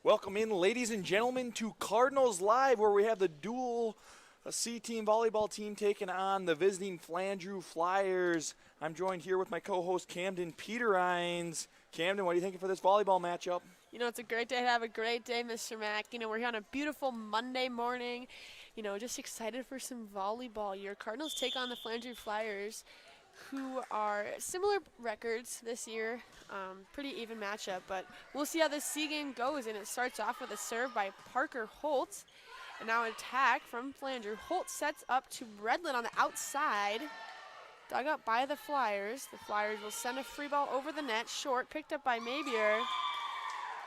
Welcome in, ladies and gentlemen, to Cardinals Live, where we have the Deuel C-team volleyball team taking on the visiting Flandreau Flyers. I'm joined here with my co-host Camden Peterines. Camden, what are you thinking for this volleyball matchup? You know, it's a great day to have a great day, Mr. Mack. You know, we're here on a beautiful Monday morning. You know, just excited for some volleyball. Your Cardinals take on the Flandreau Flyers, who are similar records this year. Pretty even matchup, but we'll see how this C game goes. And it starts off with a serve by Parker Holt. And now an attack from Flandreau. Holt sets up to Redlin on the outside. Dug up by the Flyers. The Flyers will send a free ball over the net. Short, picked up by Mabier.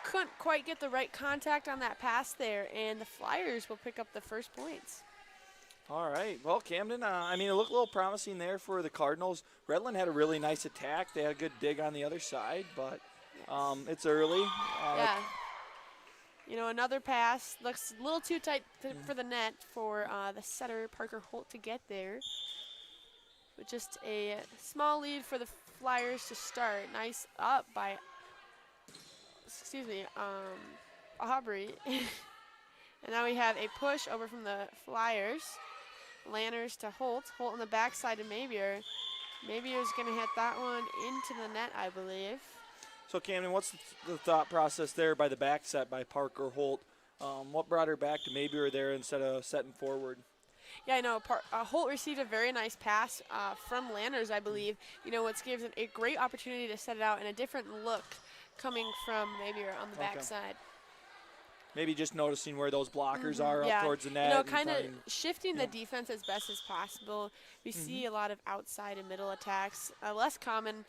Couldn't quite get the right contact on that pass there, and the Flyers will pick up the first points. All right. Well, Camden, it looked a little promising there for the Cardinals. Redland had a really nice attack. They had a good dig on the other side, but it's early. Yeah. You know, another pass looks a little too tight for the net for the setter, Parker Holt, to get there. But just a small lead for the Flyers to start. Nice up by, Aubrey. And now we have a push over from the Flyers. Lanners to Holt. Holt on the backside to Mabier. Mabier's going to hit that one into the net, I believe. So, Camden, what's the thought process there by the back set by Parker Holt? What brought her back to Mabier there instead of setting forward? Yeah, I know. Holt received a very nice pass from Lanners, I believe. You know, what gives it a great opportunity to set it out in a different look coming from Mabier on the backside. Maybe just noticing where those blockers are up towards the net. You know, kind of shifting the defense as best as possible. We see a lot of outside and middle attacks, less common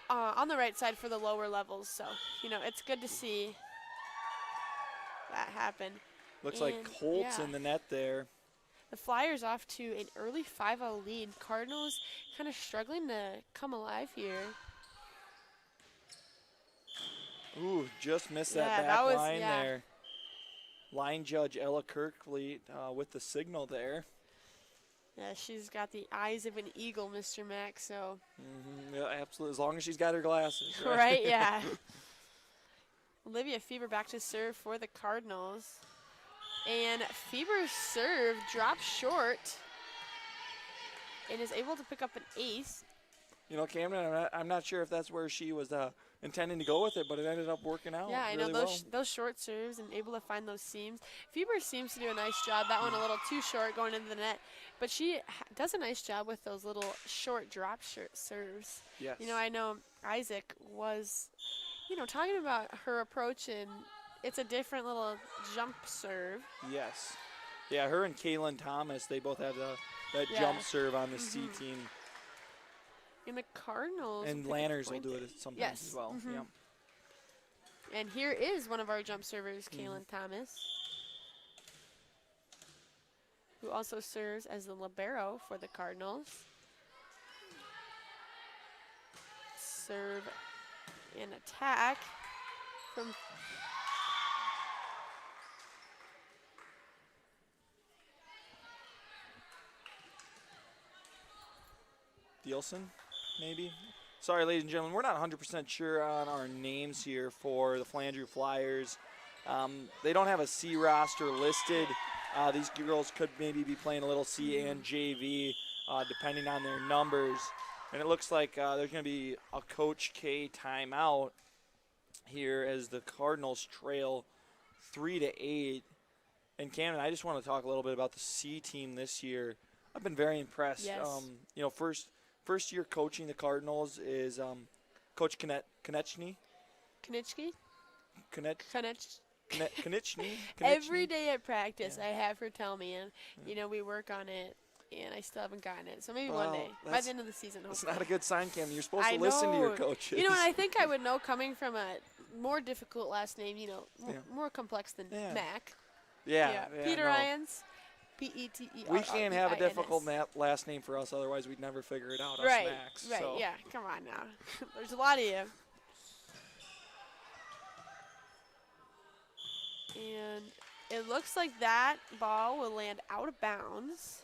on the right side for the lower levels. So, you know, it's good to see that happen. Looks like Holt's in the net there. The Flyers off to an early 5-0 lead. Cardinals kind of struggling to come alive here. Ooh, just missed that back line there. Line judge Ella Kirkley with the signal there. Yeah, she's got the eyes of an eagle, Mr. Mack, so. Yeah, absolutely, as long as she's got her glasses. Right, yeah. Olivia Feber back to serve for the Cardinals. And Feber's serve drops short and is able to pick up an ace. You know, Camden, I'm not sure if that's where she was intending to go with it, but it ended up working out. Yeah, I really know those short serves and able to find those seams. Feber seems to do a nice job. That one a little too short going into the net, but she does a nice job with those little short drop serves. Yes. You know, I know Isaac was, you know, talking about her approach, and it's a different little jump serve. Yes. Yeah, her and Kaylin Thomas, they both have that jump serve on the C team. And the Cardinals. And Lanners will do it sometimes as well. Yep. And here is one of our jump servers, Kaylin Thomas, who also serves as the libero for the Cardinals. Serve and attack from Dielson, maybe? Sorry, ladies and gentlemen, we're not 100% sure on our names here for the Flandreau Flyers. They don't have a C roster listed. These girls could maybe be playing a little C and JV, depending on their numbers. And it looks like there's going to be a Coach K timeout here as the Cardinals trail 3-8. And Camden, I just want to talk a little bit about the C team this year. I've been very impressed. Yes. You know, First year coaching the Cardinals is Coach Konechny. Konechny? Konechny. Every day at practice, I have her tell me, and you know, we work on it, and I still haven't gotten it. So maybe one day, by the end of the season. That's not a good sign, Cam. You're supposed to listen to your coaches. You know, and I think I would know coming from a more difficult last name. You know, more complex than Mac. Yeah. Peter Ryans. P-E-T-E-R-R-E-I-N-S. We can't have a difficult last name for us, otherwise we'd never figure it out. Right, Max, right, so. Yeah. Come on now. There's a lot of you. And it looks like that ball will land out of bounds.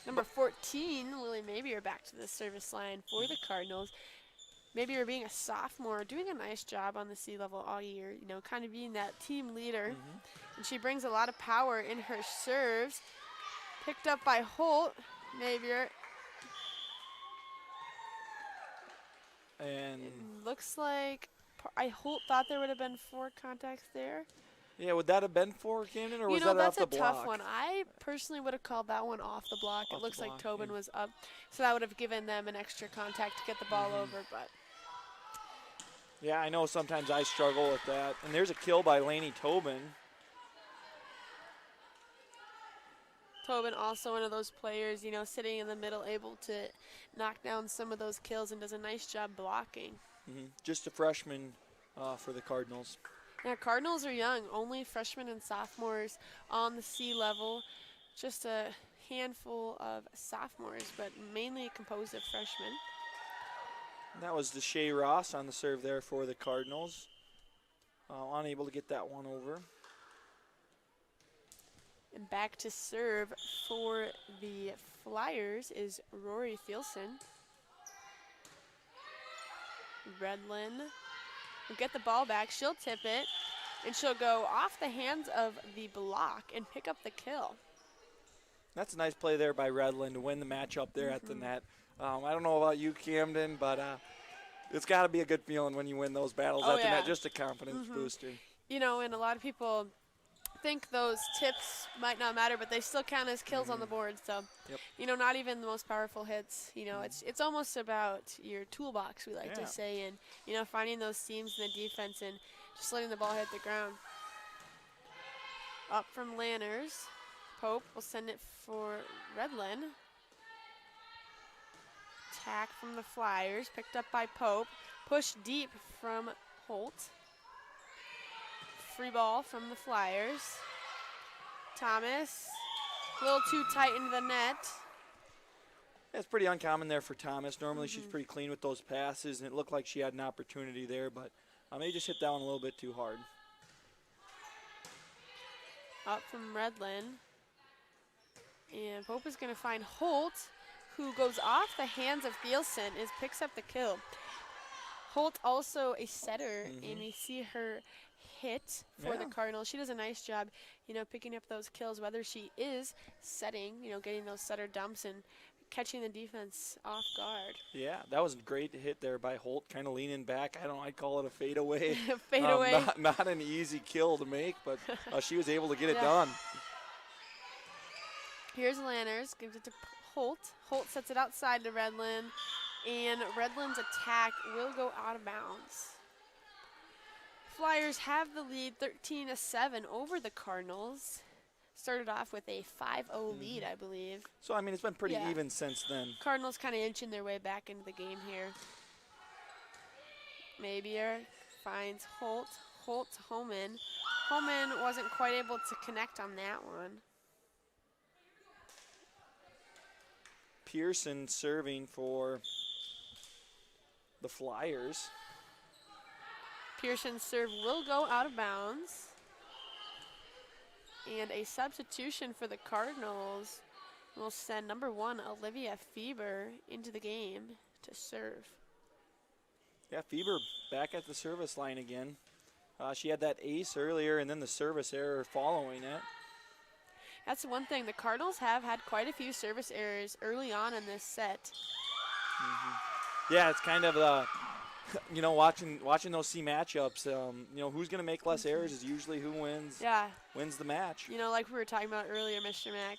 Number 14, Lily Mabier, back to the service line for the Cardinals. maybe her being a sophomore, doing a nice job on the C level all year, you know, kind of being that team leader. And she brings a lot of power in her serves. Picked up by Holt, maybe. And It looks like Holt thought there would have been 4 contacts there. yeah, would that have been for Camden, or You was know, that off that's the a block? tough one. I personally would have called that one off the block. Off It the looks like block, Tobin yeah. was up, so that would have given them an extra contact to get the ball over, but Yeah, I know sometimes I struggle with that. And there's a kill by Lainey Tobin. Tobin also one of those players, you know, sitting in the middle, able to knock down some of those kills and does a nice job blocking. Just a freshman for the Cardinals. Yeah, Cardinals are young, only freshmen and sophomores on the C level. Just a handful of sophomores, but mainly composed of freshmen. And that was Deshae Ross on the serve there for the Cardinals. Unable to get that one over. And back to serve for the Flyers is Rory Thielsen. Redlin will get the ball back. She'll tip it, and she'll go off the hands of the block and pick up the kill. That's a nice play there by Redland to win the match up there at the net. I don't know about you, Camden, but it's got to be a good feeling when you win those battles at the net. Just a confidence booster. You know, and a lot of people think those tips might not matter, but they still count as kills on the board. So, you know, not even the most powerful hits. You know, it's almost about your toolbox, we like to say, and, you know, finding those seams in the defense and just letting the ball hit the ground. Up from Lanners. Pope will send it for Redlin. Attack from the Flyers, picked up by Pope. Push deep from Holt. Free ball from the Flyers. Thomas, a little too tight into the net. It's pretty uncommon there for Thomas. Normally she's pretty clean with those passes, and it looked like she had an opportunity there, but they just hit that one a little bit too hard. Up from Redlin. And Pope is going to find Holt, who goes off the hands of Thielsen, picks up the kill. Holt also a setter, and we see her hit for the Cardinals. She does a nice job, you know, picking up those kills, whether she is setting, you know, getting those setter dumps and catching the defense off guard. Yeah, that was a great hit there by Holt, kind of leaning back. I don't know, I'd call it a fadeaway. Fadeaway. Not an easy kill to make, but she was able to get it done. Here's Lanners, gives it to Holt. Holt sets it outside to Redlin, and Redlin's attack will go out of bounds. Flyers have the lead 13-7 over the Cardinals. Started off with a 5-0 lead, I believe. So, I mean, it's been pretty even since then. Cardinals kind of inching their way back into the game here. Mabier finds Holt. Holt to Homan. Homan wasn't quite able to connect on that one. Pearson serving for the Flyers. Pearson's serve will go out of bounds. And a substitution for the Cardinals will send number 1, Olivia Fieber, into the game to serve. Yeah, Fieber back at the service line again. She had that ace earlier and then the service error following it. That's the one thing. The Cardinals have had quite a few service errors early on in this set. Yeah, it's kind of you know, watching those C matchups. You know, who's going to make less errors is usually who wins. Wins the match. You know, like we were talking about earlier, Mr. Mack,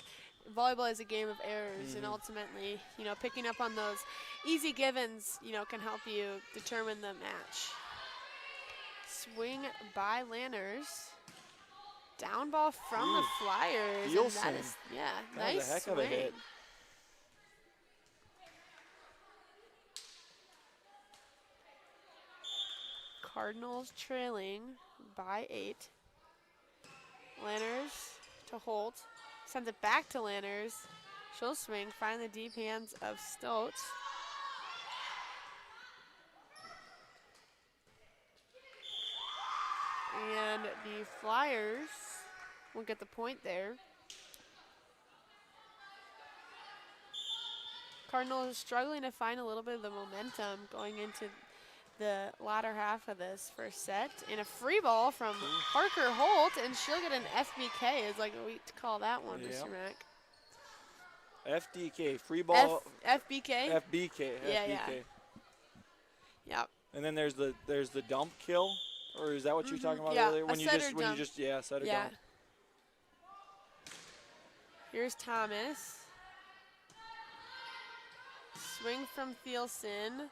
volleyball is a game of errors, and ultimately, you know, picking up on those easy givens, you know, can help you determine the match. Swing by Lanners. Down ball from the Flyers. Thielsen. And that is, That nice was a heck swing. of a hit. Cardinals trailing by 8. Lanners to Holt. Sends it back to Lanners. She'll swing, find the deep hands of Stoltz. And the Flyers will get the point there. Cardinals struggling to find a little bit of the momentum going into the latter half of this first set. And a free ball from Parker Holt, and she'll get an FBK, is like we call that one, Yep. Mr. Mack. FDK, free ball. FBK? FBK. Yeah, FBK. yeah. Yep. And then there's the dump kill, or is that what you were talking about Yeah, earlier? a When you set just or when dump. you just set or Yeah. dump. Here's Thomas. Swing from Thielsen.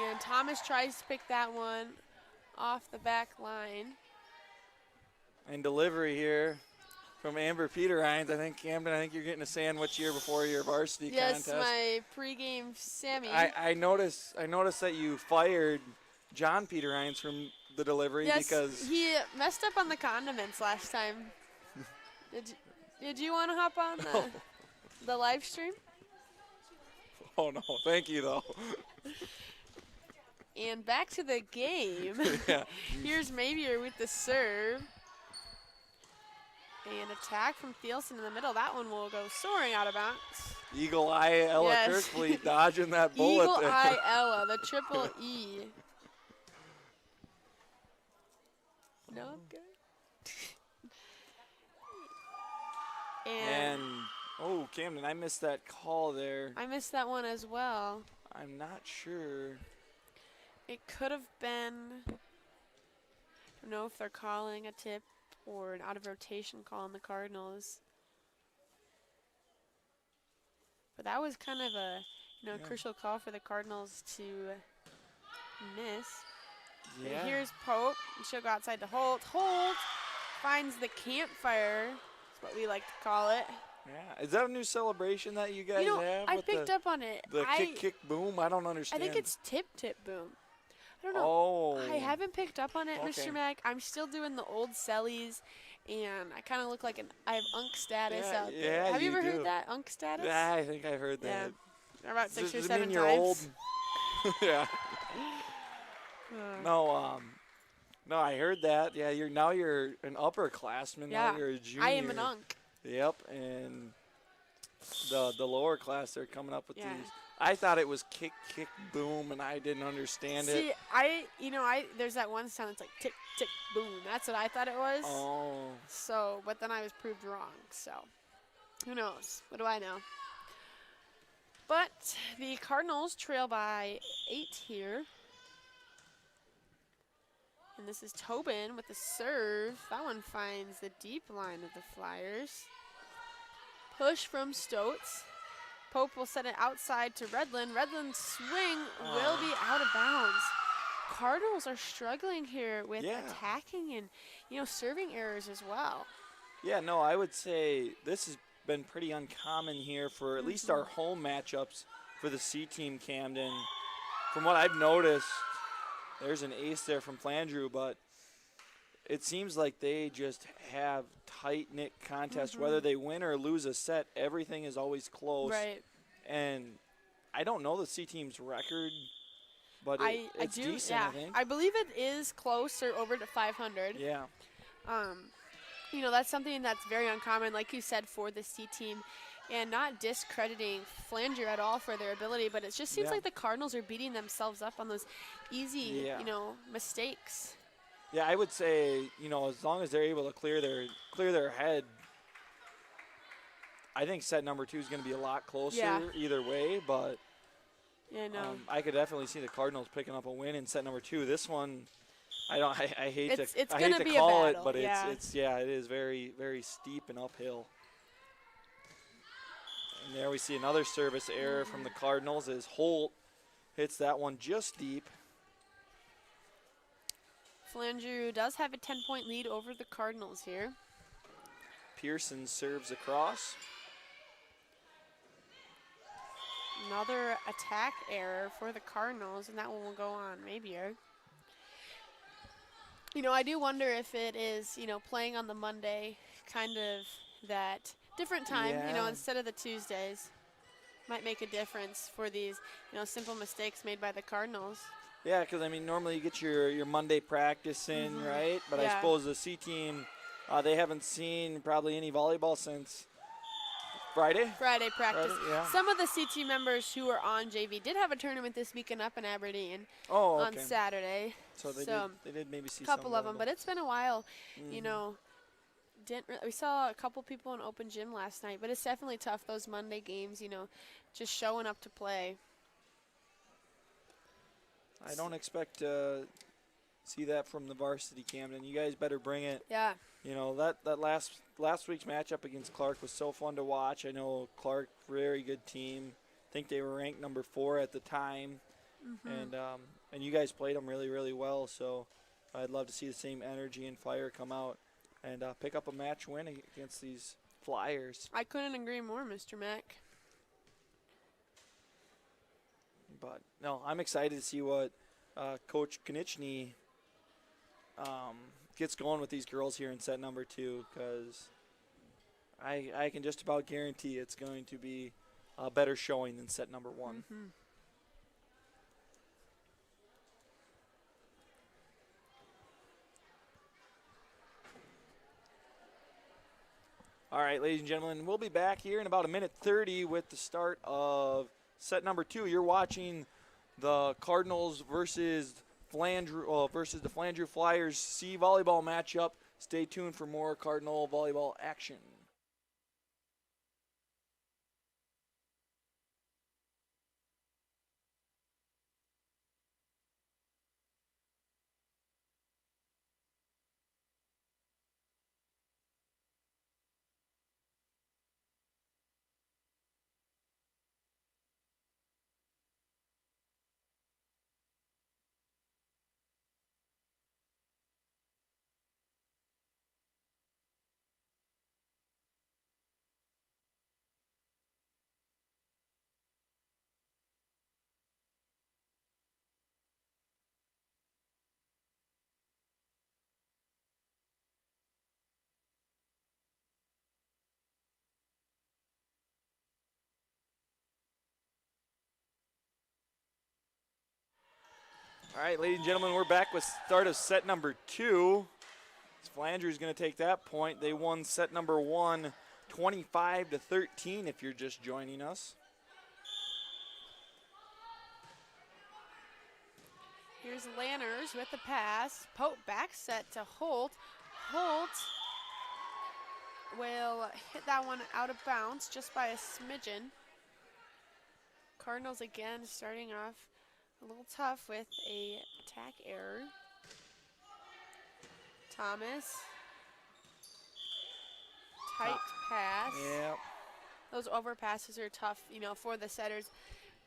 And Thomas tries to pick that one off the back line. And delivery here from Amber Peterhines. I think, Camden, you're getting a sandwich here before your varsity Yes, contest. my pregame Sammy. I noticed that you fired John Peterhines from the delivery yes, because he messed up on the condiments last time. Did you want to hop on the live stream? oh no, thank you though. And back to the game. Yeah. Here's Mavier with the serve. And attack from Thielsen in the middle. That one will go soaring out of bounds. Eagle Eye Ella Yes. Kirkley dodging that bullet Eagle there. Eye Ella, the triple E. No good. And oh, Camden, I missed that call there. I missed that one as well. I'm not sure. It could have been, I don't know if they're calling a tip or an out of rotation call on the Cardinals. But that was kind of a crucial call for the Cardinals to miss. Yeah. And here's Pope. And she'll go outside to Holt. Holt finds the campfire. That's what we like to call it. Yeah. Is that a new celebration that you guys have? I with picked up on it. the kick, boom? I don't I understand. think it's tip, boom. I don't know. Oh. I haven't picked up on it, Okay. Mr. Mack. I'm still doing the old sellies, and I kind of look like I have unk status Yeah, out there. yeah, Have you you ever do. heard that, unk status? Yeah, I think I heard that. Yeah. About 6 or Does it 7 mean you're times. old? Yeah. No, I heard that. Yeah, you're an upperclassman. Yeah, Now you're a junior. I am an unk. Yep, and the lower class they're coming up with Yeah. these. I thought it was kick, boom, and I didn't understand See, it. there's that one sound that's like tick, tick, boom. That's what I thought it was. Oh. So, but then I was proved wrong. So, who knows? What do I know? But the Cardinals trail by 8 here. And this is Tobin with the serve. That one finds the deep line of the Flyers. Push from Stotes. Pope will set it outside to Redland. Redland's swing will be out of bounds. Cardinals are struggling here with attacking and, serving errors as well. Yeah, no, I would say this has been pretty uncommon here for at least our home matchups for the C team, Camden. From what I've noticed, there's an ace there from Flandreau, but it seems like they just have tight-knit contests. Whether they win or lose a set, everything is always close. Right. And I don't know the C team's record, but it's decent, yeah. I think. I believe it is close or over to 500. Yeah. That's something that's very uncommon, like you said, for the C team. And not discrediting Flanger at all for their ability, but it just seems like the Cardinals are beating themselves up on those easy, mistakes. Yeah, I would say, as long as they're able to clear their head, I think set number 2 is going to be a lot closer either way, but I could definitely see the Cardinals picking up a win in set number 2. This one, I hate to call it, but it is very, very steep and uphill. And there we see another service error from the Cardinals as Holt hits that one just deep. Flandreau does have a 10-point lead over the Cardinals here. Pearson serves across. Another attack error for the Cardinals, and that one will go on Mabier. I do wonder if it is, playing on the Monday, kind of that different time, instead of the Tuesdays. Might make a difference for these, simple mistakes made by the Cardinals. Yeah, because, normally you get your Monday practice in, right? But I suppose the C team, they haven't seen probably any volleyball since Friday? Friday practice. Friday, yeah. Some of the CT members who are on JV did have a tournament this weekend up in Aberdeen Oh, on okay. Saturday. So they did maybe see a couple some of them, but it's been a while. You Mhm. know, we saw a couple people in open gym last night, but it's definitely tough those Monday games. You know, just showing up to play. I don't expect to see that from the varsity, Camden. You guys better bring it. Yeah. You know, that last week's matchup against Clark was so fun to watch. I know Clark, very good team. I think they were ranked number 4 at the time. And you guys played them really, really well. So I'd love to see the same energy and fire come out and pick up a match win against these Flyers. I couldn't agree more, Mr. Mack. But no, I'm excited to see what Coach Konieczny gets going with these girls here in set number 2, because I can just about guarantee it's going to be a better showing than set number 1. All right, ladies and gentlemen, we'll be back here in about a minute 30 with the start of set number 2. You're watching the Cardinals versus the Flandreau Flyers C volleyball matchup. Stay tuned for more Cardinal volleyball action. All right, ladies and gentlemen, we're back with start of set number 2. Flandreau's going to take that point. They won set number 1, 25-13. If you're just joining us. Here's Lanners with the pass. Pope back set to Holt. Holt will hit that one out of bounds just by a smidgen. Cardinals again starting off a little tough with a attack error. Thomas. Tight pass. Yep. Those overpasses are tough, you know, for the setters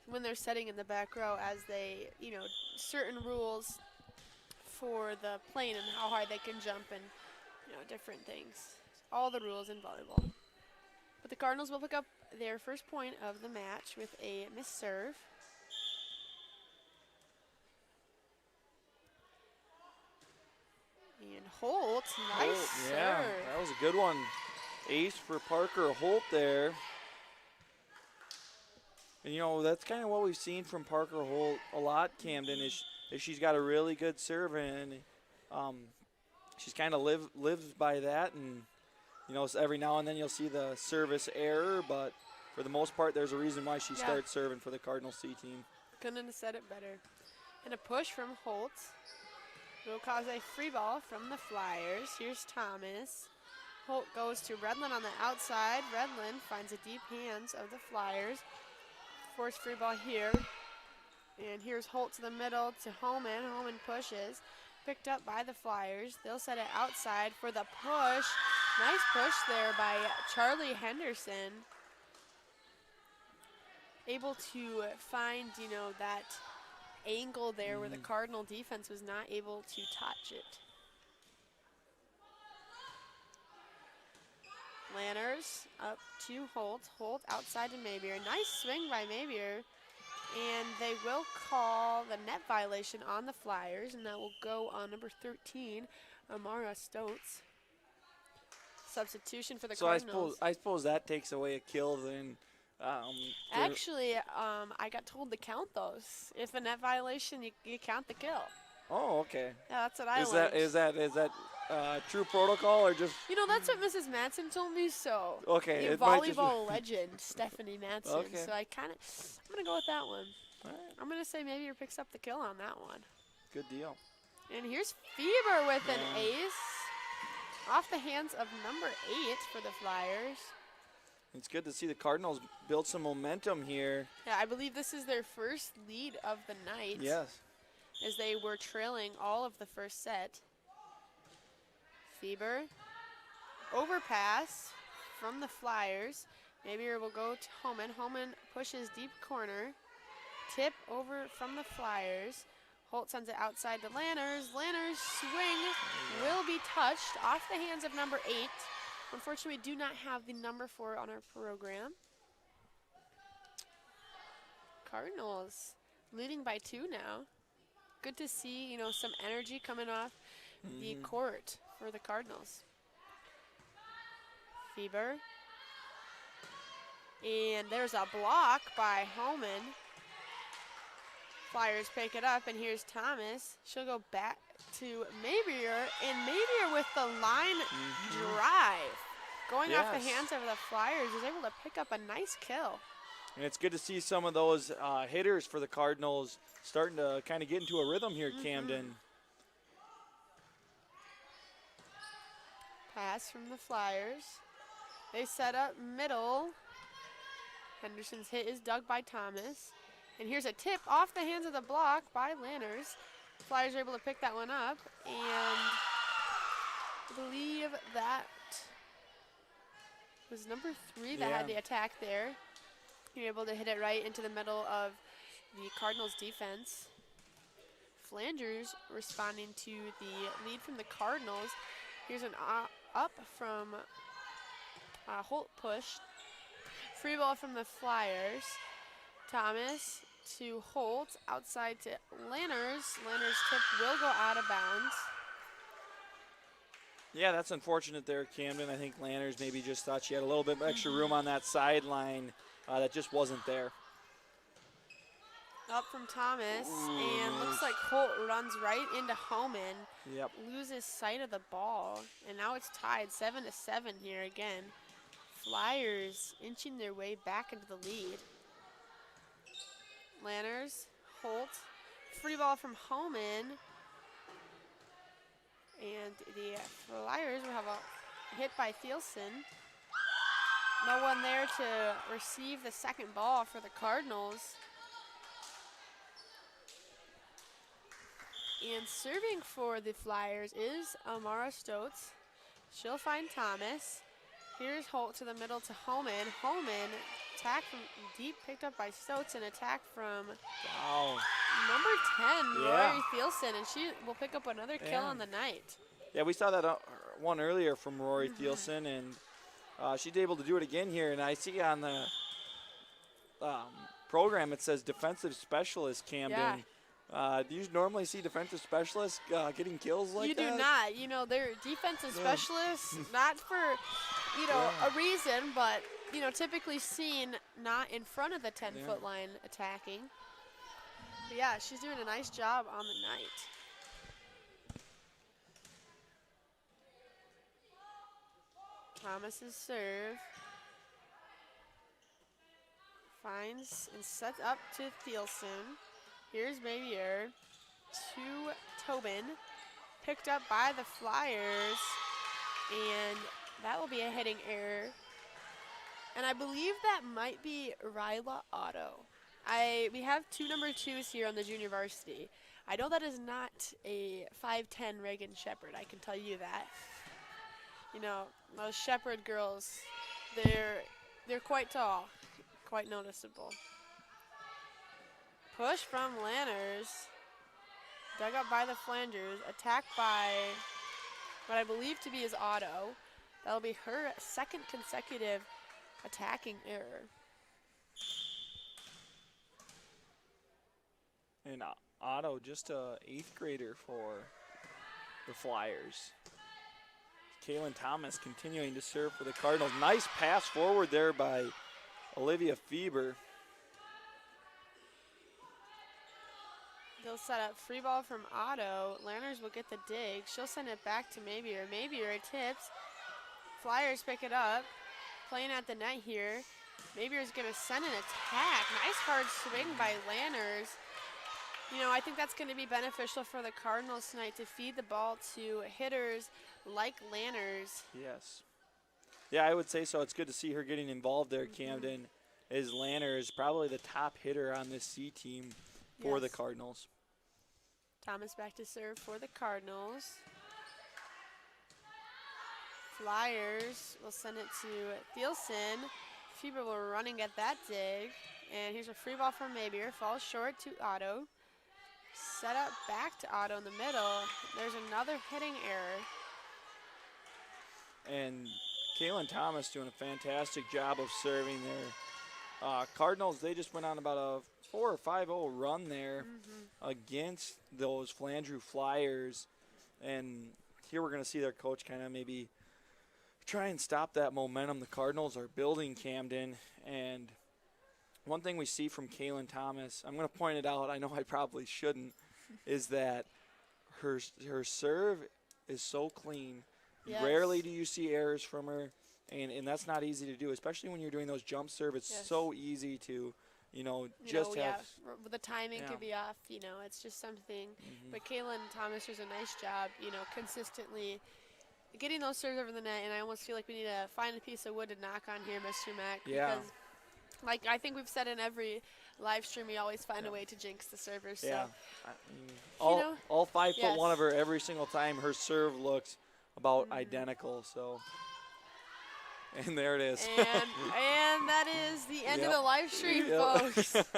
when they're setting in the back row, as they, you know, certain rules for the plane and how high they can jump and, you know, different things. All the rules in volleyball. But the Cardinals will pick up their first point of the match with a missed serve. And Holt, nice serve. Yeah, that was a good one. Ace for Parker Holt there. And, you know, that's kind of what we've seen from Parker Holt a lot, Camden, is she's got a really good serve, and she's kind of lives by that. And, you know, every now and then you'll see the service error, but for the most part, there's a reason why she starts serving for the Cardinal C team. Couldn't have said it better. And a push from Holt will cause a free ball from the Flyers. Here's Thomas. Holt goes to Redlin on the outside. Redlin finds the deep hands of the Flyers. Force free ball here. And here's Holt to the middle to Holman. Holman pushes. Picked up by the Flyers. They'll set it outside for the push. Nice push there by Charlie Henderson. Able to find, you know, that angle there where the Cardinal defense was not able to touch it. Lanners up to Holt. Holt outside to Maybeer. Nice swing by Maybeer. And they will call the net violation on the Flyers, and that will go on number 13, Amara Stotes. Substitution for the Cardinals. So I suppose that takes away a kill then. Actually, I got told to count those. If a net violation, you count the kill. Oh, okay. Yeah, that's what I learned. Is that true protocol or just? You know, that's what Mrs. Matson told me, so. Okay. A It might just be- volleyball legend, Stephanie Matson. Okay. So I'm going to go with that one. All right. I'm going to say maybe picks up the kill on that one. Good deal. And here's Fever with an ace. Off the hands of number 8 for the Flyers. It's good to see the Cardinals build some momentum here. Yeah, I believe this is their first lead of the night. Yes. As they were trailing all of the first set. Fever. Overpass from the Flyers. Maybe it will go to Homan. Homan pushes deep corner. Tip over from the Flyers. Holt sends it outside to Lanners. Lanners' swing will be touched off the hands of number 8. Unfortunately, we do not have the number 4 on our program. Cardinals leading by 2 now. Good to see, you know, some energy coming off the court for the Cardinals. Feber. And there's a block by Homan. Flyers pick it up, and here's Thomas. She'll go back to Mabier, and Mabier with the line drive. Going off the hands of the Flyers is able to pick up a nice kill. And it's good to see some of those hitters for the Cardinals starting to kind of get into a rhythm here at Camden. Pass from the Flyers. They set up middle. Henderson's hit is dug by Thomas. And here's a tip off the hands of the block by Lanners. Flyers are able to pick that one up. And I believe that was number 3 that had the attack there. You're able to hit it right into the middle of the Cardinals defense. Flanders responding to the lead from the Cardinals. Here's an up from Holt push. Free ball from the Flyers. Thomas to Holt, outside to Lanners. Lanners' tip will go out of bounds. Yeah, that's unfortunate there, Camden. I think Lanners maybe just thought she had a little bit extra room on that sideline that just wasn't there. Up from Thomas, and looks like Holt runs right into Homan. Yep. Loses sight of the ball, and now it's tied 7-7 here again. Flyers inching their way back into the lead. Lanners, Holt, free ball from Homan. And the Flyers will have a hit by Thielsen. No one there to receive the second ball for the Cardinals. And serving for the Flyers is Amara Stotz. She'll find Thomas. Here's Holt to the middle to Homan. Homan, attack from deep, picked up by Stotz, and attack from number 10, Rory Thielsen, and she will pick up another kill on the night. Yeah, we saw that one earlier from Rory Thielsen, and she's able to do it again here. And I see on the program it says defensive specialist, Camden. Do you normally see defensive specialists getting kills like that? You do not. You know, they're defensive specialists, not for, you know, a reason, but, you know, typically seen not in front of the 10-foot line attacking. But yeah, she's doing a nice job on the night. Thomas's serve. Finds and sets up to Thielsen. Here's Mabier to Tobin. Picked up by the Flyers. And that will be a hitting error. And I believe that might be Ryla Otto. We have 2 number 2s here on the junior varsity. I know that is not a 5'10" Reagan Shepherd, I can tell you that. You know, those Shepherd girls, they're quite tall, quite noticeable. Push from Lanners, dug up by the Flanders, attacked by what I believe to be his Otto. That'll be her second consecutive attacking error. And Otto, just a 8th grader for the Flyers. Kaylin Thomas continuing to serve for the Cardinals. Nice pass forward there by Olivia Feber. they'll set up free ball from Otto. Lanners will get the dig. She'll send it back to Mabier. Mabier tips. Flyers pick it up. Playing at the net here. Mabier's going to send an attack. Nice hard swing by Lanners. You know, I think that's going to be beneficial for the Cardinals tonight to feed the ball to hitters like Lanners. Yes. Yeah, I would say so. It's good to see her getting involved there, Camden, as Lanners probably the top hitter on this C team for the Cardinals. Thomas back to serve for the Cardinals. Flyers will send it to Thielsen. Fieber will running at that dig. And here's a free ball from Mabier. Falls short to Otto. Set up back to Otto in the middle. There's another hitting error. And Kaylin Thomas doing a fantastic job of serving there. Cardinals, they just went on about a 4 or 5-0 run there against those Flandreau Flyers. And here we're going to see their coach kind of maybe try and stop that momentum the Cardinals are building, Camden. And one thing we see from Kaylin Thomas, I'm going to point it out, I know I probably shouldn't, is that her serve is so clean. Yes. Rarely do you see errors from her, and that's not easy to do, especially when you're doing those jump serve. It's so easy to, the timing could be off, it's just something. But Kaylin Thomas does a nice job, consistently getting those serves over the net, and I almost feel like we need to find a piece of wood to knock on here, Mr. Mack. Yeah. Because, like I think we've said in every live stream, we always find a way to jinx the servers. Yeah. So, all 5'1" of her, every single time her serve looks about identical. So, and there it is. And that is the end of the live stream, folks. Mr.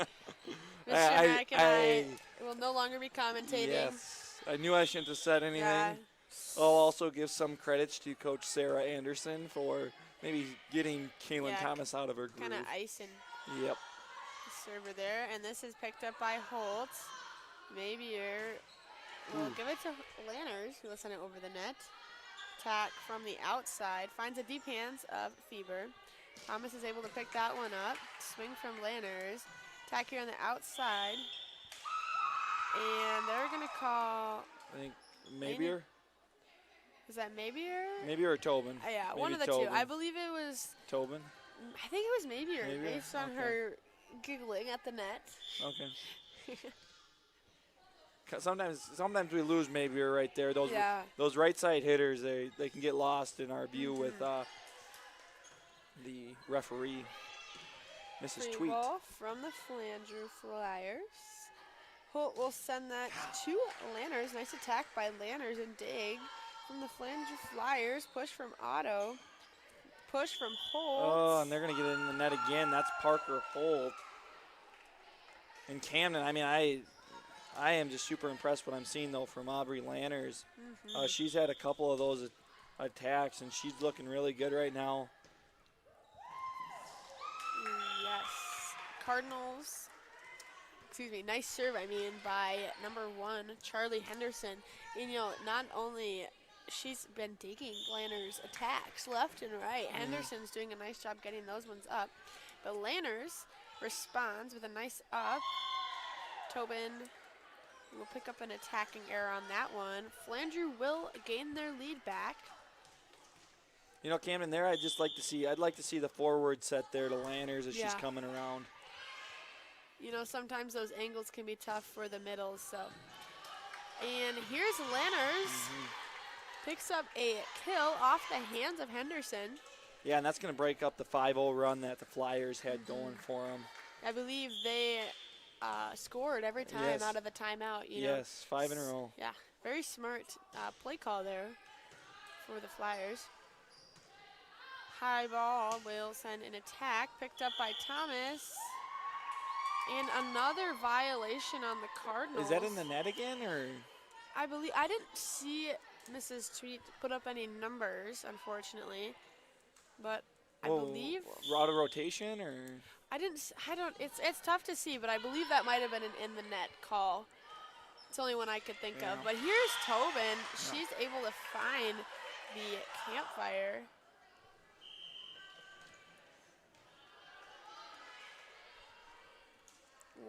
Mack and I will no longer be commentating. Yes. I knew I shouldn't have said anything. Yeah. I'll also give some credits to Coach Sarah Anderson for maybe getting Kaylin Thomas out of her groove. Kind of icing the server there. And this is picked up by Holt. Mabier will give it to Lanners, who will send it over the net. Attack from the outside. Finds the deep hands of Fieber. Thomas is able to pick that one up. Swing from Lanners. Attack here on the outside. And they're going to call... I think Mabier. Is that Mabier? Mabier or Tobin? Yeah, maybe one of the Tobin. two. I believe it was... Tobin? I think it was Mabier, based on her giggling at the net. Okay. Sometimes we lose Mabier right there. Those right side hitters, they can get lost in our view with the referee, Mrs. Tweet. Ball from the Flandreau Flyers. Holt will send that to Lanners. Nice attack by Lanners and dig from the Flandreau Flyers. Push from Otto. Push from Holt. Oh, and they're going to get it in the net again. That's Parker Holt. And Camden, I mean, I am just super impressed what I'm seeing, though, from Aubrey Lanners. She's had a couple of those attacks, and she's looking really good right now. Yes. Cardinals. Excuse me, nice serve, by number 1, Charlie Henderson. And, not only she's been digging Lanners' attacks left and right. Henderson's doing a nice job getting those ones up. But Lanners responds with a nice up. Tobin will pick up an attacking error on that one. Flandreau will gain their lead back. Camden, there I'd like to see the forward set there to Lanners as she's coming around. Sometimes those angles can be tough for the middles, so. And here's Lanners. Picks up a kill off the hands of Henderson. Yeah, and that's going to break up the 5-0 run that the Flyers had going for them. I believe they scored every time out of the timeout. Yes, 5 in a row. Yeah, very smart play call there for the Flyers. High ball will send an attack, picked up by Thomas. And another violation on the Cardinals. Is that in the net again, or? I didn't see Mrs. Tweet put up any numbers, unfortunately, but I believe out of rotation, or? It's tough to see, but I believe that might have been an in the net call. It's the only one I could think of. But here's Tobin. She's able to find the campfire.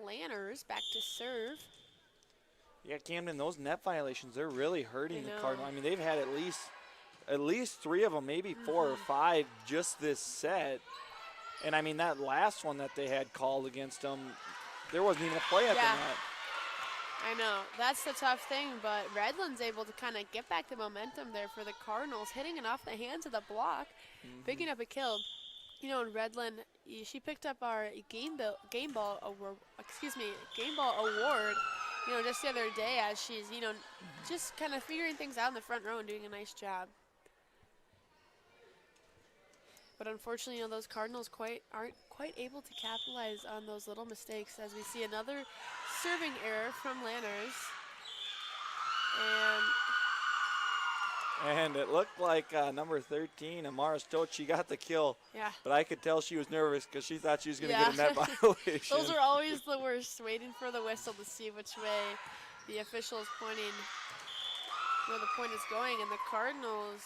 Lanners back to serve. Yeah, Camden, those net violations, they're really hurting the know. Cardinal. I mean, they've had at least 3 of them, maybe 4 or 5 just this set. And I mean, that last one that they had called against them, there wasn't even a play at the net. I know. That's the tough thing, but Redland's able to kind of get back the momentum there for the Cardinals, hitting it off the hands of the block, picking up a kill. You know, and Redland, she picked up our game ball award, you know, just the other day as she's, you know, just kind of figuring things out in the front row and doing a nice job. But unfortunately, you know, those Cardinals aren't quite able to capitalize on those little mistakes as we see another serving error from Lanners. And it looked like number 13, Amara Stochi, got the kill. Yeah. But I could tell she was nervous because she thought she was going to get a net violation. Those are always the worst, waiting for the whistle to see which way the official is pointing, where the point is going. And the Cardinals.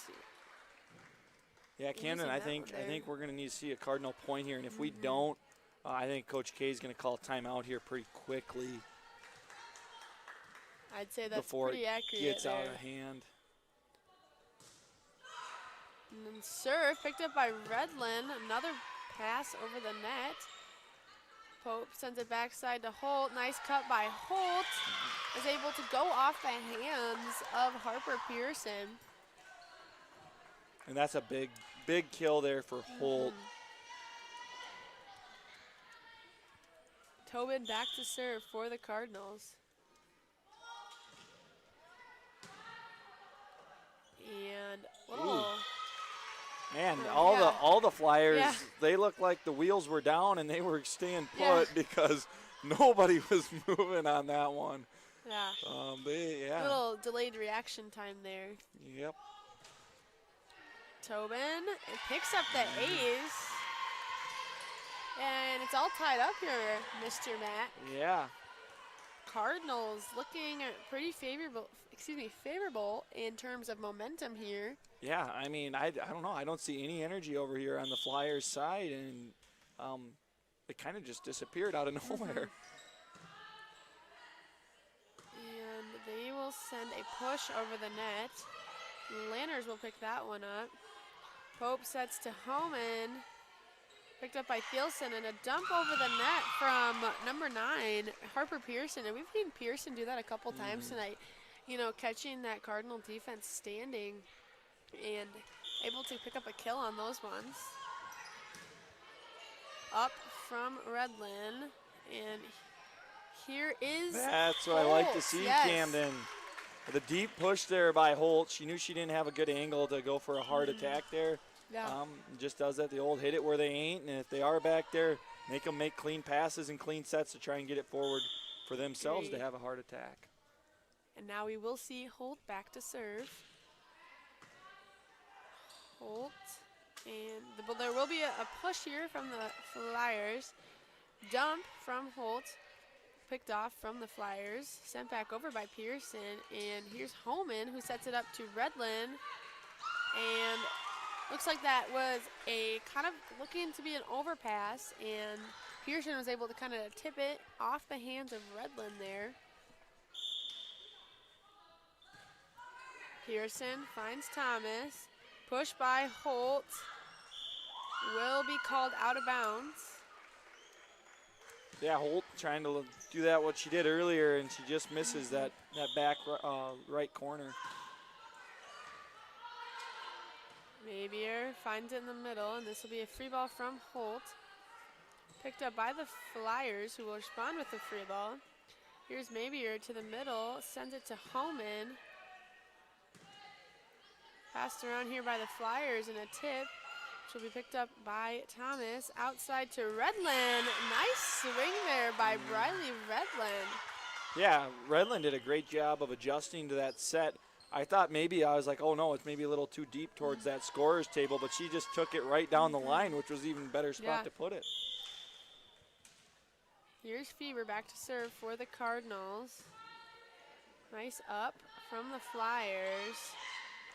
Yeah, Camden, I think we're going to need to see a Cardinal point here. And if we don't, I think Coach K is going to call timeout here pretty quickly. I'd say that's before pretty accurate. It gets there. out of hand. And then serve picked up by Redland. Another pass over the net. Pope sends it backside to Holt. Nice cut by Holt. Is able to go off the hands of Harper Pearson. And that's a big kill there for Holt. Tobin back to serve for the Cardinals. And man, all the Flyers, they looked like the wheels were down and they were staying put because nobody was moving on that one. Yeah. Little delayed reaction time there. Yep. Tobin picks up the ace. And it's all tied up here, Mr. Matt. Yeah. Cardinals looking pretty favorable in terms of momentum here. Yeah, I mean, I don't know. I don't see any energy over here on the Flyers side, and it kind of just disappeared out of nowhere. And they will send a push over the net. Lanners will pick that one up. Pope sets to Homan. Picked up by Thielsen, and a dump over the net from number 9, Harper Pearson. And we've seen Pearson do that a couple times tonight, you know, catching that Cardinal defense standing and able to pick up a kill on those ones. Up from Redland, and here is That's what Holt. I like to see, Camden. The deep push there by Holt. She knew she didn't have a good angle to go for a hard attack there. Yeah. Just does that. The old hit it where they ain't, and if they are back there, make them make clean passes and clean sets to try and get it forward for themselves to have a hard attack. And now we will see Holt back to serve. Holt, and there will be a push here from the Flyers. Dump from Holt, picked off from the Flyers, sent back over by Pearson, and here's Holman who sets it up to Redland, and looks like that was a kind of looking to be an overpass, and Pearson was able to kind of tip it off the hands of Redland there. Pearson finds Thomas. Push by Holt. Will be called out of bounds. Yeah, Holt trying to do that what she did earlier, and she just misses that back right corner. Mabier finds it in the middle, and this will be a free ball from Holt. Picked up by the Flyers, who will respond with the free ball. Here's Mabier to the middle, sends it to Holman. Passed around here by the Flyers, and a tip, which will be picked up by Thomas. Outside to Redland. Nice swing there by Briley Redland. Yeah, Redland did a great job of adjusting to that set. I thought maybe, I was like, oh no, it's maybe a little too deep towards that scorer's table, but she just took it right down the line, which was even better spot to put it. Here's Fever back to serve for the Cardinals. Nice up from the Flyers.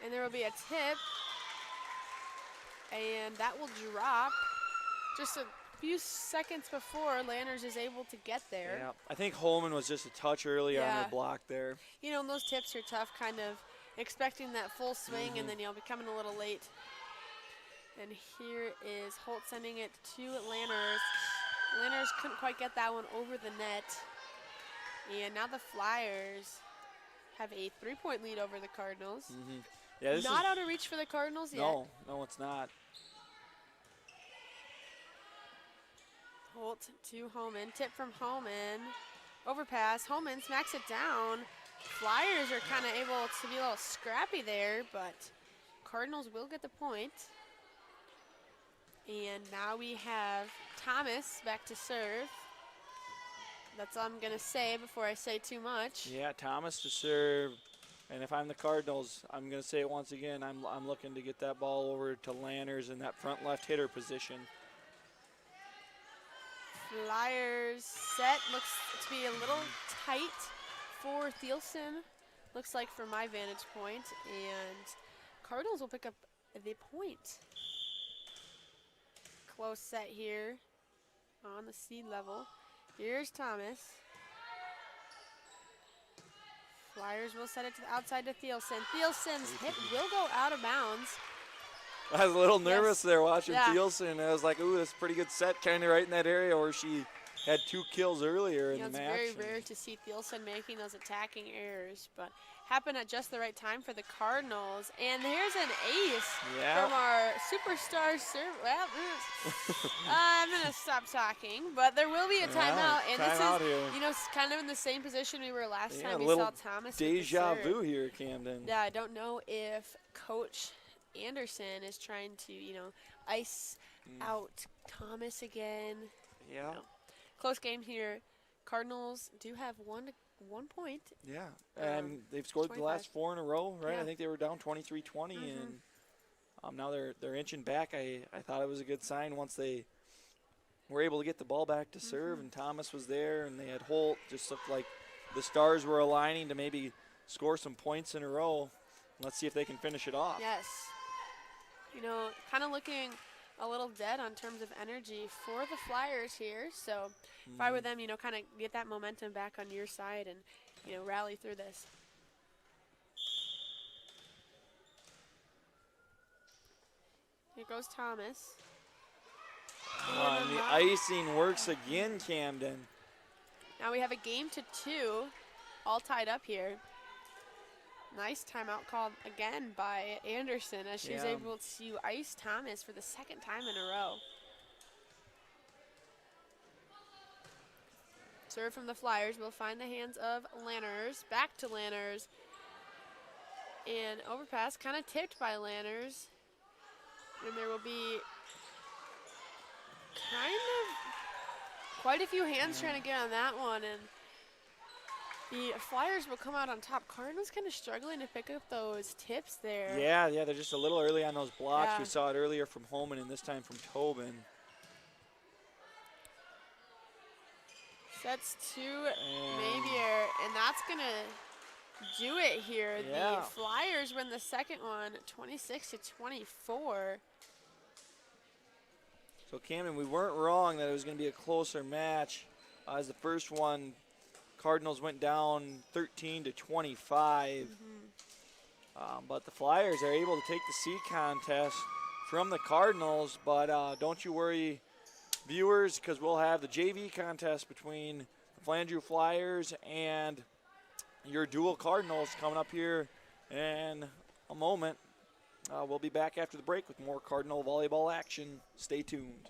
And there will be a tip, and that will drop. Just a few seconds before Lanners is able to get there. Yeah, I think Holman was just a touch early on her block there. You know, and those tips are tough, kind of expecting that full swing and then, you know, becoming a little late. And here is Holt sending it to Lanners. Lanners couldn't quite get that one over the net. And now the Flyers have a 3-point lead over the Cardinals. Yeah, this not out of reach for the Cardinals yet. No, it's not. Holt to Homan. Tip from Homan. Overpass. Homan smacks it down. Flyers are kind of able to be a little scrappy there, but Cardinals will get the point. And now we have Thomas back to serve. That's all I'm going to say before I say too much. Yeah, Thomas to serve. And if I'm the Cardinals, I'm going to say it once again, I'm looking to get that ball over to Lanners in that front left hitter position. Flyers set looks to be a little tight for Thielsen, looks like from my vantage point, and Cardinals will pick up the point. Close set here on the seed level. Here's Thomas. Flyers will set it to the outside to Thielsen. Thielsen's hit will go out of bounds. I was a little nervous there watching Thielsen. I was like, ooh, that's a pretty good set, kind of right in that area where she had 2 kills earlier in the match. It's very rare to see Thielsen making those attacking errors, but happened at just the right time for the Cardinals. And here's an ace from our superstar server. Well, I'm going to stop talking, but there will be a timeout. And this is, you know, kind of in the same position we were last time we saw Thomas. Deja vu here, Camden. Yeah, I don't know if Coach Anderson is trying to, you know, ice out Thomas again. Yeah. No. Close game here. Cardinals do have one point. Yeah, and they've scored 25. the last 4 in a row, right? Yeah. I think they were down 23-20, and now they're inching back. I thought it was a good sign once they were able to get the ball back to serve, and Thomas was there, and they had Holt. Just looked like the stars were aligning to maybe score some points in a row. Let's see if they can finish it off. Yes. You know, kind of looking a little dead on terms of energy for the Flyers here. So if I were them, you know, kind of get that momentum back on your side and, you know, rally through this. Here goes Thomas. And the icing works again, Camden. Now we have a game to 2, all tied up here. Nice timeout called again by Anderson as she's able to ice Thomas for the 2nd time in a row. Serve from the Flyers will find the hands of Lanners. Back to Lanners. And overpass kind of tipped by Lanners. And there will be kind of quite a few hands trying to get on that one. And the Flyers will come out on top. Cardinals kind of struggling to pick up those tips there. Yeah, they're just a little early on those blocks. We saw it earlier from Holman and this time from Tobin. Sets to Mabier, and that's going to do it here. Yeah. The Flyers win the second one, 26-24. So, Camden, we weren't wrong that it was going to be a closer match. As the first one, Cardinals went down 13-25. But the Flyers are able to take the seed contest from the Cardinals. But don't you worry, viewers, because we'll have the JV contest between the Flandreau Flyers and your Deuel Cardinals coming up here in a moment. We'll be back after the break with more Cardinal volleyball action. Stay tuned.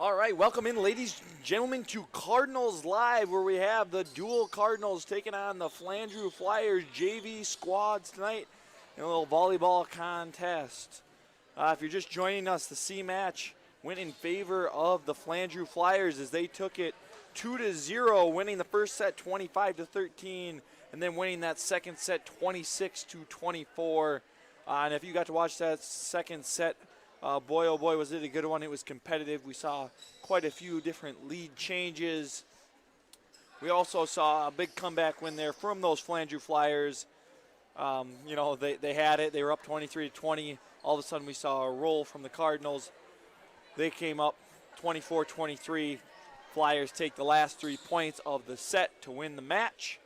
All right, welcome in, ladies and gentlemen, to Cardinals Live, where we have the Deuel Cardinals taking on the Flandreau Flyers JV squads tonight in a little volleyball contest. If you're just joining us, the C match went in favor of the Flandreau Flyers as they took it 2-0, winning the first set 25-13, and then winning that second set 26-24. And if you got to watch that second set, boy, oh boy, was it a good one. It was competitive. We saw quite a few different lead changes. We also saw a big comeback win there from those Flandreau Flyers. They had it. They were up 23-20. All of a sudden, we saw a roll from the Cardinals. They came up 24-23. Flyers take the last 3 points of the set to win the match.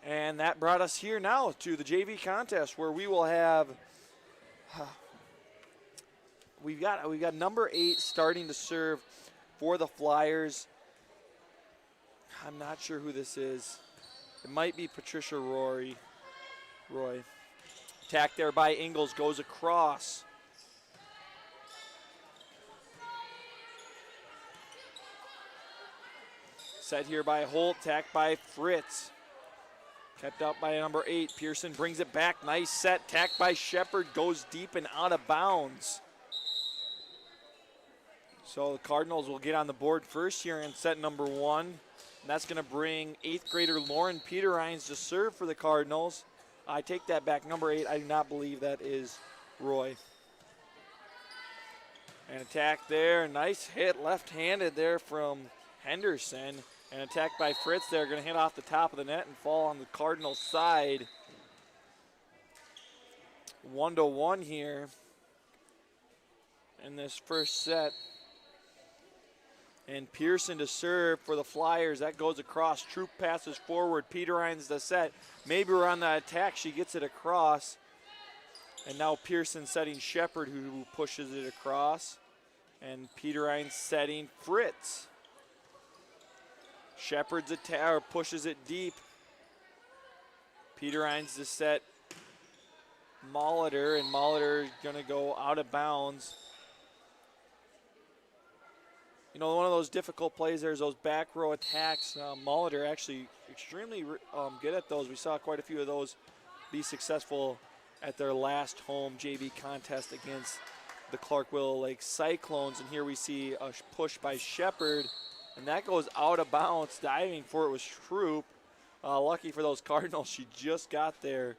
And that brought us here now to the JV contest, where we will have we've got number 8 starting to serve for the Flyers. I'm not sure who this is. It might be Patricia Roy. Attack there by Ingles, goes across. Set here by Holt, attacked by Fritz. Kept up by number 8. Pearson brings it back. Nice set. Attacked by Shepard. Goes deep and out of bounds. So the Cardinals will get on the board first here in set number 1. And that's going to bring 8th grader Lauren Peterhines to serve for the Cardinals. I take that back. Number 8, I do not believe that is Roy. And attack there. Nice hit left-handed there from Henderson. And attack by Fritz there. Going to hit off the top of the net and fall on the Cardinals side. 1-1 here in this first set. And Pearson to serve for the Flyers. That goes across. Troop passes forward. Peterhines the set. Maybe we're on the attack. She gets it across. And now Pearson setting Shepard, who pushes it across. And Peterhines setting Fritz. Shepard's attack pushes it deep. Peterhines to set Molitor, and Molitor is going to go out of bounds. You know, one of those difficult plays there is those back row attacks. Molitor actually extremely good at those. We saw quite a few of those be successful at their last home JV contest against the Clark Willow Lake Cyclones. And here we see a push by Shepard, and that goes out of bounds. Diving for it was Troop. Lucky for those Cardinals, she just got there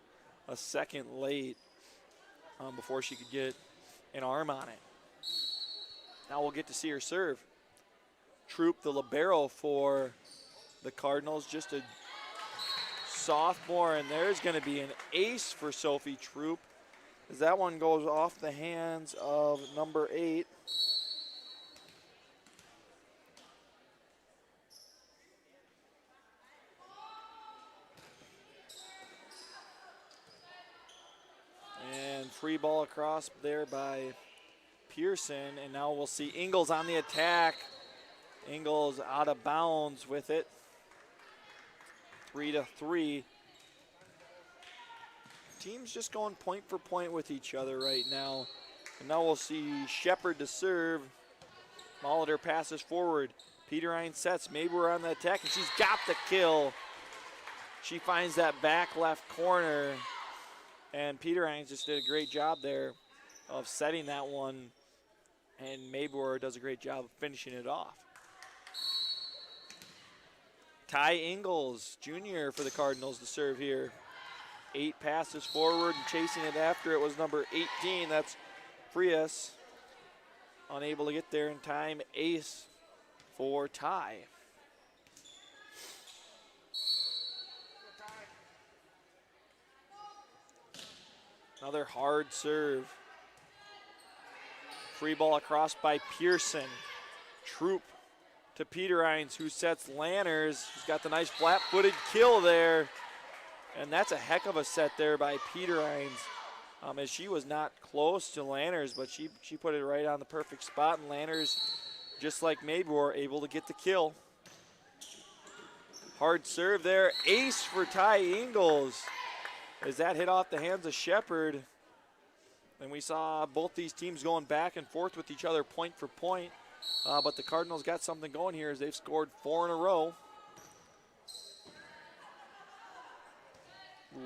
a second late before she could get an arm on it. Now we'll get to see her serve. Troop, the libero for the Cardinals, just a sophomore, and there's going to be an ace for Sophie Troop as that one goes off the hands of number 8. And free ball across there by Pearson, and now we'll see Ingles on the attack. Ingles out of bounds with it. 3-3. Teams just going point for point with each other right now. And now we'll see Shepard to serve. Molitor passes forward. Peterhines sets. Maybe we're on the attack, and she's got the kill. She finds that back left corner. And Peterhines just did a great job there of setting that one. And Mabor does a great job of finishing it off. Ty Ingles, junior for the Cardinals to serve here. 8 passes forward, and chasing it after it was number 18. That's Frias. Unable to get there in time. Ace for Ty. Another hard serve. Free ball across by Pearson. Troop to Peterhines, who sets Lanners. She's got the nice flat-footed kill there. And that's a heck of a set there by Peterhines, as she was not close to Lanners, but she put it right on the perfect spot, and Lanners, just like Mabor, able to get the kill. Hard serve there. Ace for Ty Ingles as that hit off the hands of Shepard. And we saw both these teams going back and forth with each other point for point. But the Cardinals got something going here as they've scored 4 in a row.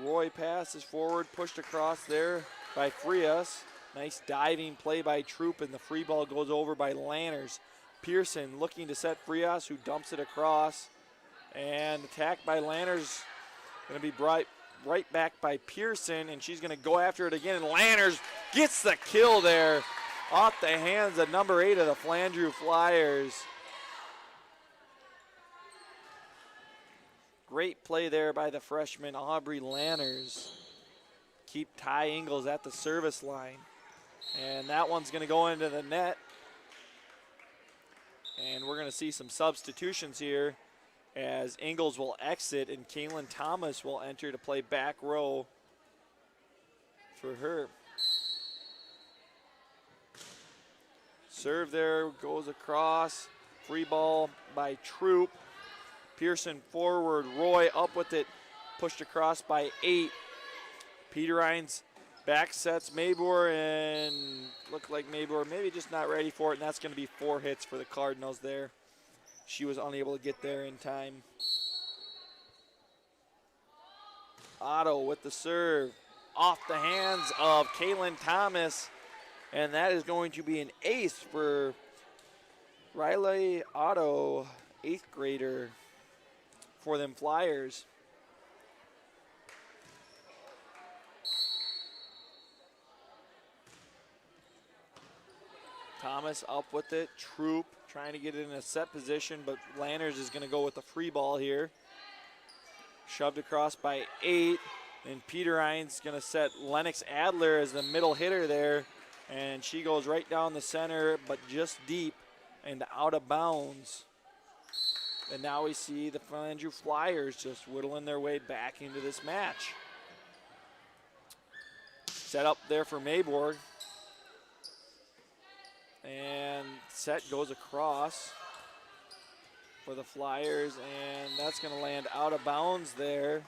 Roy passes forward, pushed across there by Frias. Nice diving play by Troop, and the free ball goes over by Lanners. Pearson looking to set Frias, who dumps it across. And attacked by Lanners, going to be brought right back by Pearson, and she's going to go after it again, and Lanners gets the kill there off the hands of number 8 of the Flandreau Flyers. Great play there by the freshman Aubrey Lanners. Keep Ty Ingles at the service line. And that one's going to go into the net. And we're going to see some substitutions here as Ingles will exit and Kaylin Thomas will enter to play back row for her. Serve there, goes across. Free ball by Troop. Pearson forward, Roy up with it, pushed across by 8. Peter Hines back sets Maybor, and looked like Maybor maybe just not ready for it, and that's going to be 4 hits for the Cardinals there. She was unable to get there in time. Otto with the serve, off the hands of Kaylin Thomas, and that is going to be an ace for Riley Otto, 8th grader for them Flyers. Thomas up with it, Troop trying to get it in a set position, but Lanners is going to go with the free ball here. Shoved across by 8, and Peter Hines going to set Lennox Adler as the middle hitter there, and she goes right down the center, but just deep and out of bounds. And now we see the Flandreau Flyers just whittling their way back into this match. Set up there for Mayborg. And set goes across for the Flyers, and that's going to land out of bounds there.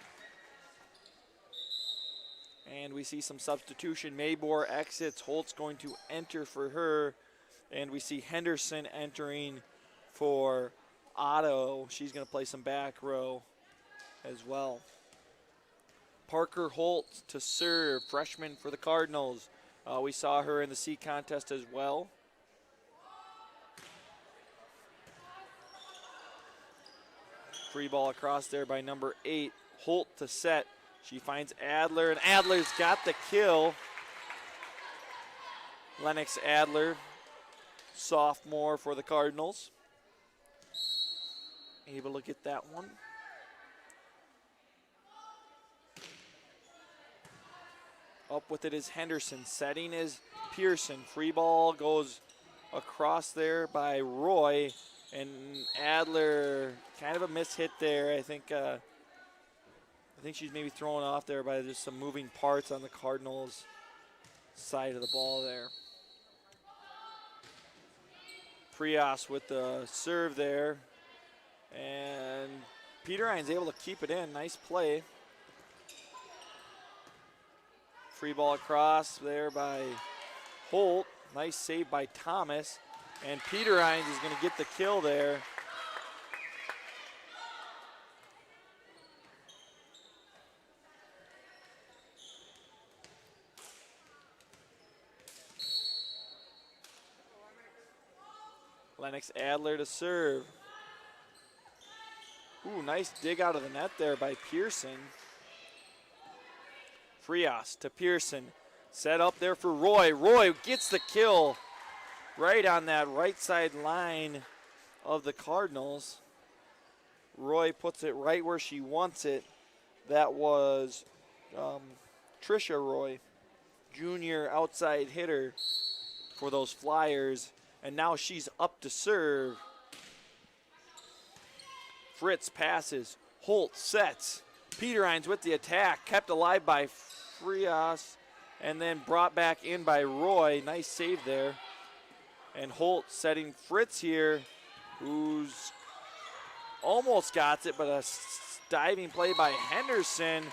And we see some substitution. Maybor exits. Holt's going to enter for her. And we see Henderson entering for Otto. She's going to play some back row as well. Parker Holt to serve, freshman for the Cardinals. We saw her in the C contest as well. Free ball across there by number 8. Holt to set. She finds Adler, and Adler's got the kill. Lennox Adler, sophomore for the Cardinals. Able to get that one. Up with it is Henderson. Setting is Pearson. Free ball goes across there by Roy. And Adler, kind of a miss hit there. I think she's maybe thrown off there by just some moving parts on the Cardinals' side of the ball there. Prios with the serve there. And Peter Hines able to keep it in. Nice play. Free ball across there by Holt. Nice save by Thomas. And Peter Hines is going to get the kill there. Lennox Adler to serve. Ooh, nice dig out of the net there by Pearson. Frias to Pearson. Set up there for Roy. Roy gets the kill right on that right side line of the Cardinals. Roy puts it right where she wants it. That was Trisha Roy, junior outside hitter for those Flyers. And now she's up to serve. Fritz passes. Holt sets. Peter Hines with the attack. Kept alive by Frias and then brought back in by Roy. Nice save there. And Holt setting Fritz here, who's almost got it, but a diving play by Henderson.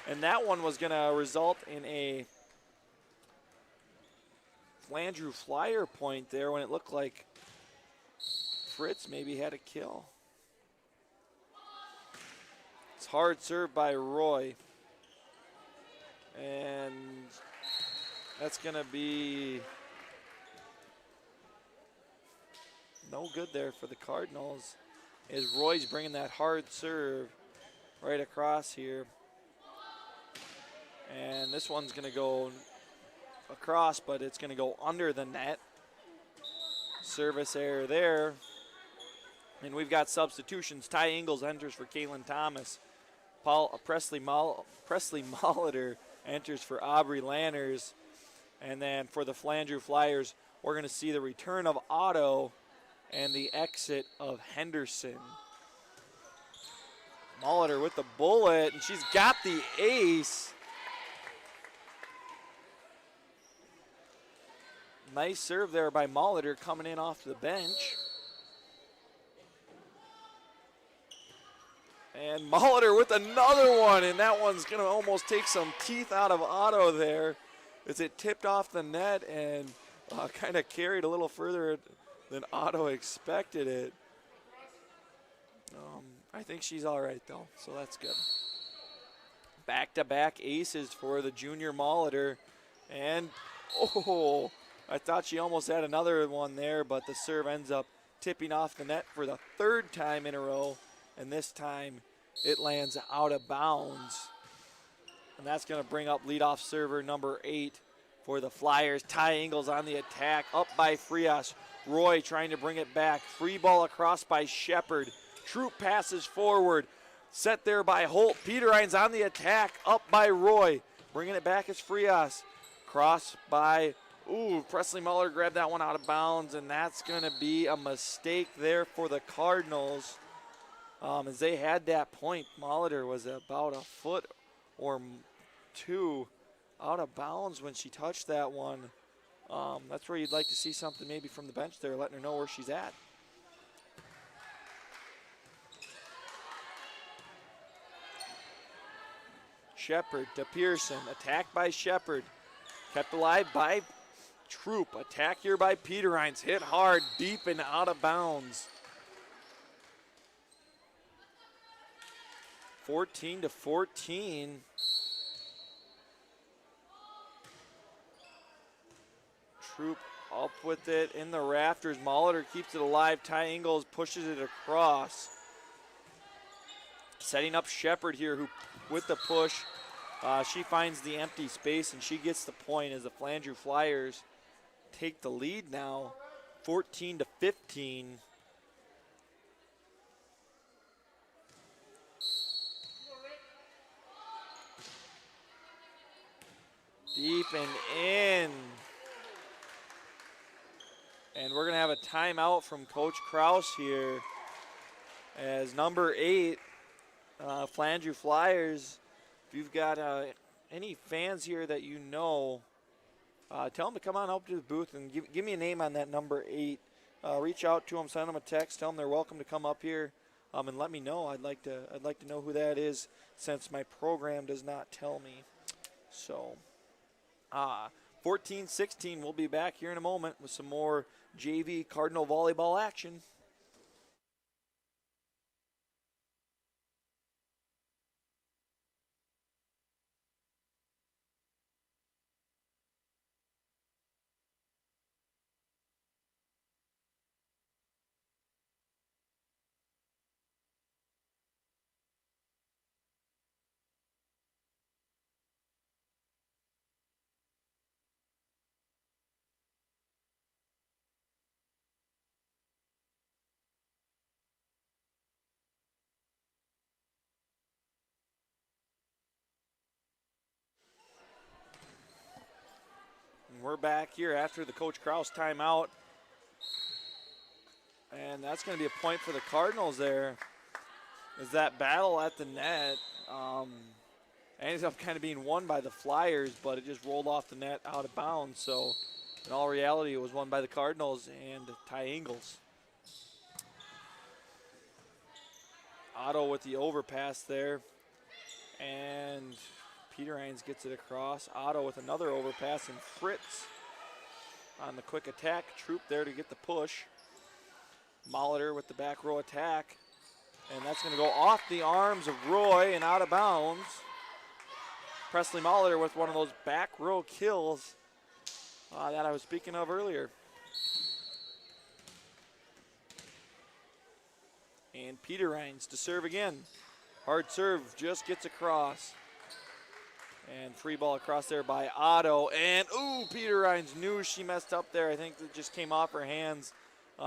And that one was going to result in a Flandreau Flyer point there when it looked like Fritz maybe had a kill. It's hard served by Roy. And that's going to be no good there for the Cardinals, as Roy's bringing that hard serve right across here. And this one's going to go across, but it's going to go under the net. Service error there. And we've got substitutions. Ty Ingles enters for Kaylin Thomas. Presley Molitor enters for Aubrey Lanners. And then for the Flandreau Flyers, we're going to see the return of Otto and the exit of Henderson. Molitor with the bullet, and she's got the ace. Nice serve there by Molitor coming in off the bench. And Molitor with another one, and that one's going to almost take some teeth out of Otto there as it tipped off the net and kind of carried a little further than Otto expected it. I think she's all right, though, so that's good. Back-to-back aces for the junior Molitor. And, oh, I thought she almost had another one there, but the serve ends up tipping off the net for the third time in a row, and this time it lands out of bounds. And that's going to bring up leadoff server number 8 for the Flyers. Ty Ingles on the attack, up by Frias. Roy trying to bring it back. Free ball across by Shepard. Troop passes forward. Set there by Holt. Peterhines on the attack, up by Roy. Bringing it back is Frias. Cross by, Presley Muller grabbed that one out of bounds, and that's going to be a mistake there for the Cardinals. As they had that point, Molitor was about a foot or two out of bounds when she touched that one. That's where you'd like to see something maybe from the bench there, letting her know where she's at. Shepard to Pearson, attack by Shepard. Kept alive by Troop, attack here by Peterhines, hit hard, deep and out of bounds. 14-14. Troop up with it in the rafters. Molitor keeps it alive. Ty Ingles pushes it across. Setting up Shepard here, who with the push, she finds the empty space and she gets the point as the Flandreau Flyers take the lead now, 14-15. Deep and in. And we're going to have a timeout from Coach Kraus here as number 8, Flandreau Flyers. If you've got any fans here that you know, tell them to come on up to the booth and give me a name on that number 8. Reach out to them, send them a text, tell them they're welcome to come up here, and let me know. I'd like to know who that is, since my program does not tell me. So, 14-16. We'll be back here in a moment with some more JV Cardinal volleyball action. We're back here after the Coach Kraus timeout. And that's going to be a point for the Cardinals there. Is that battle at the net ended up kind of being won by the Flyers, but it just rolled off the net out of bounds. So in all reality, it was won by the Cardinals and Ty Ingles. Otto with the overpass there. And Peterhines gets it across. Otto with another overpass, and Fritz on the quick attack. Troop there to get the push. Molitor with the back row attack. And that's going to go off the arms of Roy and out of bounds. Presley Molitor with one of those back row kills that I was speaking of earlier. And Peter Rhines to serve again. Hard serve, just gets across. And free ball across there by Otto. And, ooh, Peter Rhines knew she messed up there. I think it just came off her hands.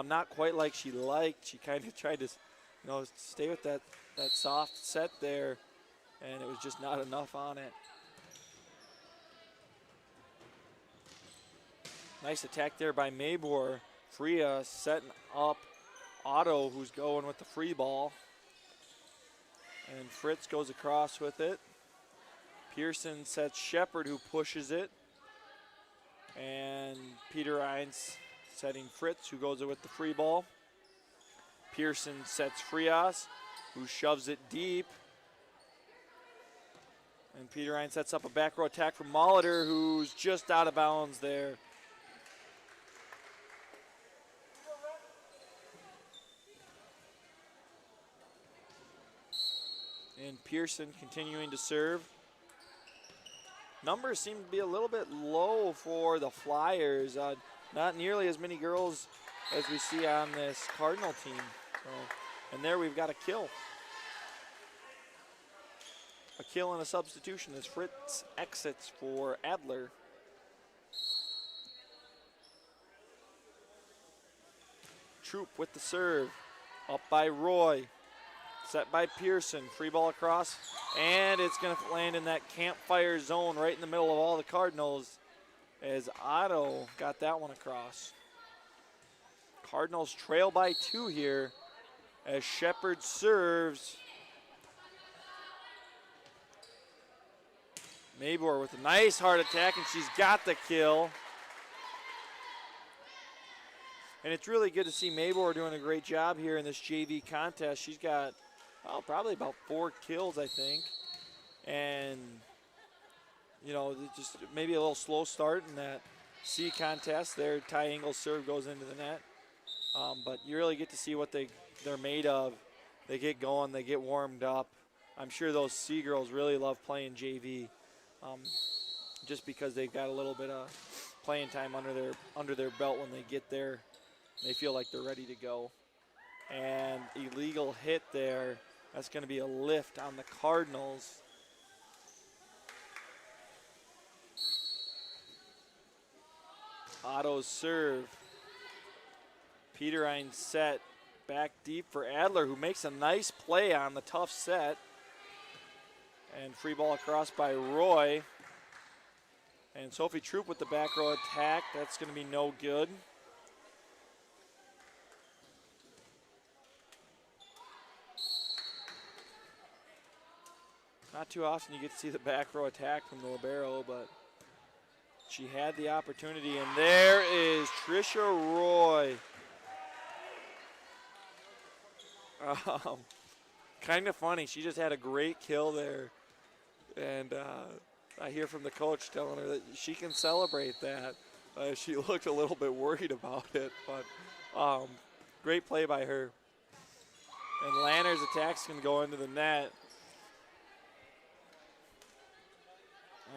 Not quite like she liked. She kind of tried to, stay with that soft set there. And it was just not enough on it. Nice attack there by Mabor. Freya setting up Otto, who's going with the free ball. And Fritz goes across with it. Pearson sets Shepard, who pushes it. And Peter Rhines setting Fritz, who goes with the free ball. Pearson sets Frias, who shoves it deep. And Peter Rhines sets up a back row attack from Molitor, who's just out of bounds there. And Pearson continuing to serve. Numbers seem to be a little bit low for the Flyers. Not nearly as many girls as we see on this Cardinal team. And there we've got a kill. A kill and a substitution as Fritz exits for Adler. Troop with the serve. Up by Roy. Set by Pearson, free ball across, and it's going to land in that campfire zone right in the middle of all the Cardinals as Otto got that one across. Cardinals trail by 2 here as Shepard serves. Mabor with a nice hard attack, and she's got the kill. And it's really good to see Mabor doing a great job here in this JV contest. She's got probably about 4 kills, I think. And, just maybe a little slow start in that C contest there. Ty Engel's serve goes into the net. But you really get to see what they're made of. They get going, they get warmed up. I'm sure those C girls really love playing JV just because they've got a little bit of playing time under their belt when they get there. They feel like they're ready to go. And illegal hit there. That's going to be a lift on the Cardinals. Otto's serve. Peter Rhines set back deep for Adler, who makes a nice play on the tough set. And free ball across by Roy. And Sophie Troop with the back row attack. That's going to be no good. Not too often you get to see the back row attack from the libero, but she had the opportunity, and there is Trisha Roy. Kind of funny. She just had a great kill there, and I hear from the coach telling her that she can celebrate that. She looked a little bit worried about it, but great play by her. And Lanner's attack's going to go into the net.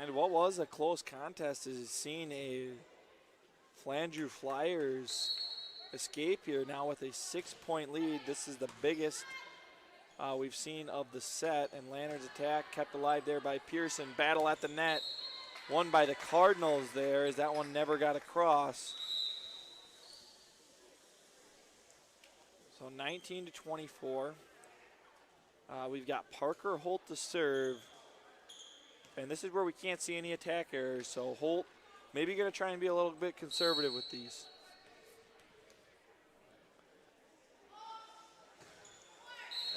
And what was a close contest is seeing a Flandreau Flyers escape here now with a 6-point lead. This is the biggest we've seen of the set, and Lanner's attack kept alive there by Pearson. Battle at the net, won by the Cardinals there as that one never got across. So 19-24. We've got Parker Holt to serve. And this is where we can't see any attack errors, so Holt maybe going to try and be a little bit conservative with these.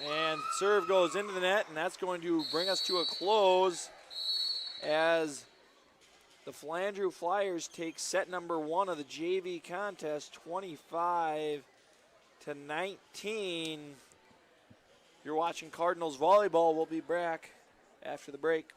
And serve goes into the net, and that's going to bring us to a close as the Flandreau Flyers take set number 1 of the JV contest, 25-19. You're watching Cardinals Volleyball. We'll be back after the break.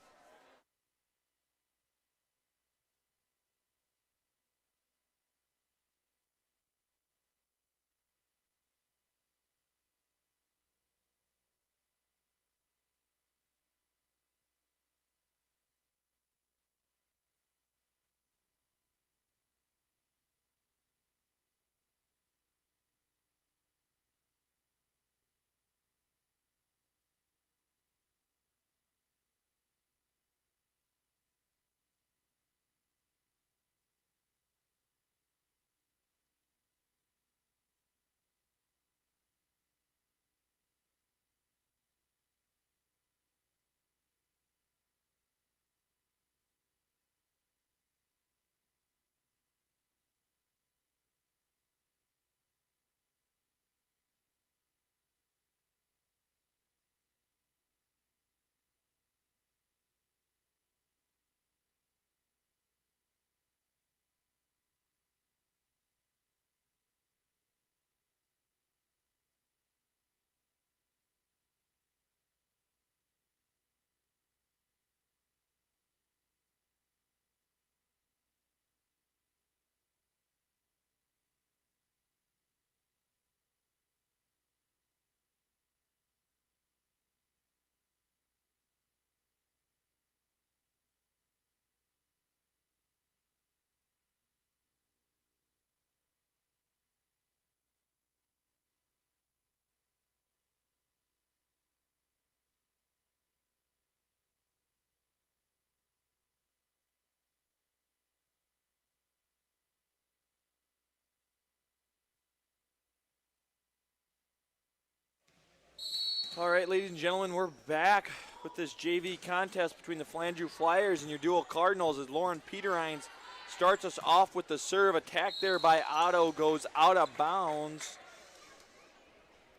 All right, ladies and gentlemen, we're back with this JV contest between the Flandreau Flyers and your Deuel Cardinals as Lauren Peterhines starts us off with the serve. Attack there by Otto goes out of bounds.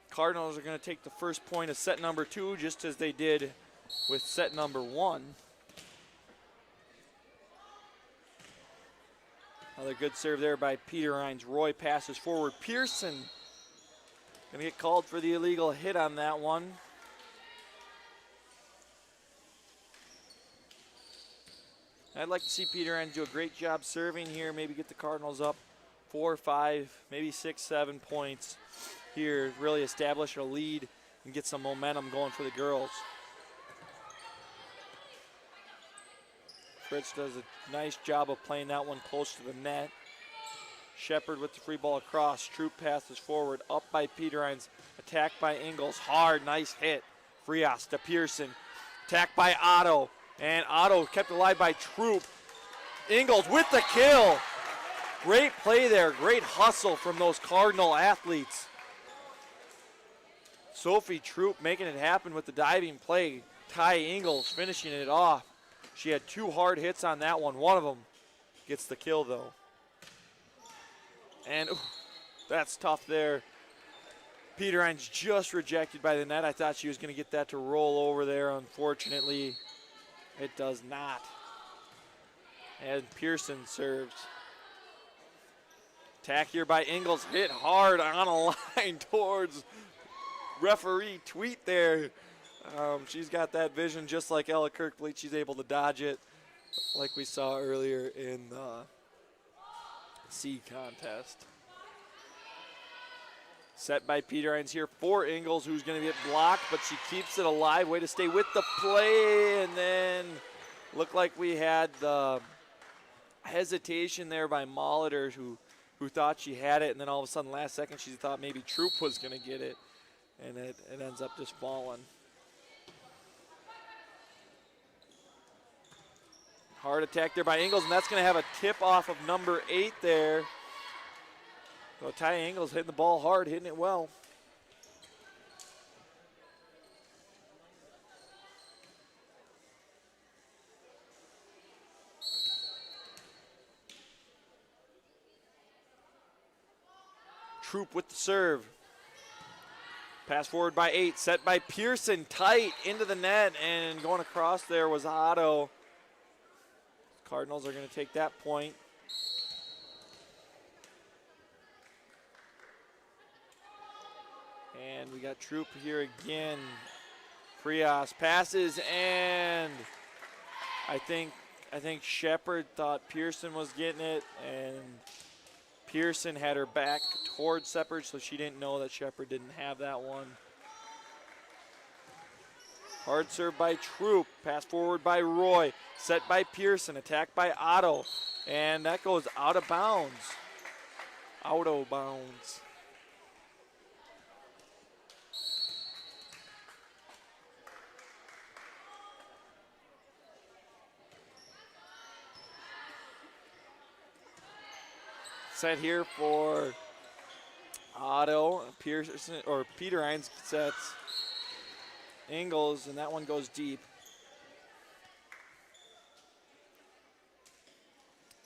Cardinals are going to take the first point of set number 2, just as they did with set number 1. Another good serve there by Peterhines. Roy passes forward. Pearson going to get called for the illegal hit on that one. I'd like to see Peterhines do a great job serving here, maybe get the Cardinals up 4, 5, maybe 6, 7 points here, really establish a lead and get some momentum going for the girls. Fritz does a nice job of playing that one close to the net. Shepard with the free ball across. Troop passes forward, up by Peterhines. Attacked by Ingles. Hard, nice hit. Frias to Pearson. Attacked by Otto. And Otto kept alive by Troop. Ingles with the kill. Great play there. Great hustle from those Cardinal athletes. Sophie Troop making it happen with the diving play. Ty Ingles finishing it off. She had 2 hard hits on that one. One of them gets the kill, though. And that's tough there. Peterhines just rejected by the net. I thought she was going to get that to roll over there. Unfortunately, it does not. And Pearson serves. Attack here by Ingles. Hit hard on a line towards referee Tweet there. She's got that vision just like Ella Kirkfleet. She's able to dodge it like we saw earlier in the C contest. Set by Peterhines here for Ingles, who's going to get blocked, but she keeps it alive. Way to stay with the play, and then looked like we had the hesitation there by Molitor, who thought she had it, and then all of a sudden last second she thought maybe Troop was going to get it, and it ends up just falling. Hard attack there by Ingles, and that's going to have a tip off of number 8 there. So Ty Ingles hitting the ball hard, hitting it well. Troop with the serve. Pass forward by 8, set by Pearson, tight into the net, and going across there was Otto. Cardinals are going to take that point. And we got Troop here again. Frias passes, and I think Shepard thought Pearson was getting it, and Pearson had her back towards Shepard, so she didn't know that Shepard didn't have that one. Hard serve by Troop, pass forward by Roy, set by Pearson, attacked by Otto, and that goes out of bounds. Out of bounds. Set here for Otto. Pearson or Peterhines sets Ingles, and that one goes deep.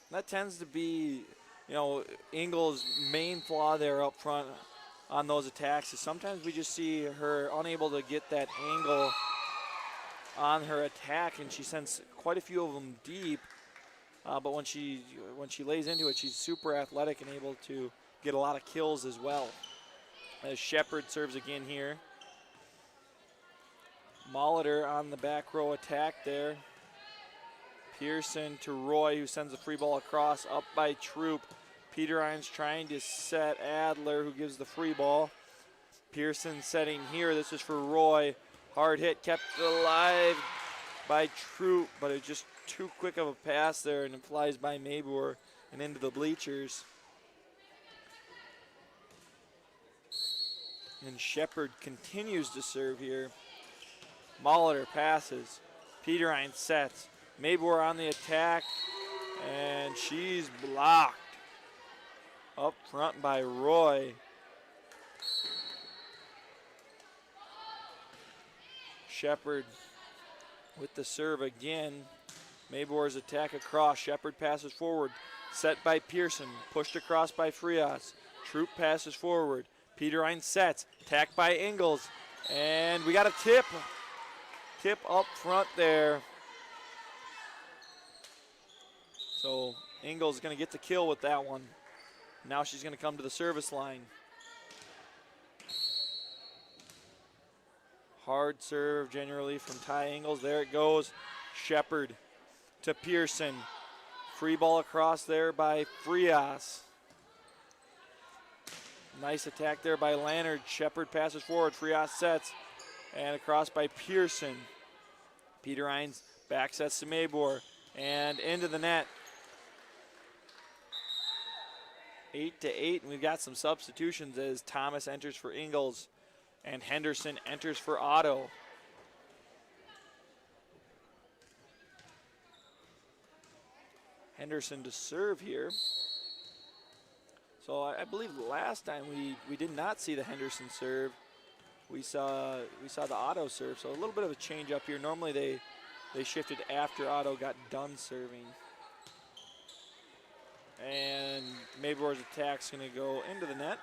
That tends to be, Ingles' main flaw there up front on those attacks is sometimes we just see her unable to get that angle on her attack, and she sends quite a few of them deep. But when she lays into it, she's super athletic and able to get a lot of kills as well. As Shepard serves again here. Molitor on the back row attack there. Pearson to Roy, who sends a free ball across, up by Troop. Peterhines trying to set Adler, who gives the free ball. Pearson setting here. This is for Roy. Hard hit, kept alive by Troop, but it just too quick of a pass there, and it flies by Mabor and into the bleachers. And Shepard continues to serve here. Molitor passes. Peterhines sets. Mabor on the attack, and she's blocked. Up front by Roy. Shepard with the serve again. Maybor's attack across. Shepard passes forward. Set by Pearson. Pushed across by Frias. Troop passes forward. Peterine sets. Attack by Ingles. And we got a tip. Tip up front there. So Ingles is going to get the kill with that one. Now she's going to come to the service line. Hard serve generally from Ty Ingles. There it goes. Shepard to Pearson. Free ball across there by Frias. Nice attack there by Lannard. Shepard passes forward. Frias sets. And across by Pearson. Peter Hines back sets to Maybor. And into the net. 8-8, and we've got some substitutions as Thomas enters for Ingles and Henderson enters for Otto. Henderson to serve here. So I believe last time we did not see the Henderson serve. We saw the Otto serve, so a little bit of a change up here. Normally they shifted after Otto got done serving. And Maybor's attack's going to go into the net.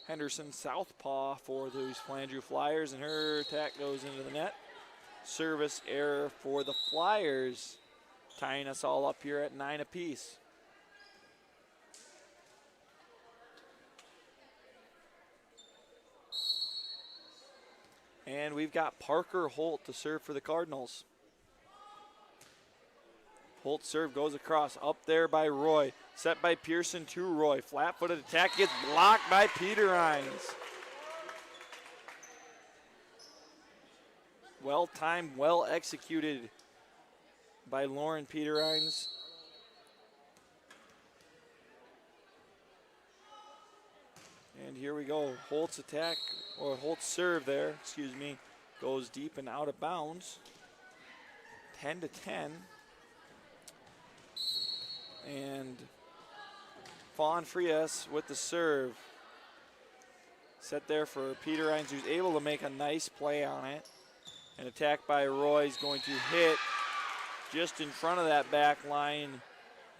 Henderson southpaw for those Flandreau Flyers, and her attack goes into the net. Service error for the Flyers, tying us all up here at 9 apiece. And we've got Parker Holt to serve for the Cardinals. Holt's serve goes across, up there by Roy. Set by Pearson to Roy. Flat-footed attack gets blocked by Peter Hines. Well-timed, well-executed by Lauren Peter Hines. And here we go. Holt's attack, or Holt's serve there, excuse me, goes deep and out of bounds. 10-10. And Fawn Frias with the serve. Set there for Peter Hines, who's able to make a nice play on it. An attack by Roy is going to hit just in front of that back line.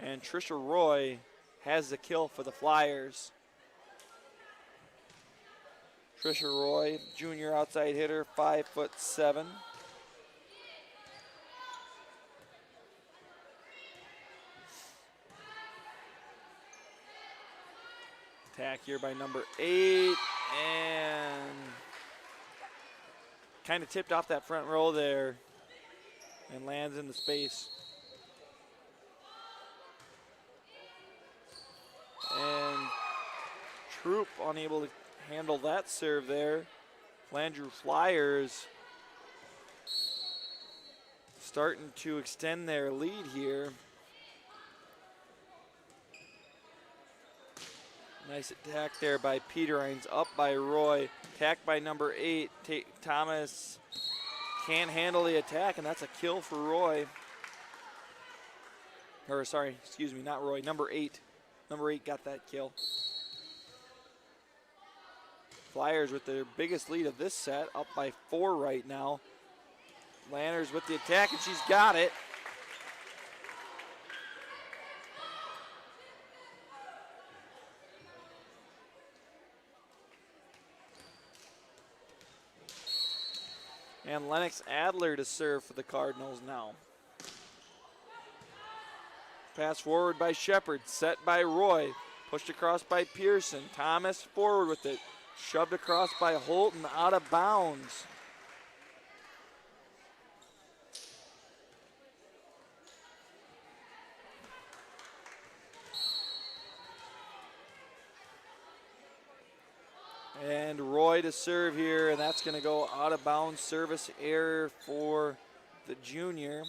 And Trisha Roy has the kill for the Flyers. Trisha Roy, junior outside hitter, 5'7". Attack here by number 8, and kind of tipped off that front row there and lands in the space. And Troop unable to handle that serve there. Flandreau Flyers starting to extend their lead here. Nice attack there by Peter Hines, up by Roy. Attack by number 8. Thomas can't handle the attack, and that's a kill for Roy. Or sorry, excuse me, not Roy, number 8. Number 8 got that kill. Flyers with their biggest lead of this set, up by 4 right now. Lanners with the attack, and she's got it. And Lennox Adler to serve for the Cardinals now. Pass forward by Shepard, set by Roy. Pushed across by Pearson. Thomas forward with it. Shoved across by Holt and out of bounds. And Roy to serve here, and that's going to go out of bounds. Service error for the junior.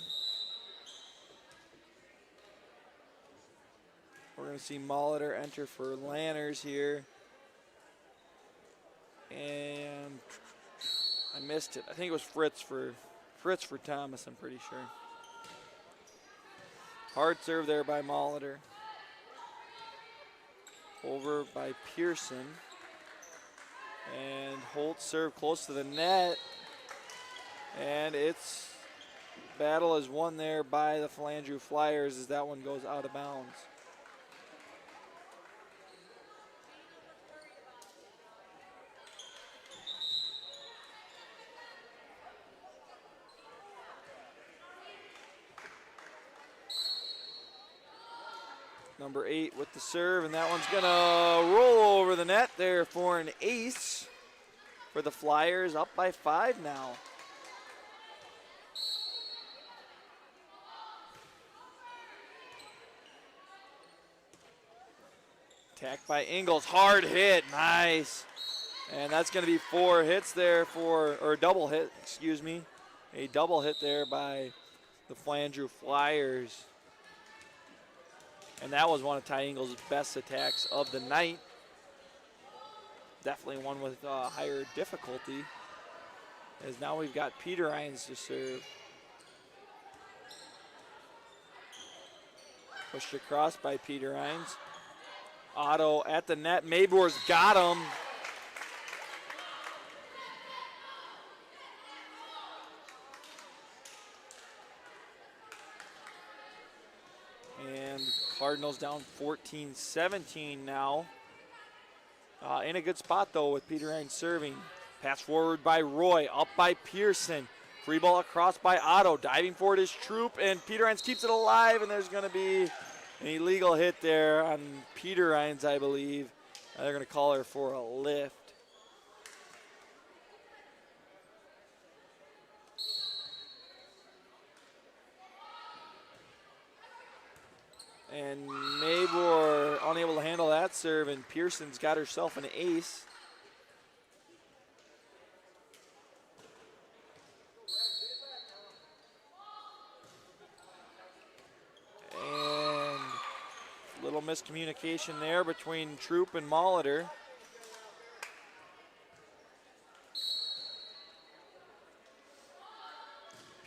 We're going to see Molitor enter for Lanners here. And I missed it. I think it was Fritz for Thomas, I'm pretty sure. Hard serve there by Molitor. over by Pearson. And Holt serve close to the net. And it's battle is won there by the Flandreau Flyers as that one goes out of bounds. Number 8 with the serve, and that one's gonna roll over the net there for an ace for the Flyers, up by 5 now. Attacked by Ingles, hard hit, nice. And that's gonna be 4 hits there or a double hit, excuse me. A double hit there by the Flandreau Flyers. And that was one of Ty Ingles' best attacks of the night. Definitely one with higher difficulty. As now we've got Peter Hines to serve. Pushed across by Peter Hines. Otto at the net. Mabor's got him. And Cardinals down 14-17 now. In a good spot, though, with Peter Hines serving. Pass forward by Roy, up by Pearson. Free ball across by Otto. Diving forward is Troop, and Peter Hines keeps it alive, and there's going to be an illegal hit there on Peter Hines, I believe. They're going to call her for a lift. And Mabor unable to handle that serve, and Pearson's got herself an ace. And a little miscommunication there between Troop and Molitor.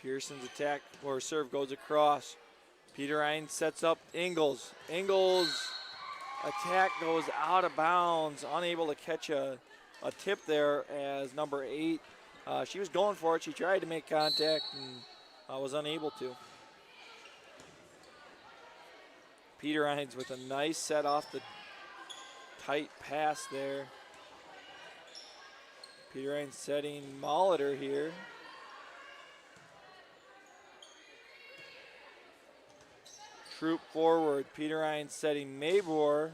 Pearson's attack or serve goes across. Peter Hines sets up Ingles. Ingles' attack goes out of bounds, unable to catch a tip there as number 8. She was going for it. She tried to make contact and was unable to. Peter Hines with a nice set off the tight pass there. Peter Hines setting Molitor here. Troop forward, Peter Hines setting Mabor,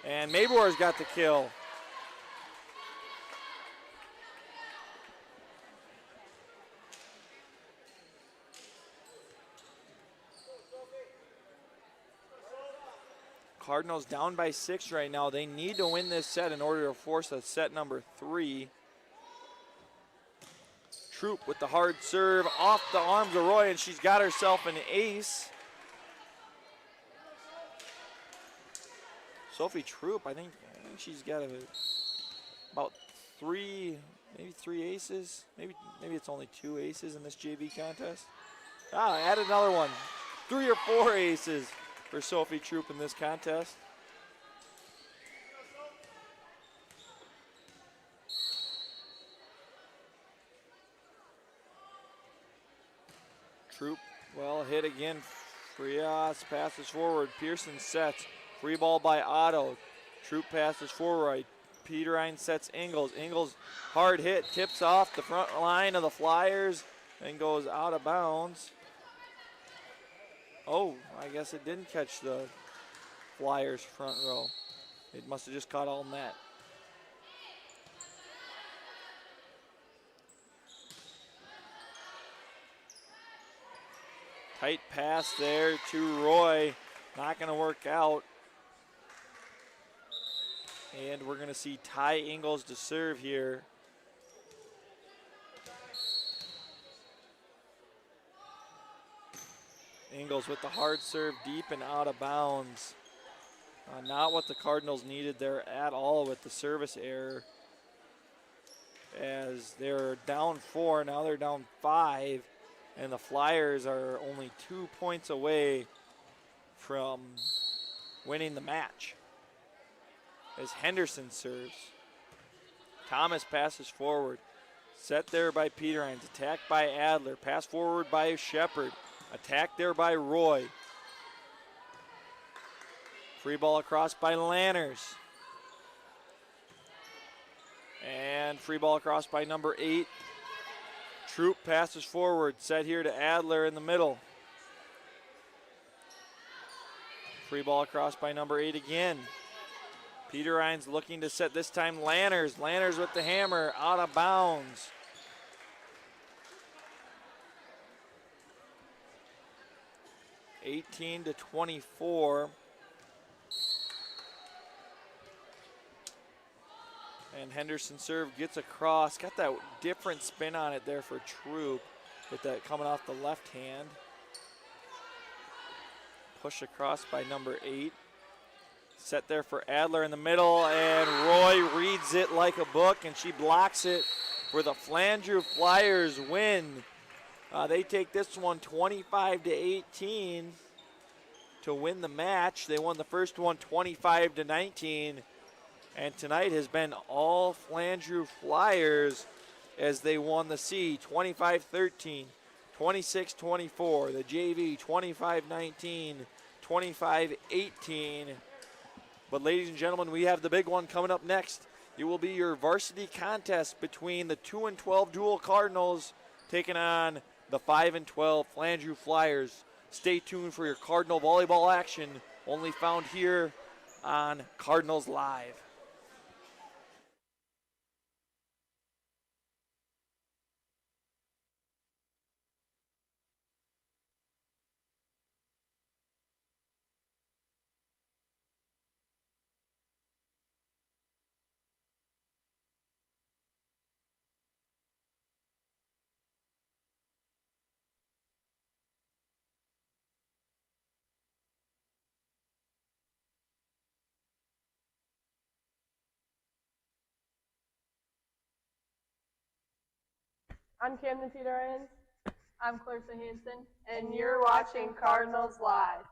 and Mabor's got the kill. Cardinals down by 6 right now. They need to win this set in order to force a set number 3. Troop with the hard serve off the arms of Roy, and she's got herself an ace. Sophie Troop, I think she's got about 3, maybe 3 aces. Maybe it's only 2 aces in this JV contest. Add another one. 3 or 4 aces for Sophie Troop in this contest. Troop, well hit again. Frias passes forward. Pearson sets. Free ball by Otto. Troop passes forward. Peter Hines sets Ingles. Ingles hard hit, tips off the front line of the Flyers and goes out of bounds. Oh, I guess it didn't catch the Flyers front row. It must have just caught all net. Tight pass there to Roy. Not going to work out. And we're going to see Ty Ingles to serve here. Ingles with the hard serve deep and out of bounds. Not what the Cardinals needed there at all with the service error. As they're down 4, now they're down 5. And the Flyers are only 2 points away from winning the match. as Henderson serves. Thomas passes forward. Set there by Peterhines. Attacked by Adler. Pass forward by Shepard. Attacked there by Roy. Free ball across by Lanners. And free ball across by number 8. Troop passes forward. Set here to Adler in the middle. Free ball across by number 8 again. Peterhines looking to set this time Lanners. Lanners with the hammer, out of bounds. (18-24). And Henderson serve gets across. Got that different spin on it there for Troop with that coming off the left hand. Push across by number 8. Set there for Adler in the middle, and Roy reads it like a book, and she blocks it for the Flandreau Flyers win. They take this one 25-18 to win the match. They won the first one 25-19, and tonight has been all Flandreau Flyers as they won the C 25-13, 26-24, the JV 25-19, 25-18. But ladies and gentlemen, we have the big one coming up next. It will be your varsity contest between the 2-12 Deuel Cardinals taking on the 5-12 Flandreau Flyers. Stay tuned for your Cardinal volleyball action, only found here on Cardinals Live. I'm Camden Peterhines. I'm Clarissa Hansen. And you're watching Cardinals Live.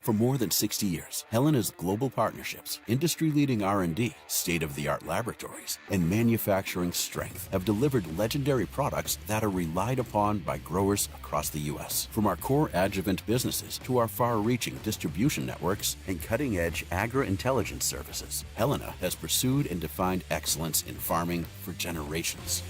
For more than 60 years, Helena's global partnerships, industry-leading R&D, state-of-the-art laboratories, and manufacturing strength have delivered legendary products that are relied upon by growers across the U.S. From our core adjuvant businesses to our far-reaching distribution networks and cutting-edge agri-intelligence services, Helena has pursued and defined excellence in farming for generations.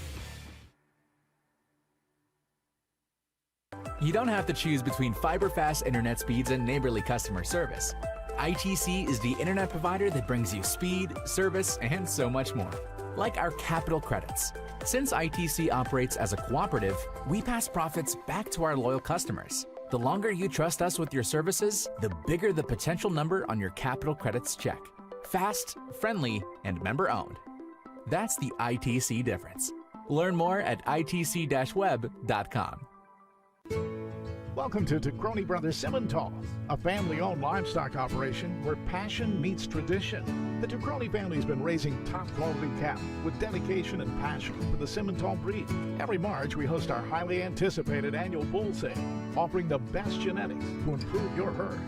You don't have to choose between fiber-fast internet speeds and neighborly customer service. ITC is the internet provider that brings you speed, service, and so much more. Like our capital credits. Since ITC operates as a cooperative, we pass profits back to our loyal customers. The longer you trust us with your services, the bigger the potential number on your capital credits check. Fast, friendly, and member-owned. That's the ITC difference. Learn more at itc-web.com. Welcome to Crony Brothers Simmental, a family-owned livestock operation where passion meets tradition. The Ducrony family's been raising top-quality cattle with dedication and passion for the Simmental breed. Every March, we host our highly anticipated annual bull sale, offering the best genetics to improve your herd.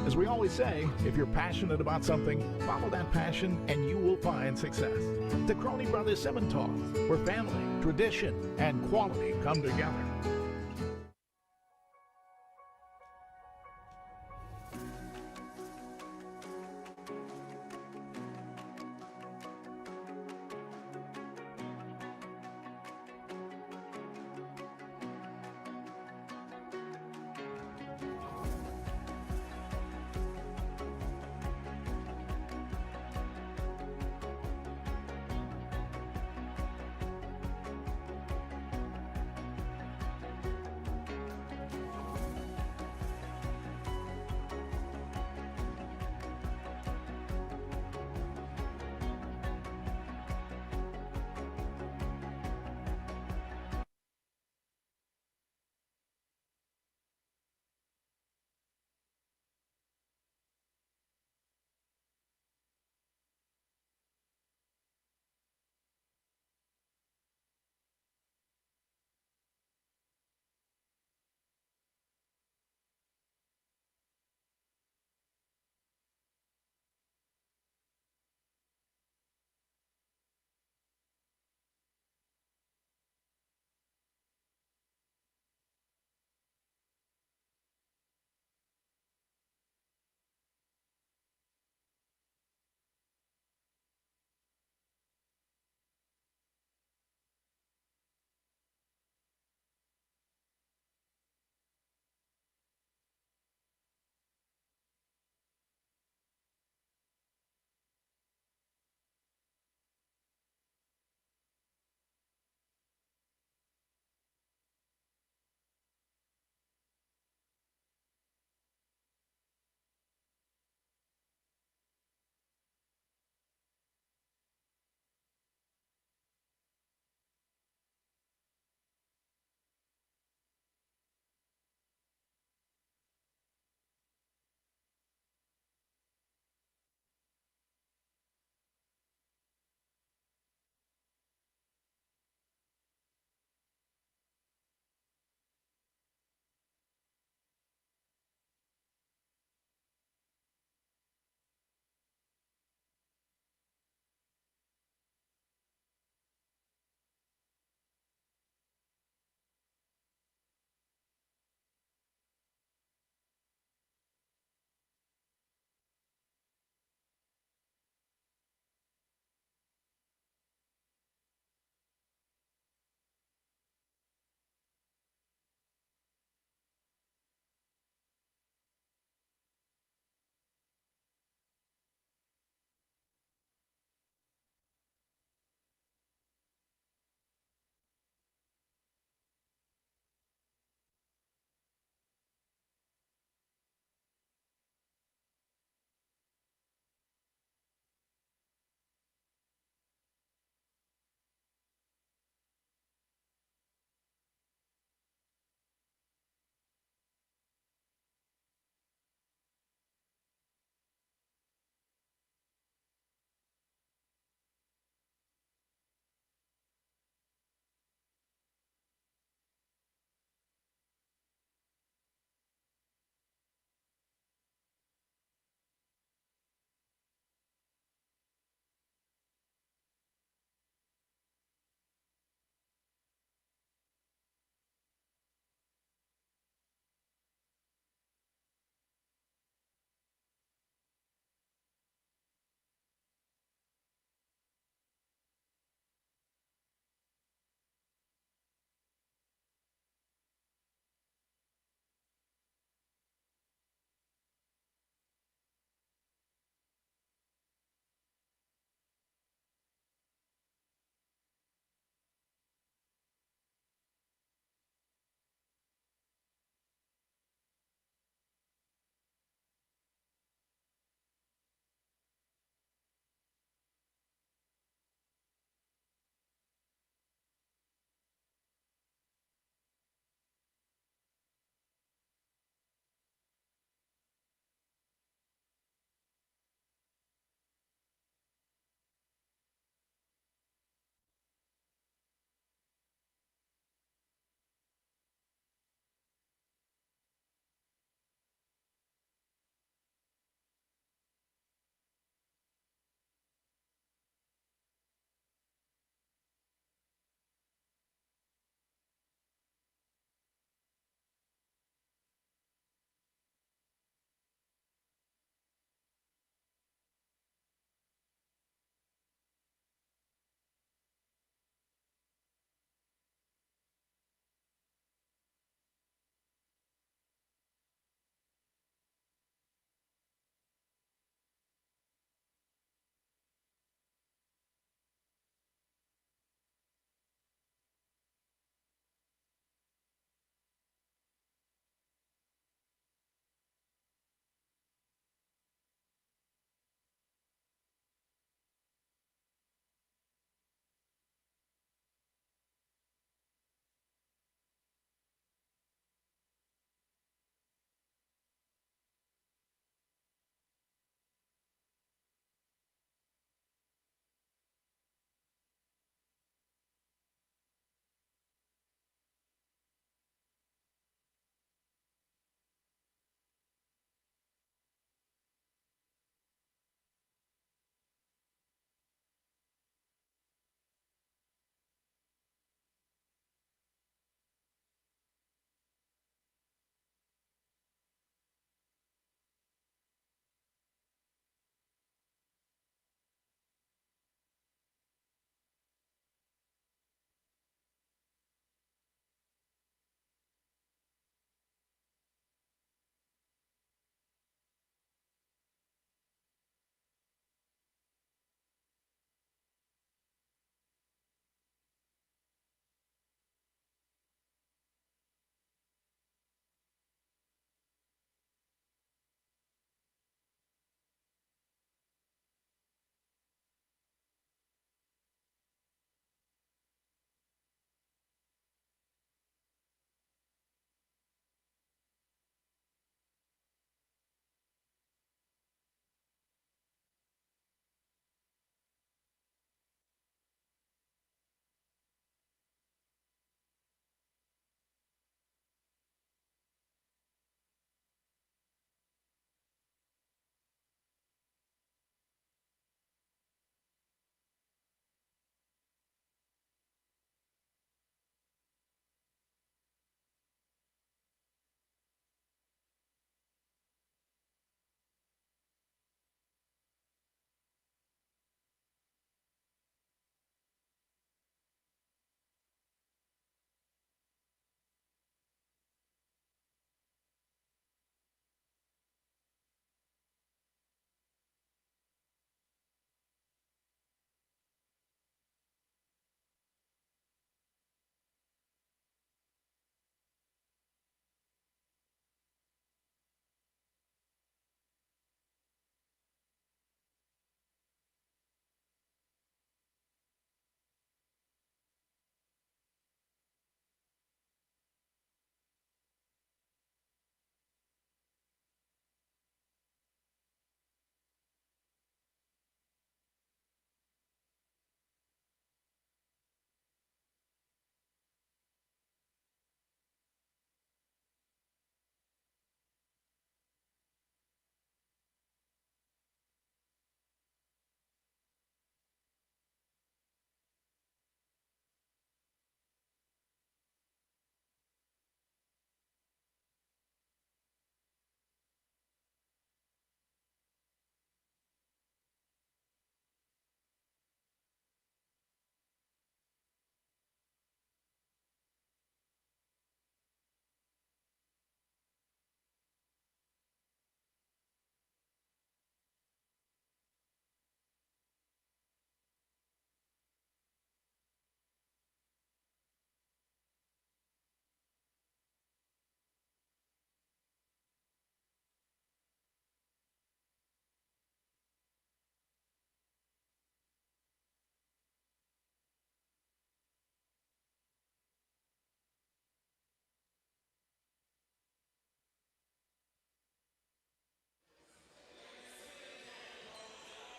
As we always say, if you're passionate about something, follow that passion and you will find success. Ducrony Brothers Simmental, where family, tradition, and quality come together.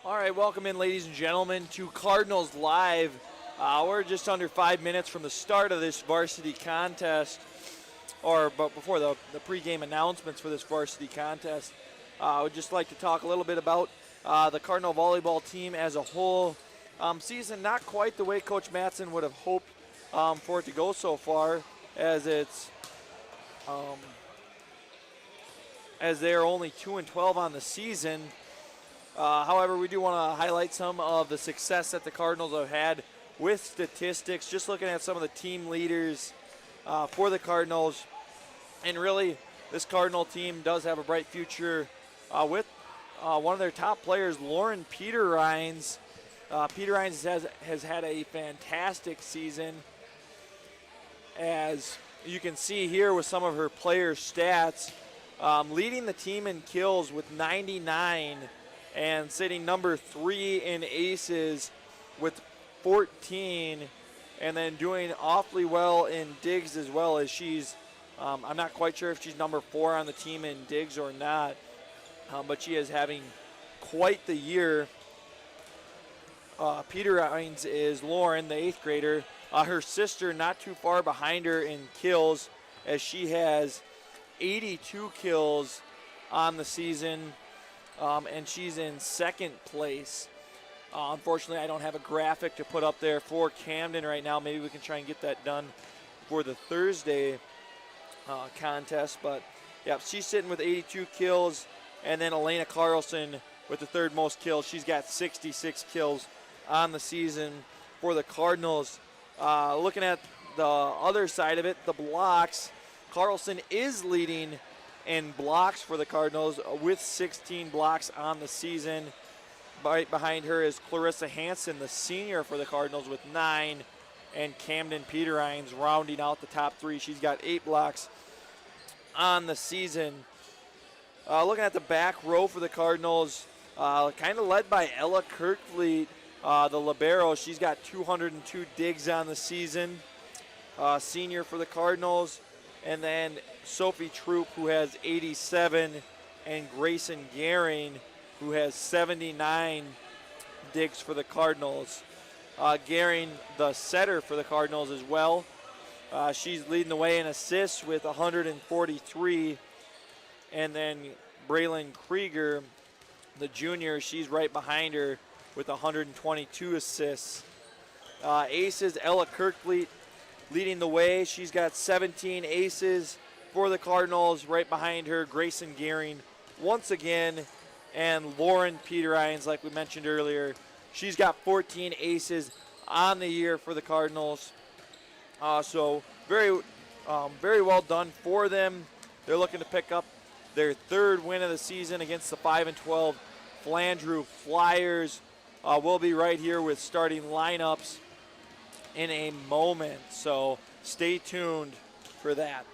All right, welcome in, ladies and gentlemen, to Cardinals Live. We're just under 5 minutes from the start of this varsity contest, but before the pregame announcements for this varsity contest. I would just like to talk a little bit about the Cardinal volleyball team as a whole. Season not quite the way Coach Matson would have hoped for it to go so far, as they are only 2-12 on the season. However, we do want to highlight some of the success that the Cardinals have had with statistics, just looking at some of the team leaders for the Cardinals. And really, this Cardinal team does have a bright future with one of their top players, Lauren Peterines. Peterines has had a fantastic season, as you can see here with some of her player stats, leading the team in kills with 99 and sitting number 3 in aces with 14, and then doing awfully well in digs as well, as she's, I'm not quite sure if she's number 4 on the team in digs or not, but she is having quite the year. Peterines is Lauren, the 8th grader. Her sister not too far behind her in kills, as she has 82 kills on the season, and she's in 2nd place. Unfortunately, I don't have a graphic to put up there for Camden right now. Maybe we can try and get that done for the Thursday contest. But, yeah, she's sitting with 82 kills. And then Elena Carlson with the 3rd most kills. She's got 66 kills on the season for the Cardinals. Looking at the other side of it, the blocks, Carlson is leading in blocks for the Cardinals with 16 blocks on the season. Right behind her is Clarissa Hansen, the senior for the Cardinals, with 9, and Camden Peterines rounding out the top 3. She's got 8 blocks on the season. Looking at the back row for the Cardinals, kind of led by Ella Kirkfleet, the libero. She's got 202 digs on the season, senior for the Cardinals. And then Sophie Troop, who has 87, and Grayson Gehring, who has 79 digs for the Cardinals. Gehring, the setter for the Cardinals as well. She's leading the way in assists with 143. And then Braylon Krieger, the junior, she's right behind her with 122 assists. Aces, Ella Kirkfleet leading the way. She's got 17 aces for the Cardinals. Right behind her, Grayson Gehring once again. And Lauren Peterines, like we mentioned earlier, she's got 14 aces on the year for the Cardinals. So very well done for them. They're looking to pick up their 3rd win of the season against the 5-12 Flandreau Flyers. We'll be right here with starting lineups in a moment, so stay tuned for that.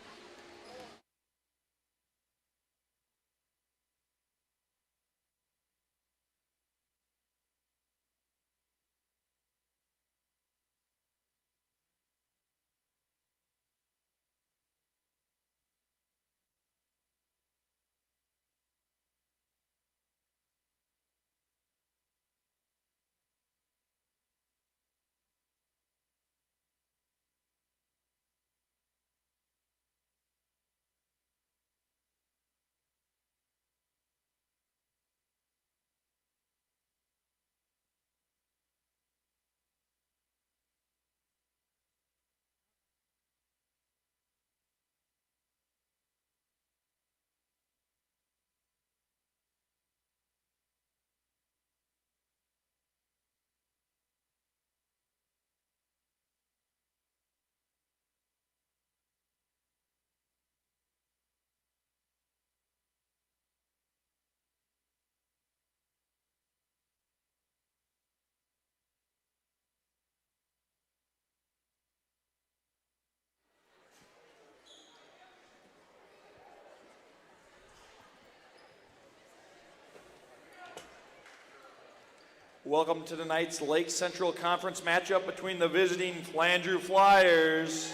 Welcome to tonight's Lake Central Conference matchup between the visiting Flandreau Flyers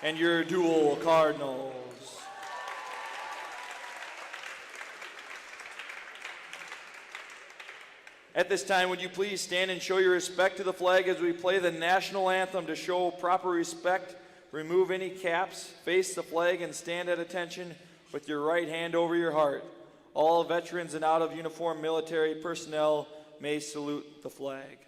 and your Deuel Cardinals. At this time, would you please stand and show your respect to the flag as we play the national anthem. To show proper respect, remove any caps, face the flag, and stand at attention with your right hand over your heart. All veterans and out-of-uniform military personnel may salute the flag.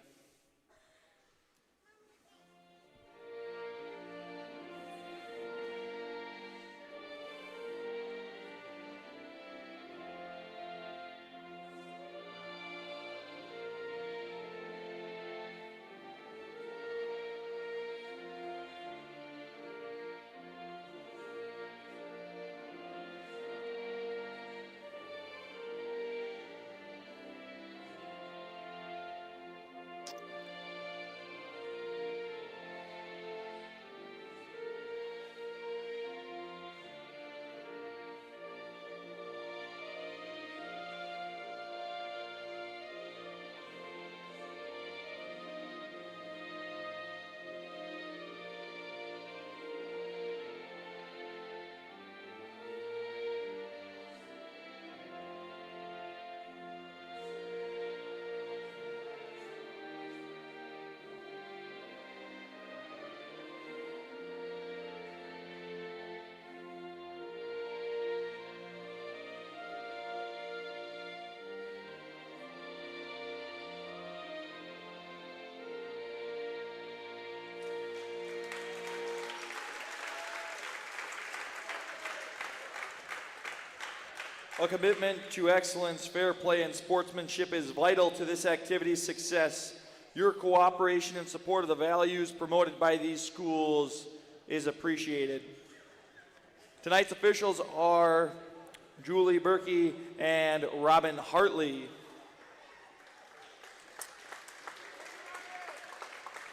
A commitment to excellence, fair play, and sportsmanship is vital to this activity's success. Your cooperation and support of the values promoted by these schools is appreciated. Tonight's officials are Julie Berkey and Robin Hartley.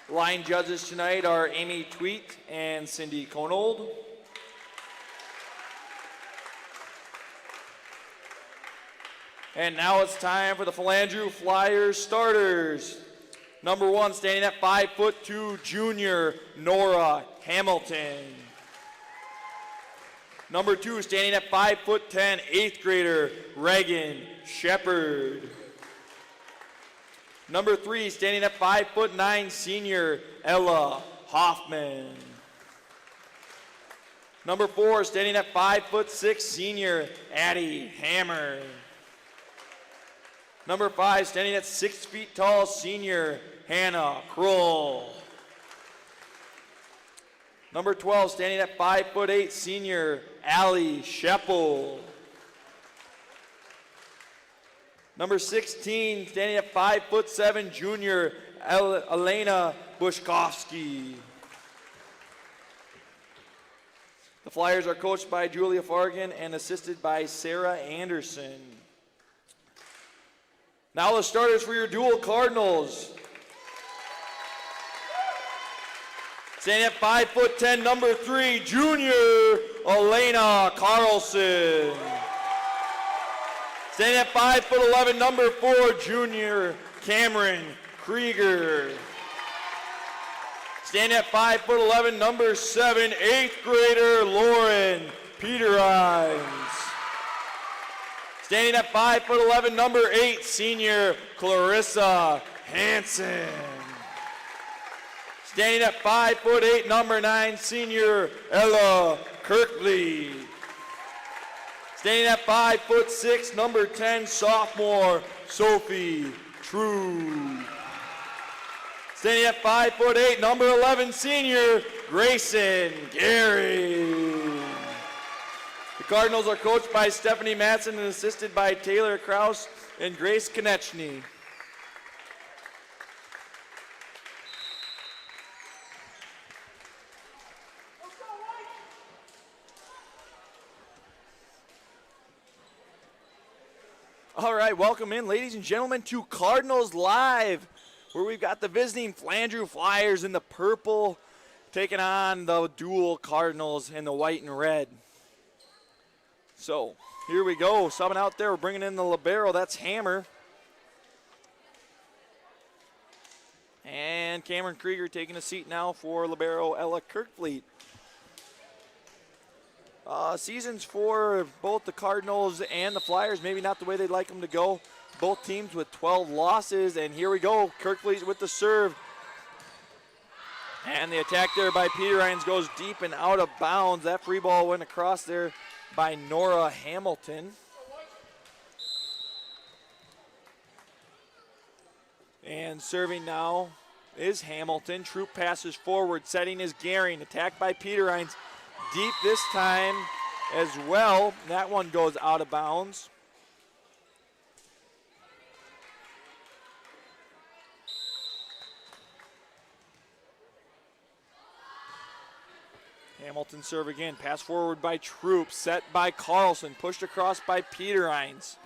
Line judges tonight are Amy Tweet and Cindy Konold. And now it's time for the Flandreau Flyers starters. Number 1, standing at 5'2", junior Nora Hamilton. Number 2, standing at 5'10", 8th grader Reagan Shepard. Number 3, standing at 5'9", senior Ella Hoffman. Number 4, standing at 5'6", senior Addie Hammer. Number 5, standing at 6 feet tall, senior Hannah Kroll. Number 12, standing at 5'8", senior Allie Sheppel. Number 16, standing at 5'7", junior Elena Bushkovsky. The Flyers are coached by Julia Fargan and assisted by Sarah Anderson. Now the starters for your Deuel Cardinals. Standing at 5'10", number 3, junior Elena Carlson. Standing at 5'11", number 4, junior Cameron Krieger. Standing at 5'11", number 7, 8th grader Lauren Peterhines. Standing at 5'11", number 8, senior Clarissa Hansen. Standing at 5'8", number 9, senior Ella Kirkley. Standing at 5'6", number 10, sophomore Sophie True. Standing at 5'8", number 11, senior Grayson Gary. The Cardinals are coached by Stephanie Matson and assisted by Taylor Kraus and Grace Konechny. All right, welcome in, ladies and gentlemen, to Cardinals Live, where we've got the visiting Flandreau Flyers in the purple taking on the Deuel Cardinals in the white and red. So, here we go. Subbing out there, we're bringing in the libero. That's Hammer. And Cameron Krieger taking a seat now for libero Ella Kirkfleet. Seasons for both the Cardinals and the Flyers, maybe not the way they'd like them to go. both teams with 12 losses. And here we go, Kirkfleet with the serve. And the attack there by Peter Hines goes deep and out of bounds. That free ball went across there by Nora Hamilton. And serving now is Hamilton. Troop passes forward, setting is Gehring. Attacked by Peter Hines. Deep this time as well. That one goes out of bounds. Hamilton serve again. Pass forward by Troop. Set by Carlson. Pushed across by Peter Hines.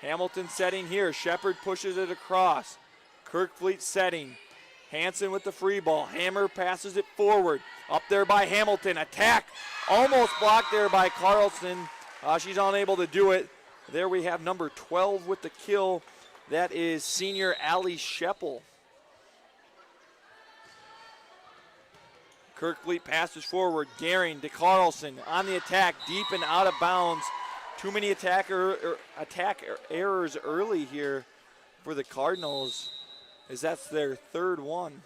Hamilton setting here. Shepard pushes it across. Kirkfleet setting. Hanson with the free ball. Hammer passes it forward. Up there by Hamilton. Attack. Almost blocked there by Carlson. She's unable to do it. There we have number 12 with the kill. That is senior Allie Sheppel. Kirkfleet passes forward. Gehring to Carlson on the attack, deep and out of bounds. Too many attack errors early here for the Cardinals, as that's their third one.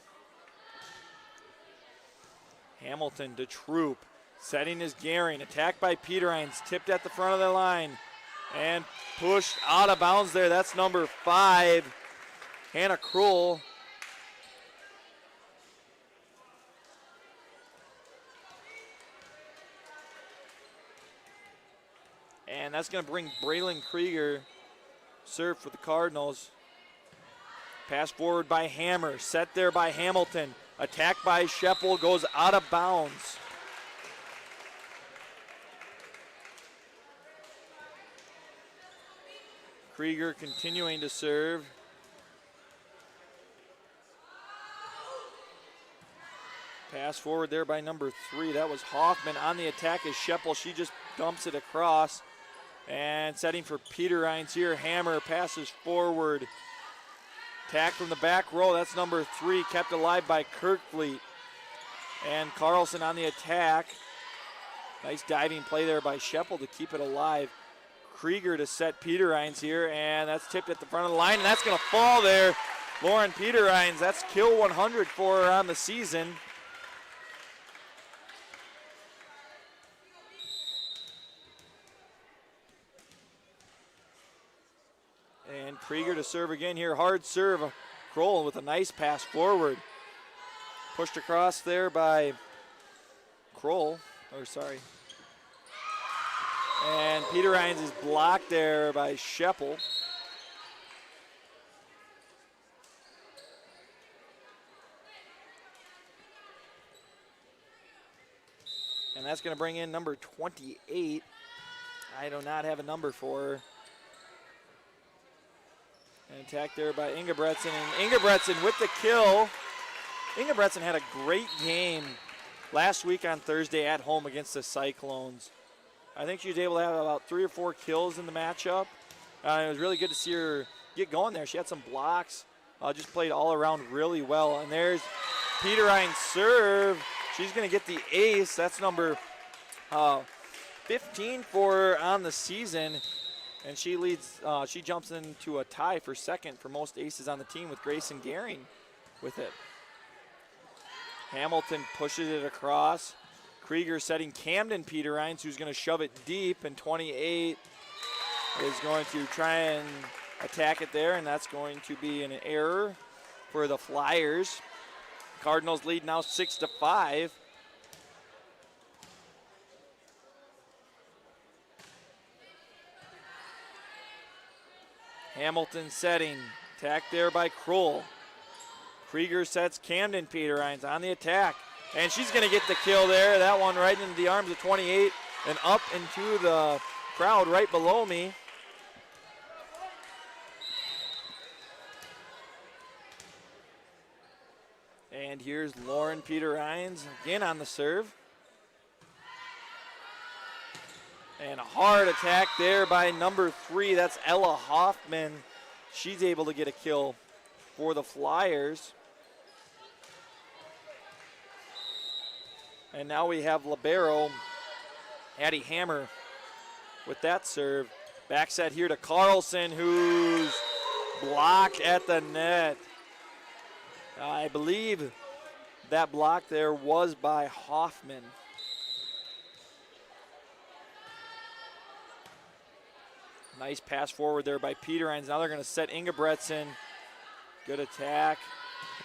Hamilton to Troop. Setting is Gehring. Attacked by Peter Hines. Tipped at the front of the line. And pushed out of bounds there. That's number 5, Hannah Krull. And that's going to bring Braylon Krieger, serve for the Cardinals. Pass forward by Hammer, set there by Hamilton. Attacked by Sheppel, goes out of bounds. Krieger continuing to serve. Pass forward there by number 3. That was Hoffman on the attack as Sheppel. She just dumps it across. And setting for Peter Hines here. Hammer passes forward. Attack from the back row. That's number 3, kept alive by Kirkfleet. And Carlson on the attack. Nice diving play there by Sheppel to keep it alive. Krieger to set Peter Hines here, and that's tipped at the front of the line, and that's going to fall there. Lauren Peter Hines, that's kill 100 for her on the season. And Krieger to serve again here. Hard serve. Kroll with a nice pass forward. Pushed across there by Kroll. And Peter Hines is blocked there by Sheppel. And that's going to bring in number 28. I do not have a number for her. An attack there by Ingebretson, and Ingebretson with the kill. Ingebretson had a great game last week on Thursday at home against the Cyclones. I think she was able to have about 3 or 4 kills in the matchup. It was really good to see her get going there. She had some blocks, just played all around really well. And there's Peter Hines' serve. She's going to get the ace. That's number 15 for her on the season. And she leads, she jumps into a tie for second for most aces on the team with Grayson Gehring with it. Hamilton pushes it across. Krieger setting Camden Peter Hines, who's going to shove it deep, and 28 is going to try and attack it there, and that's going to be an error for the Flyers. Cardinals lead now 6-5. Hamilton setting, attack there by Krull. Krieger sets Camden Peter Hines on the attack, and she's going to get the kill there. That one right into the arms of 28 and up into the crowd right below me. And here's Lauren Peter Hines again on the serve. And a hard attack there by number 3. That's Ella Hoffman. She's able to get a kill for the Flyers. And now we have libero Addie Hammer with that serve. Back set here to Carlson, who's blocked at the net. I believe that block there was by Hoffman. Nice pass forward there by Peterhines. Now they're going to set Ingebretson. Good attack.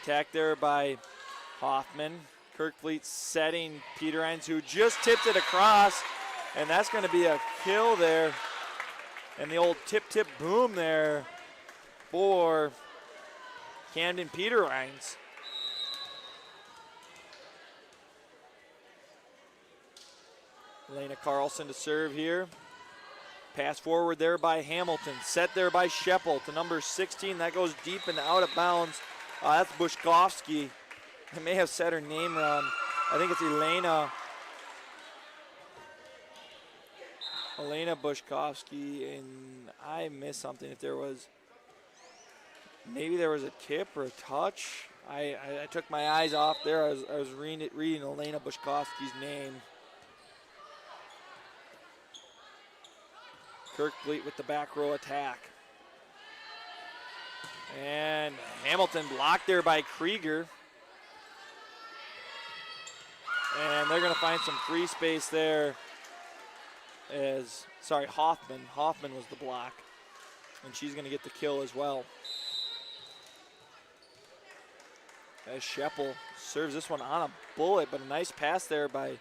Attack there by Hoffman. Kirkfleet setting Peterhines, who just tipped it across, and that's going to be a kill there. And the old tip boom there for Camden Peterhines. Elena Carlson to serve here. Pass forward there by Hamilton. Set there by Scheppel to number 16. That goes deep and out of bounds. That's Bushkovsky. I may have said her name wrong. I think it's Elena Bushkovsky, and I missed something. If there was, maybe there was a tip or a touch. I took my eyes off there. I was reading Elena Bushkovsky's name. Kirkfleet with the back row attack. And Hamilton blocked there by Krieger. And they're going to find some free space there Hoffman. Hoffman was the block. And she's going to get the kill as well. As Scheppel serves this one on a bullet, but a nice pass there by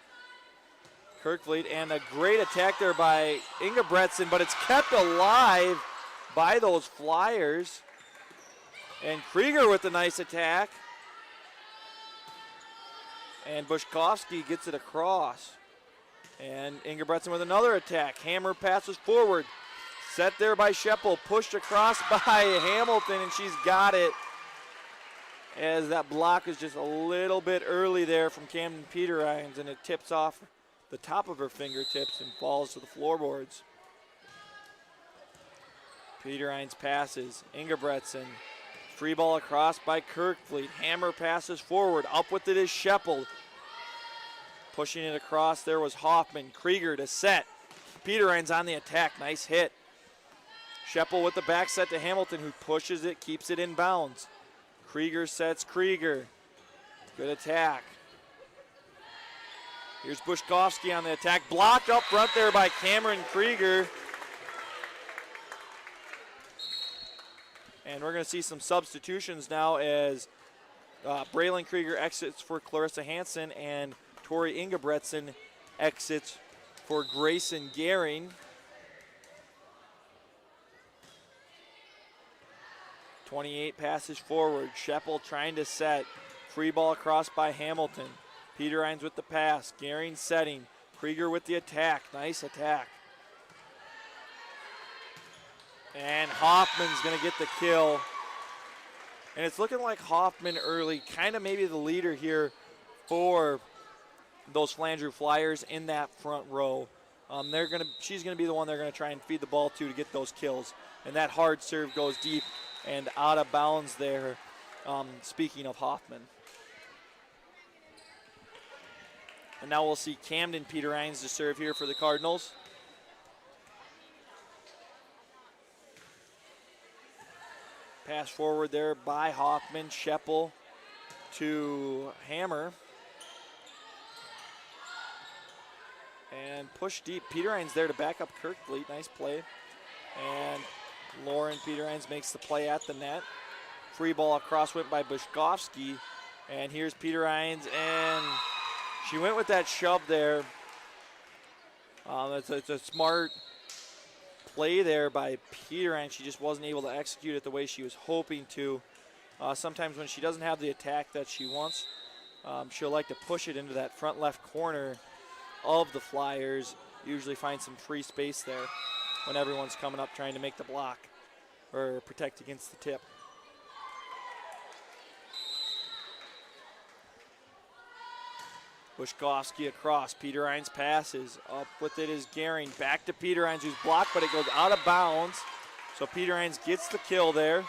Kirkfleet, and a great attack there by Ingebretson, but it's kept alive by those Flyers. And Krieger with a nice attack. And Bushkovsky gets it across. And Ingebretson with another attack. Hammer passes forward. Set there by Scheppel, pushed across by Hamilton, and she's got it. As that block is just a little bit early there from Camden Peterhines, and it tips off the top of her fingertips and falls to the floorboards. Peterhines passes. Ingebretson. Free ball across by Kirkfleet. Hammer passes forward. Up with it is Scheppel. Pushing it across there was Hoffman. Krieger to set. Peterhines on the attack. Nice hit. Scheppel with the back set to Hamilton, who pushes it, keeps it in bounds. Krieger sets Krieger. Good attack. Here's Bushkovsky on the attack. Blocked up front there by Cameron Krieger. And we're going to see some substitutions now as Braylon Krieger exits for Clarissa Hansen and Tori Ingebretson exits for Grayson Gehring. 28 passes forward. Scheppel trying to set. Free ball across by Hamilton. Peterhines with the pass. Gehring setting. Krieger with the attack. Nice attack. And Hoffman's going to get the kill. And it's looking like Hoffman early, kind of maybe the leader here for those Flandreau Flyers in that front row. She's going to be the one they're going to try and feed the ball to get those kills. And that hard serve goes deep and out of bounds there, speaking of Hoffman. And now we'll see Camden Peterhines to serve here for the Cardinals. Pass forward there by Hoffman. Scheppel to Hammer. And push deep. Peterhines there to back up Kirkfleet. Nice play. And Lauren Peterhines makes the play at the net. Free ball across went by Bushkovsky. And here's Peterhines, and she went with that shove there. It's a smart play there by Peterhines. She just wasn't able to execute it the way she was hoping to. Sometimes when she doesn't have the attack that she wants, she'll like to push it into that front left corner of the Flyers. Usually find some free space there when everyone's coming up trying to make the block or protect against the tip. Bushkovsky across. Peterhines passes. Up with it is Gehring. Back to Peterhines, who's blocked, but it goes out of bounds. So Peterhines gets the kill there.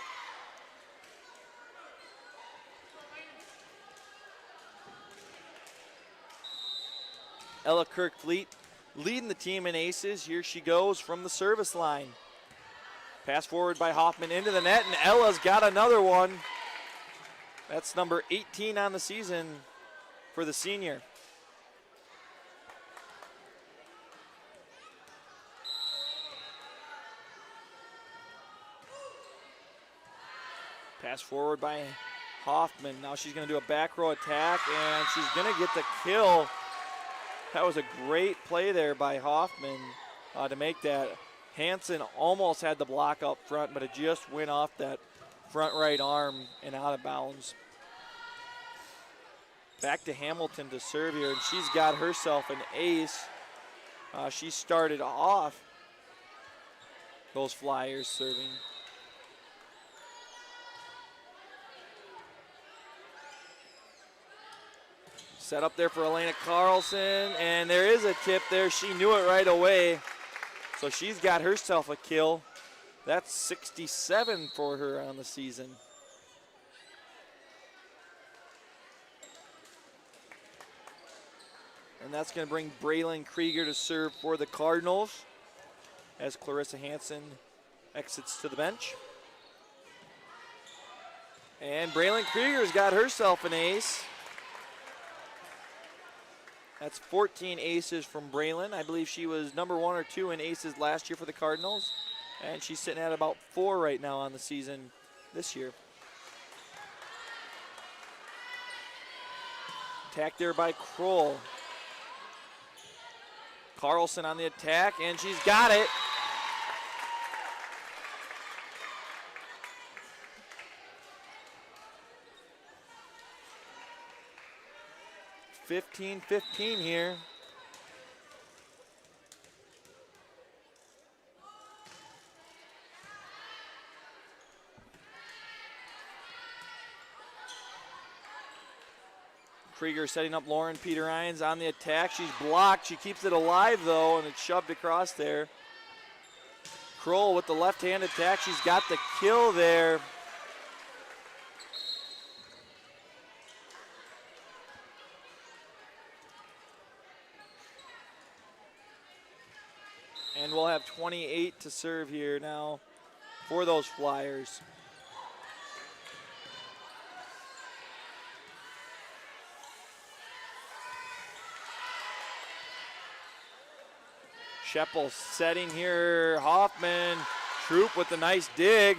Ella Kirkfleet leading the team in aces. Here she goes from the service line. Pass forward by Hoffman into the net, and Ella's got another one. That's number 18 on the season for the senior. Pass forward by Hoffman. Now she's going to do a back row attack, and she's going to get the kill. That was a great play there by Hoffman to make that. Hansen almost had the block up front, but it just went off that front right arm and out of bounds. Back to Hamilton to serve here, and she's got herself an ace. She started off those Flyers serving. Set up there for Elena Carlson, and there is a tip there. She knew it right away. So she's got herself a kill. That's 67 for her on the season. And that's going to bring Braylon Krieger to serve for the Cardinals as Clarissa Hansen exits to the bench. And Braylon Krieger's got herself an ace. That's 14 aces from Braylon. I believe she was number 1 or 2 in aces last year for the Cardinals. And she's sitting at about 4 right now on the season this year. Attack there by Kroll. Carlson on the attack, and she's got it. (15-15) here. Krieger setting up Lauren Peter Irons on the attack. She's blocked. She keeps it alive, though, and it's shoved across there. Kroll with the left-hand attack. She's got the kill there. And we'll have 28 to serve here now for those Flyers. Scheppel setting here. Hoffman, Troop with a nice dig.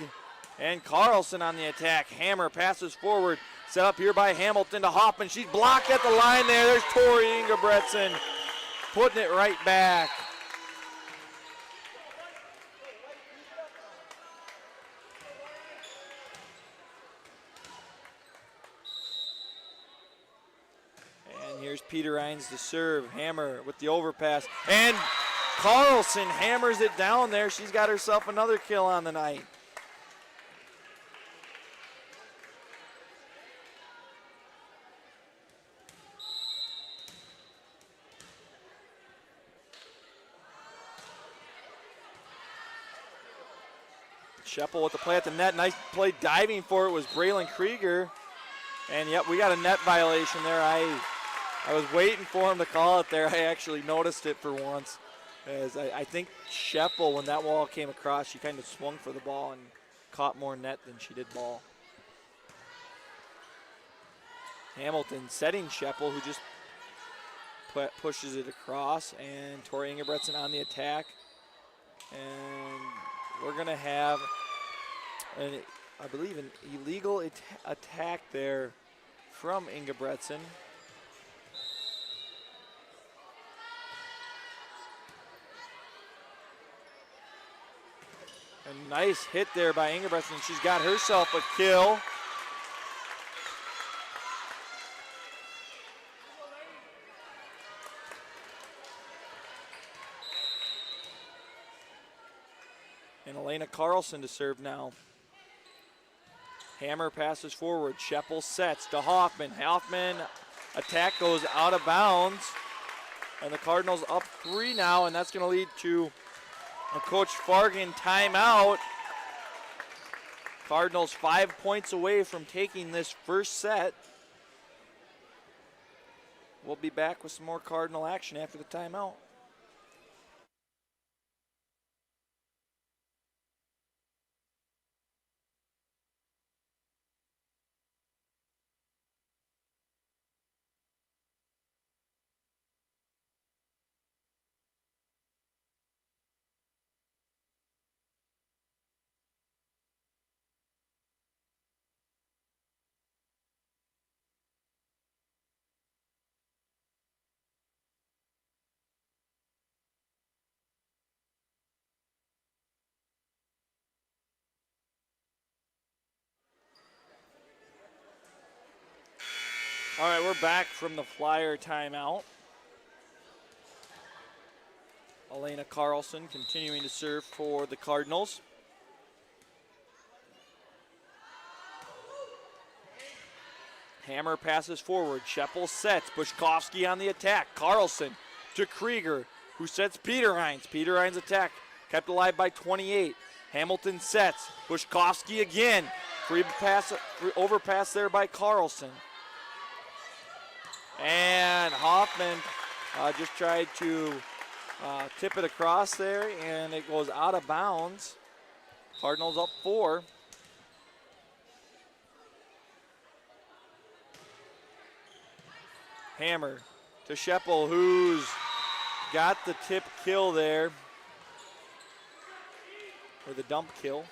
And Carlson on the attack. Hammer passes forward. Set up here by Hamilton to Hoffman. She's blocked at the line there. There's Tori Ingebretson putting it right back. And here's Peter Rines to serve. Hammer with the overpass. And Carlson hammers it down there. She's got herself another kill on the night. Scheppel with the play at the net. Nice play diving for it was Braylon Krieger. And yep, we got a net violation there. I was waiting for him to call it there. I actually noticed it for once. As I think Scheppel, when that wall came across, she kind of swung for the ball and caught more net than she did ball. Hamilton setting Scheppel, who just pushes it across, and Tori Ingebretson on the attack. And we're going to have, I believe, an illegal attack there from Ingebretson. A nice hit there by Ingebretson. She's got herself a kill. And Elena Carlson to serve now. Hammer passes forward. Scheppel sets to Hoffman. Hoffman attack goes out of bounds. And the Cardinals up 3 now, and that's going to lead to a Coach Fargan timeout. Cardinals 5 points away from taking this first set. We'll be back with some more Cardinal action after the timeout. All right, we're back from the Flyer timeout. Elena Carlson continuing to serve for the Cardinals. Hammer passes forward. Scheppel sets. Bushkovsky on the attack. Carlson to Krieger, who sets Peter Hines. Peter Hines attack kept alive by 28. Hamilton sets. Bushkovsky again. Free pass, overpass there by Carlson. And Hoffman just tried to tip it across there, and it goes out of bounds. Cardinals up 4. Hammer to Scheppel, who's got the tip kill there, or the dump kill.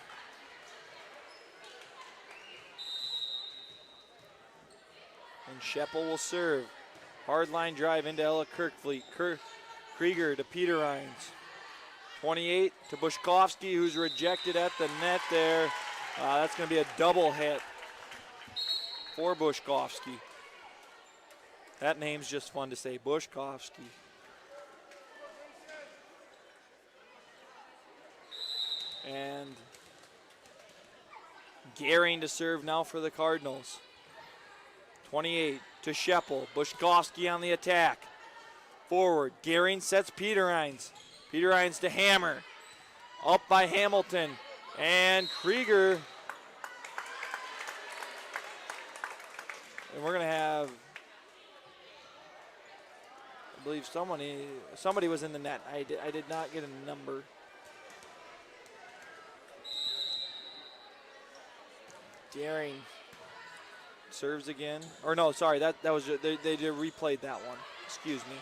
And Scheppel will serve. Hard line drive into Ella Kirkfleet. Krieger to Peter Hines. 28 to Bushkovsky, who's rejected at the net there. That's going to be a double hit for Bushkovsky. That name's just fun to say, Bushkovsky. And Gehring to serve now for the Cardinals. 28 to Scheppel. Bushkovsky on the attack. Forward. Gehring sets Peter Hines. Peter Hines to Hammer. Up by Hamilton. And Krieger. And we're going to have, I believe somebody was in the net. I did not get a number. Gehring serves again. Or no, sorry, that was they replayed that one. Excuse me.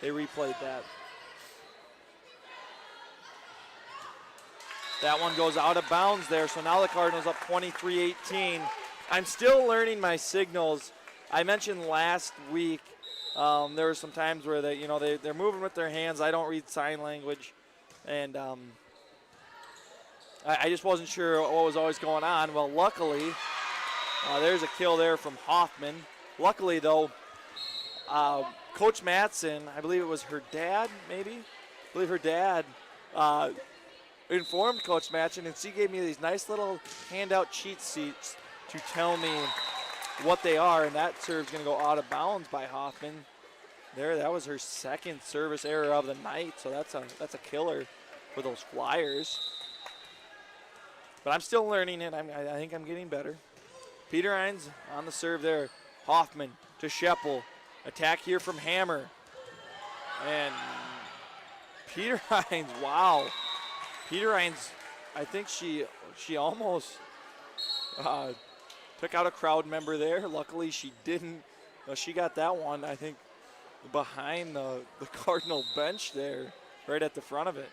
They replayed that. That one goes out of bounds there, so now the Cardinals up 23-18. I'm still learning my signals. I mentioned last week there were some times where they're moving with their hands. I don't read sign language, and I just wasn't sure what was always going on. Well, luckily, there's a kill there from Hoffman. Luckily, though, Coach Matson, I believe it was her dad, maybe? I believe her dad informed Coach Matson, and she gave me these nice little handout cheat sheets to tell me what they are, and that serve's going to go out of bounds by Hoffman. That was her second service error of the night, so that's a killer for those Flyers. But I'm still learning it. I think I'm getting better. Peter Hines on the serve there. Hoffman to Scheppel. Attack here from Hammer. And Peter Hines, wow. Peter Hines, I think she almost took out a crowd member there. Luckily she didn't. She got that one, I think, behind the Cardinal bench there, right at the front of it.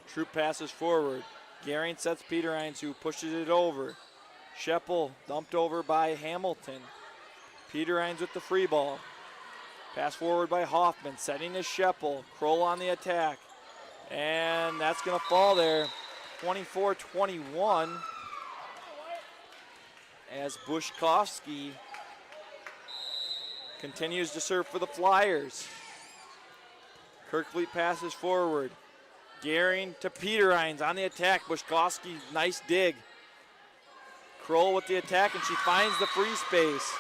Troop passes forward. Gehring sets Peter Hines, who pushes it over. Scheppel dumped over by Hamilton. Peter Hines with the free ball. Pass forward by Hoffman, setting to Scheppel. Kroll on the attack. And that's going to fall there. 24-21. As Bushkovsky continues to serve for the Flyers. Kirkfleet passes forward. Gehring to Peter Hines on the attack. Bushkovsky, nice dig. Kroll with the attack, and she finds the free space.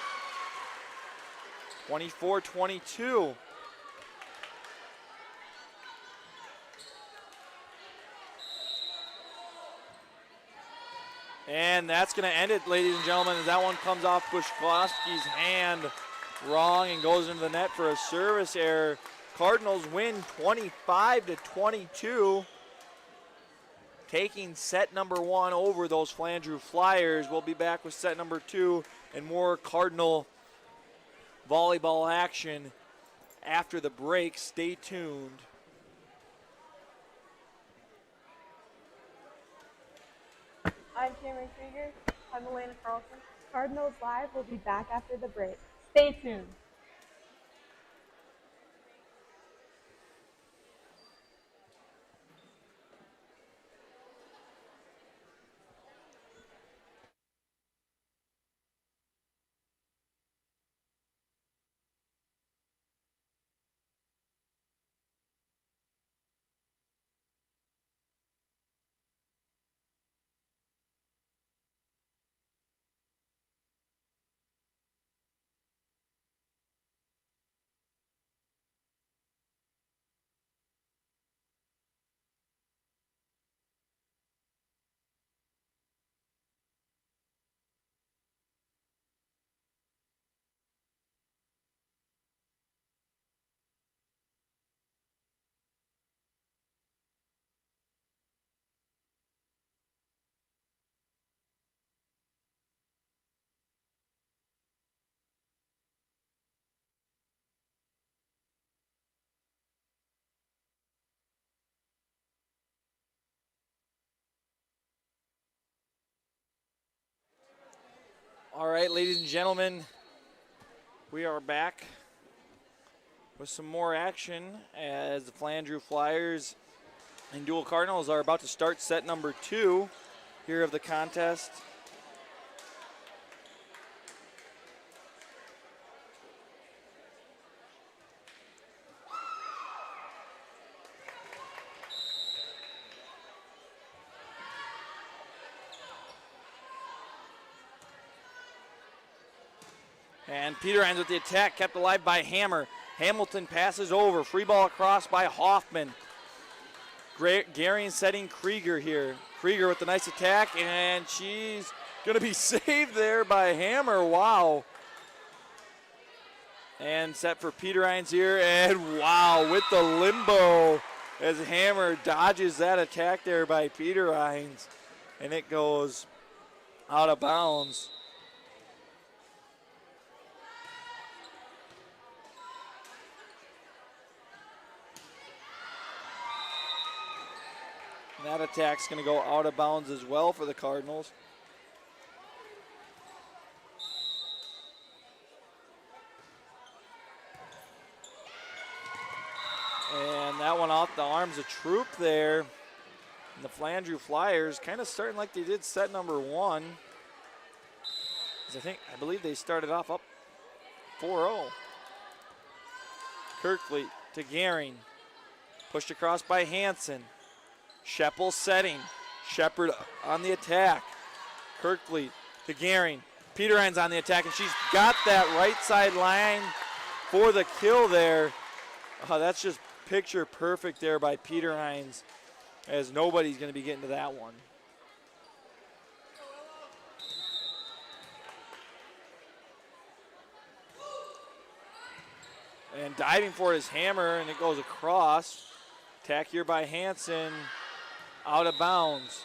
24-22. And that's going to end it, ladies and gentlemen, as that one comes off Bushkovsky's hand wrong and goes into the net for a service error. Cardinals win 25-22, taking set number 1 over those Flandreau Flyers. We'll be back with set number 2 and more Cardinal volleyball action after the break. Stay tuned. I'm Cameron Krieger. I'm Elena Carlson. Cardinals Live will be back after the break. Stay tuned. All right, ladies and gentlemen, we are back with some more action as the Flandreau Flyers and Deuel Cardinals are about to start set number 2 here of the contest. And Peter Hines with the attack, kept alive by Hammer. Hamilton passes over, free ball across by Hoffman. Garion setting Krieger here. Krieger with the nice attack, and she's gonna be saved there by Hammer, wow. And set for Peter Hines here, and wow, with the limbo as Hammer dodges that attack there by Peter Hines, and it goes out of bounds. That attack's going to go out of bounds as well for the Cardinals. And that one off the arms of Troop there. And the Flandreau Flyers kind of starting like they did set number 1. I believe they started off up 4-0. Kirkley to Gehring. Pushed across by Hansen. Scheppel setting. Shepard on the attack. Kirkley to Gehring. Peter Hines on the attack, and she's got that right side line for the kill there. That's just picture perfect there by Peter Hines, as nobody's going to be getting to that one. And diving for his Hammer, and it goes across. Attack here by Hansen. Out of bounds.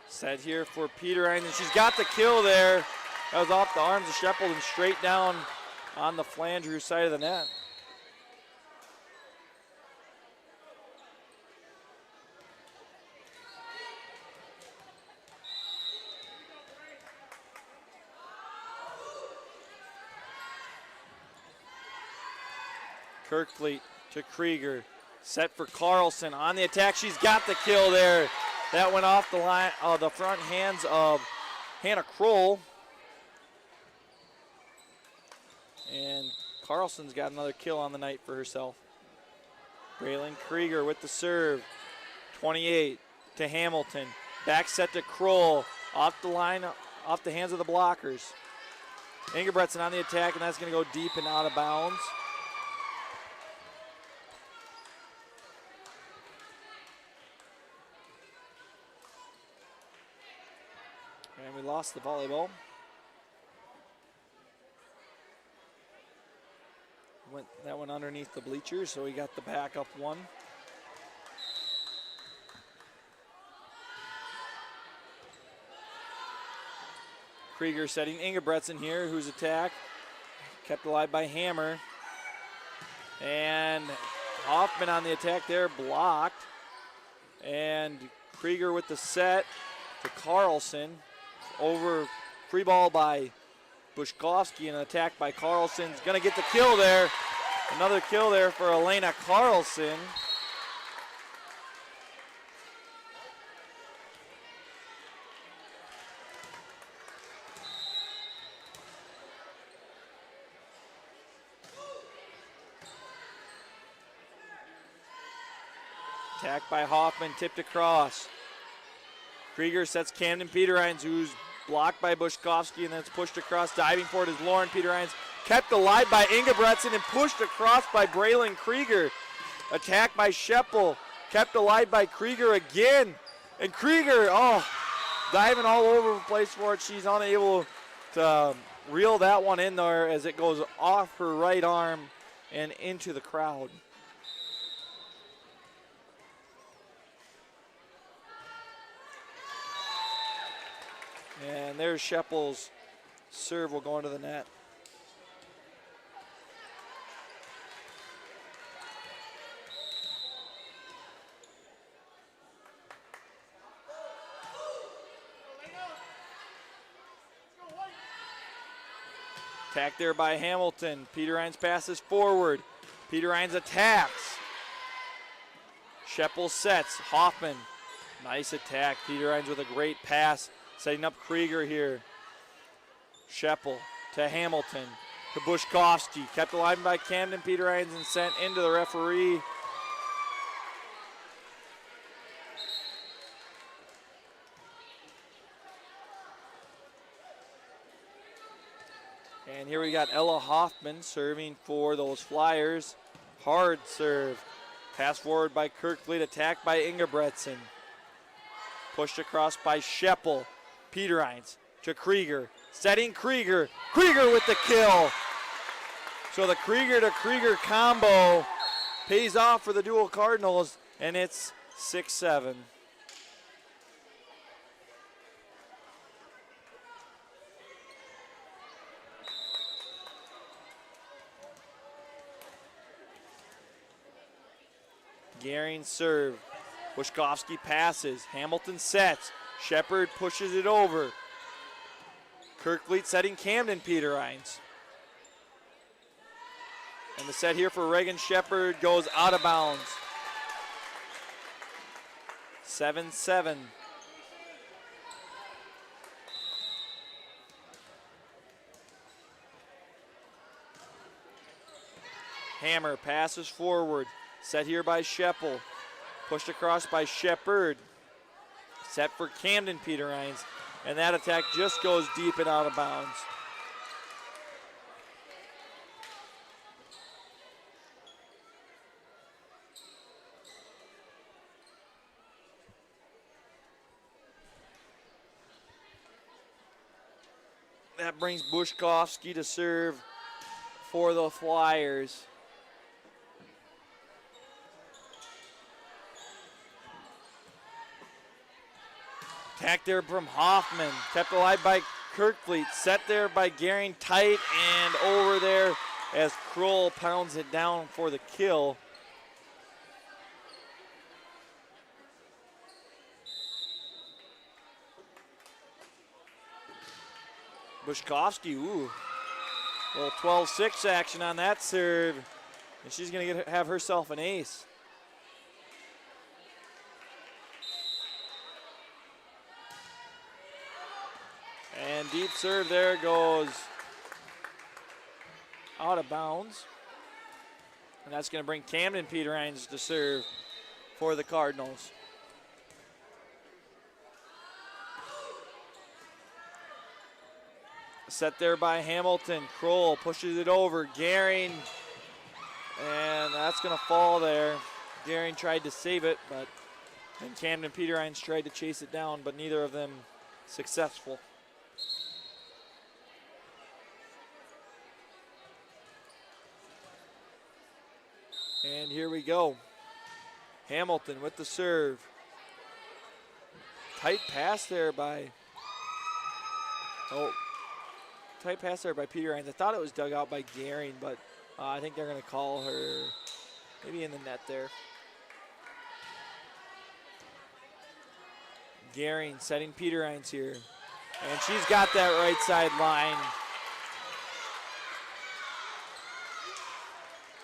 Set here for Peter Hines, and she's got the kill there. That was off the arms of Scheppel and straight down on the Flandreau side of the net. Kirkfleet to Krieger, set for Carlson on the attack. She's got the kill there. That went off the line, the front hands of Hannah Kroll. And Carlson's got another kill on the night for herself. Braylon Krieger with the serve. 28 to Hamilton. Back set to Kroll. Off the line, off the hands of the blockers. Ingebretson on the attack, and that's going to go deep and out of bounds. And we lost the volleyball. That went underneath the bleachers, so we got the backup one. Krieger setting Ingebretson here, whose attack kept alive by Hammer. And Hoffman on the attack there, blocked. And Krieger with the set to Carlson. Over, free ball by Bushkovsky, and an attack by Carlson. Going to get the kill there. Another kill there for Elena Carlson. Attack by Hoffman, tipped across. Krieger sets Camden Peter Hines, who's blocked by Bushkovsky, and then it's pushed across. Diving for it is Lauren Peter Hines. Kept alive by Ingebretson and pushed across by Braylon Krieger. Attacked by Scheppel. Kept alive by Krieger again. And Krieger, diving all over the place for it. She's unable to reel that one in there as it goes off her right arm and into the crowd. And there's Scheppel's serve will go into the net. Attack there by Hamilton. Peter Hines passes forward. Peter Hines attacks. Scheppel sets. Hoffman. Nice attack. Peter Hines with a great pass. Setting up Krieger here. Scheppel to Hamilton. To Bushkovsky. Kept alive by Camden. Peter Hines and sent into the referee. And here we got Ella Hoffman serving for those Flyers. Hard serve. Pass forward by Kirkfleet. Attack by Ingebretson. Pushed across by Scheppel. Peter Hines to Krieger. Setting Krieger. Krieger with the kill. So the Krieger to Krieger combo pays off for the Deuel Cardinals, and it's 6-7. Gehring serve. Bushkovsky passes. Hamilton sets. Shepard pushes it over. Kirkfleet setting Camden Peter Hines. And the set here for Reagan Shepard goes out of bounds. 7-7. Hammer passes forward. Set here by Scheppel. Pushed across by Shepard. Set for Camden Peter Hines. And that attack just goes deep and out of bounds. That brings Bushkovsky to serve for the Flyers. Attack there from Hoffman. Kept alive by Kirkfleet. Set there by Gehring. Tight and over there as Kroll pounds it down for the kill. Bushkovsky, ooh. Little 12-6 action on that serve. And she's going to have herself an ace. And deep serve there goes out of bounds. And that's going to bring Camden Peter Hines to serve for the Cardinals. Set there by Hamilton. Kroll pushes it over. Gehring. And that's going to fall there. Gehring tried to save it, but and Camden Peter Hines tried to chase it down, but neither of them successful. And here we go. Hamilton with the serve. Tight pass there by Peter Hines. I thought it was dug out by Gehring, but I think they're going to call her maybe in the net there. Gehring setting Peter Hines here. And she's got that right side line.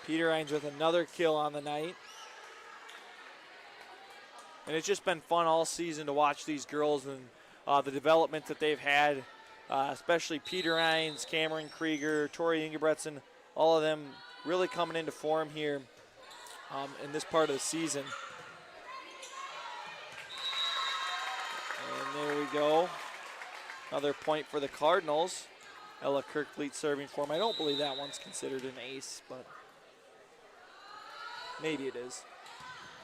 Peter Hines with another kill on the night. And it's just been fun all season to watch these girls and the development that they've had, especially Peter Hines, Cameron Krieger, Tori Ingebretson, all of them really coming into form here in this part of the season. And there we go. Another point for the Cardinals. Ella Kirkfleet serving for them. I don't believe that one's considered an ace, but maybe it is.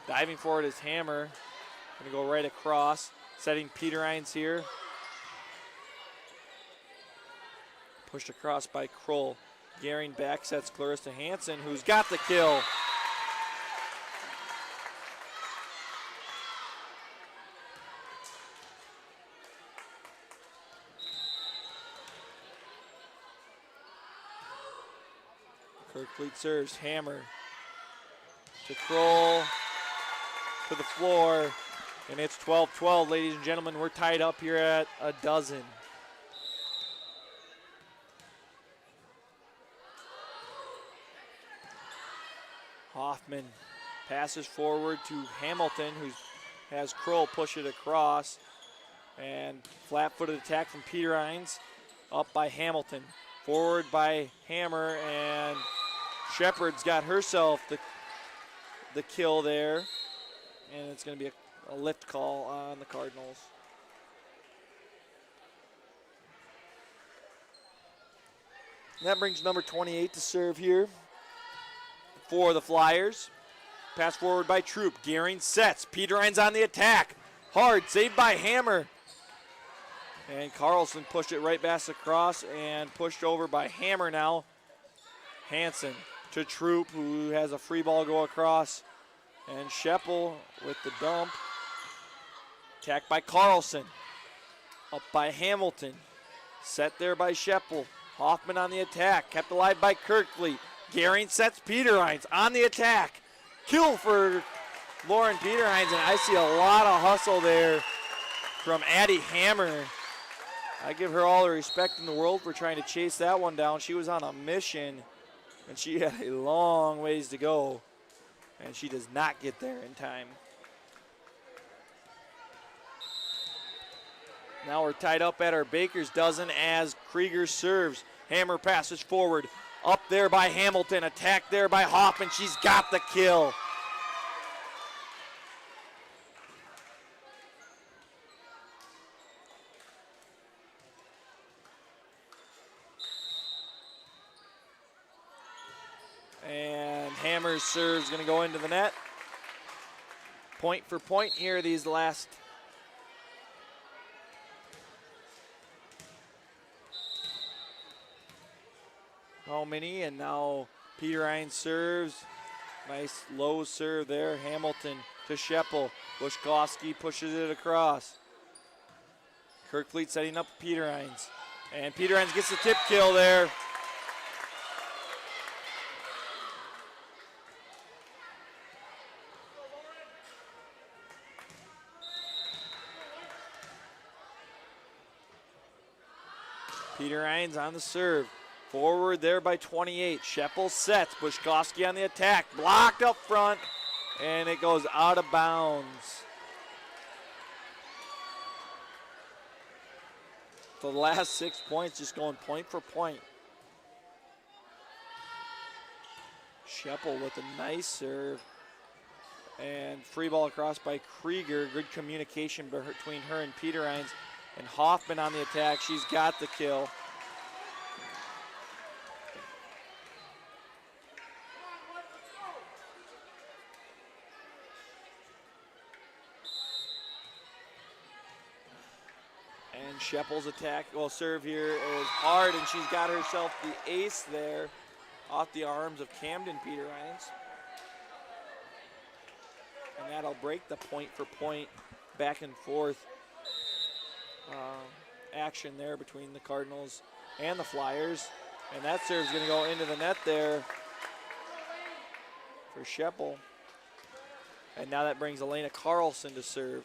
Diving forward is Hammer. Going to go right across. Setting Peter Hines here. Pushed across by Kroll. Gehring back sets Clarissa Hansen, who's got the kill. Kirkfleet serves, Hammer to Kroll, to the floor, and it's 12-12, ladies and gentlemen. We're tied up here at a dozen. Hoffman passes forward to Hamilton, who has Kroll push it across, and flat-footed attack from Peter Hines, up by Hamilton. Forward by Hammer, and Shepard's got herself the kill there, and it's going to be a lift call on the Cardinals. And that brings number 28 to serve here for the Flyers. Pass forward by Troop. Gearing sets. Peter Hines on the attack. Hard, saved by Hammer. And Carlson pushed it right back across and pushed over by Hammer now. Hansen to Troop, who has a free ball go across. And Scheppel with the dump. Attacked by Carlson. Up by Hamilton. Set there by Scheppel. Hoffman on the attack. Kept alive by Kirkfleet. Gearing sets Peter Hines on the attack. Kill for Lauren Peter Hines, and I see a lot of hustle there from Addie Hammer. I give her all the respect in the world for trying to chase that one down. She was on a mission, and she had a long ways to go, and she does not get there in time. Now we're tied up at our baker's dozen as Krieger serves. Hammer passes forward. Up there by Hamilton, attacked there by Hoffman. She's got the kill. And Hammer's serve's going to go into the net. Point for point here, these last how many, and now Peter Hines serves. Nice low serve there. Hamilton to Scheppel. Bushkowski pushes it across. Kirkfleet setting up Peter Hines. And Peter Hines gets the tip kill there. Peter Hines on the serve. Forward there by 28. Scheppel sets. Bushkowski on the attack. Blocked up front. And it goes out of bounds. So the last 6 points just going point for point. Scheppel with a nice serve. And free ball across by Krieger. Good communication between her and Peter Hines. And Hoffman on the attack. She's got the kill. And Scheppel's attack, well, serve here is hard, and she's got herself the ace there off the arms of Camden Peter Hines. And that'll break the point for point back and forth action there between the Cardinals and the Flyers. And that serve's going to go into the net there for Scheppel. And now that brings Elena Carlson to serve.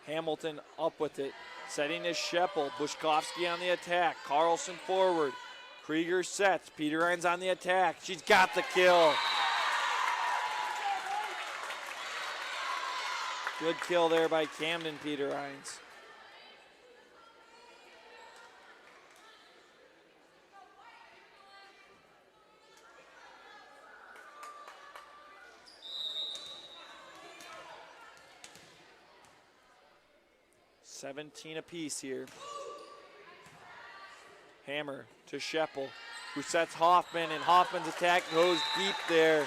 Hamilton up with it, setting is Scheppel. Bushkowski on the attack. Carlson forward. Krieger sets. Peter Hines on the attack. She's got the kill. Good kill there by Camden Peter Hines. $17 apiece here. Hammer to Scheppel, who sets Hoffman, and Hoffman's attack goes deep there.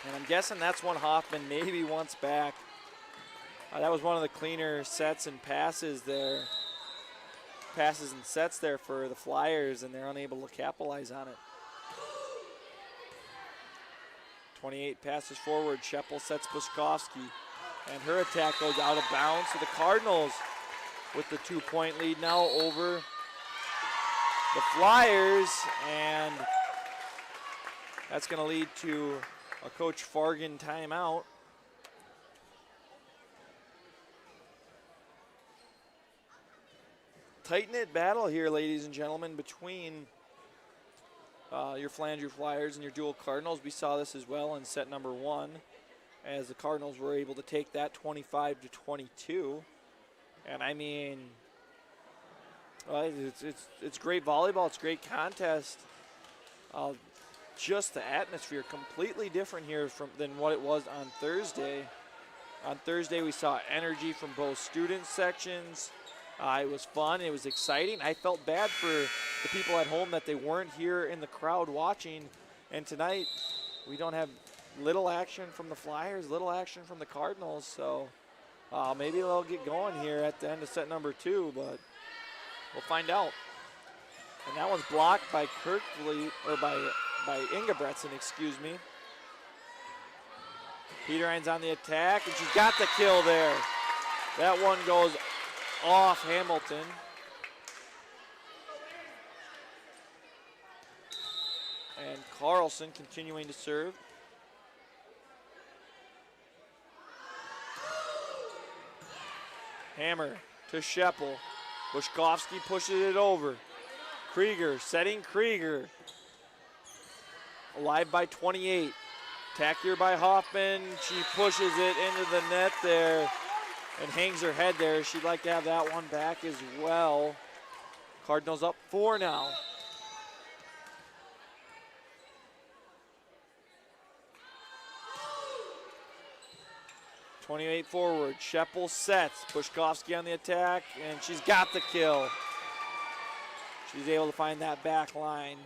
And I'm guessing that's one Hoffman maybe wants back. That was one of the cleaner sets and passes there. Passes and sets there for the Flyers, and they're unable to capitalize on it. 28 passes forward. Scheppel sets Bushkowski. And her attack goes out of bounds. So the Cardinals with the 2-point lead now over the Flyers. And that's going to lead to a Coach Fargan timeout. Tight-knit battle here, ladies and gentlemen, between your Flandreau Flyers and your Deuel Cardinals. We saw this as well in set number 1, as the Cardinals were able to take that 25-22. And I mean, it's great volleyball. It's a great contest. Just the atmosphere completely different here than what it was on Thursday. On Thursday, we saw energy from both student sections. It was fun. It was exciting. I felt bad for the people at home that they weren't here in the crowd watching. And tonight, we don't have little action from the Flyers, little action from the Cardinals. So maybe they'll get going here at the end of set number 2, but we'll find out. And that one's blocked by Kirkley, or by Ingebretson, excuse me. Peterhein's on the attack, and she's got the kill there. That one goes off Hamilton. And Carlson continuing to serve. Hammer to Scheppel. Bushkovsky pushes it over. Krieger setting Krieger. Alive by 28. Attack here by Hoffman. She pushes it into the net there and hangs her head there. She'd like to have that one back as well. Cardinals up 4 now. .28 forward. Scheppel sets. Bushkovsky on the attack, and she's got the kill. She's able to find that back line.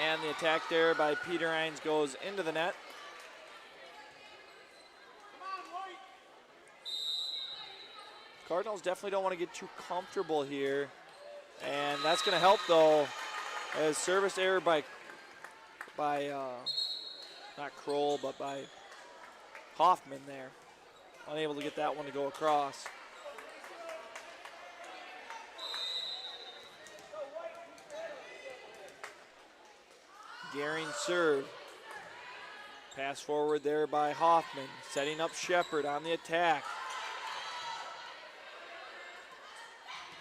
And the attack there by Peterhines goes into the net. Cardinals definitely don't want to get too comfortable here. And that's going to help, though, as service error by not Kroll, but by Hoffman there. Unable to get that one to go across. Gehring serve. Pass forward there by Hoffman, setting up Shepard on the attack.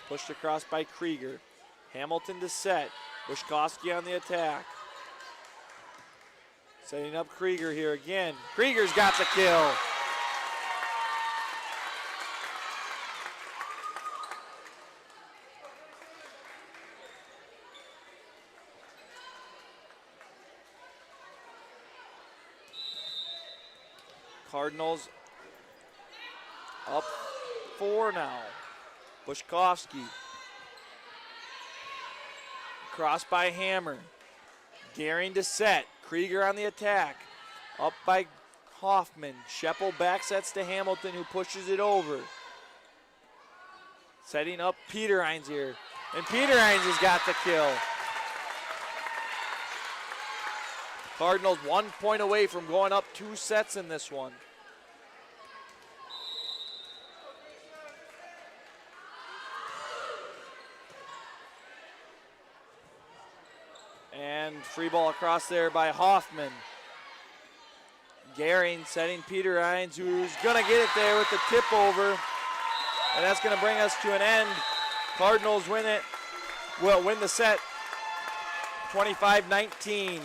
Pushed across by Krieger. Hamilton to set. Bushkovsky on the attack. Setting up Krieger here again. Krieger's got the kill. Cardinals up 4 now. Bushkovsky. Cross by Hammer. Gehring to set. Krieger on the attack. Up by Hoffman. Scheppel back sets to Hamilton, who pushes it over. Setting up Peterhines here. And Peterhines has got the kill. Cardinals 1 point away from going up 2 sets in this one. And free ball across there by Hoffman. Gehring setting Peterhines, who's going to get it there with the tip over. And that's going to bring us to an end. Cardinals win it. Will win the set 25-19.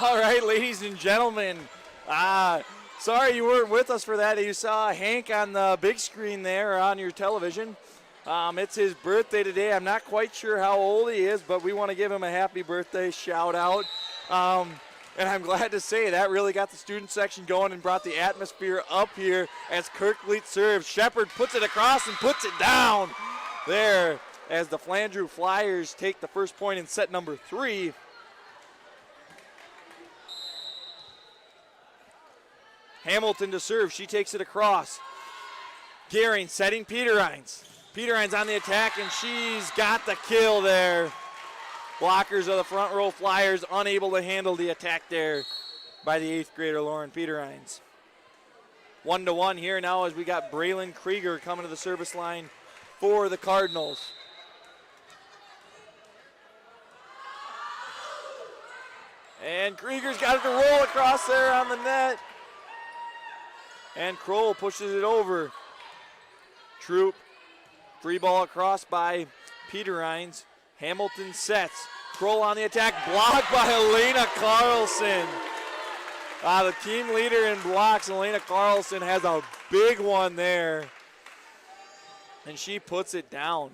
All right, ladies and gentlemen. Sorry you weren't with us for that. You saw Hank on the big screen there on your television. It's his birthday today. I'm not quite sure how old he is, but we want to give him a happy birthday shout out. And I'm glad to say that really got the student section going and brought the atmosphere up here as Kirkleet serves. Shepard puts it across and puts it down there as the Flandreau Flyers take the first point in set number 3. Hamilton to serve. She takes it across. Gehring setting Peterhines. Peterhines on the attack, and she's got the kill there. Blockers of the front row Flyers unable to handle the attack there by the 8th grader Lauren Peterhines. 1-1 here now as we got Braylon Krieger coming to the service line for the Cardinals. And Krieger's got it to roll across there on the net. And Kroll pushes it over. Troop, free ball across by Peterhines. Hamilton sets. Kroll on the attack, blocked by Elena Carlson. The team leader in blocks, Elena Carlson, has a big one there. And she puts it down.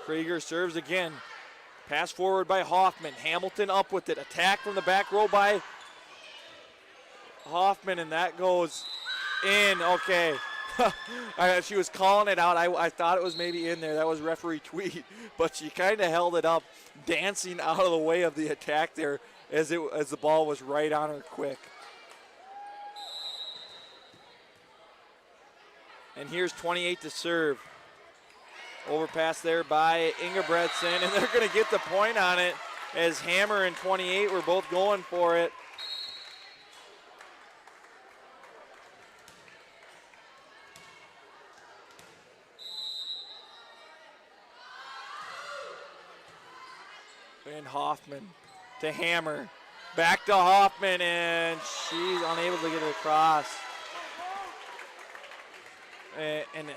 Krieger serves again. Pass forward by Hoffman. Hamilton up with it. Attack from the back row by Hoffman, and that goes in. Okay. She was calling it out. I thought it was maybe in there. That was referee Tweed, but she kind of held it up, dancing out of the way of the attack there as the ball was right on her quick. And here's 28 to serve. Overpass there by Ingebretson, and they're going to get the point on it as Hammer and 28 were both going for it. And Hoffman to Hammer. Back to Hoffman, and she's unable to get it across. And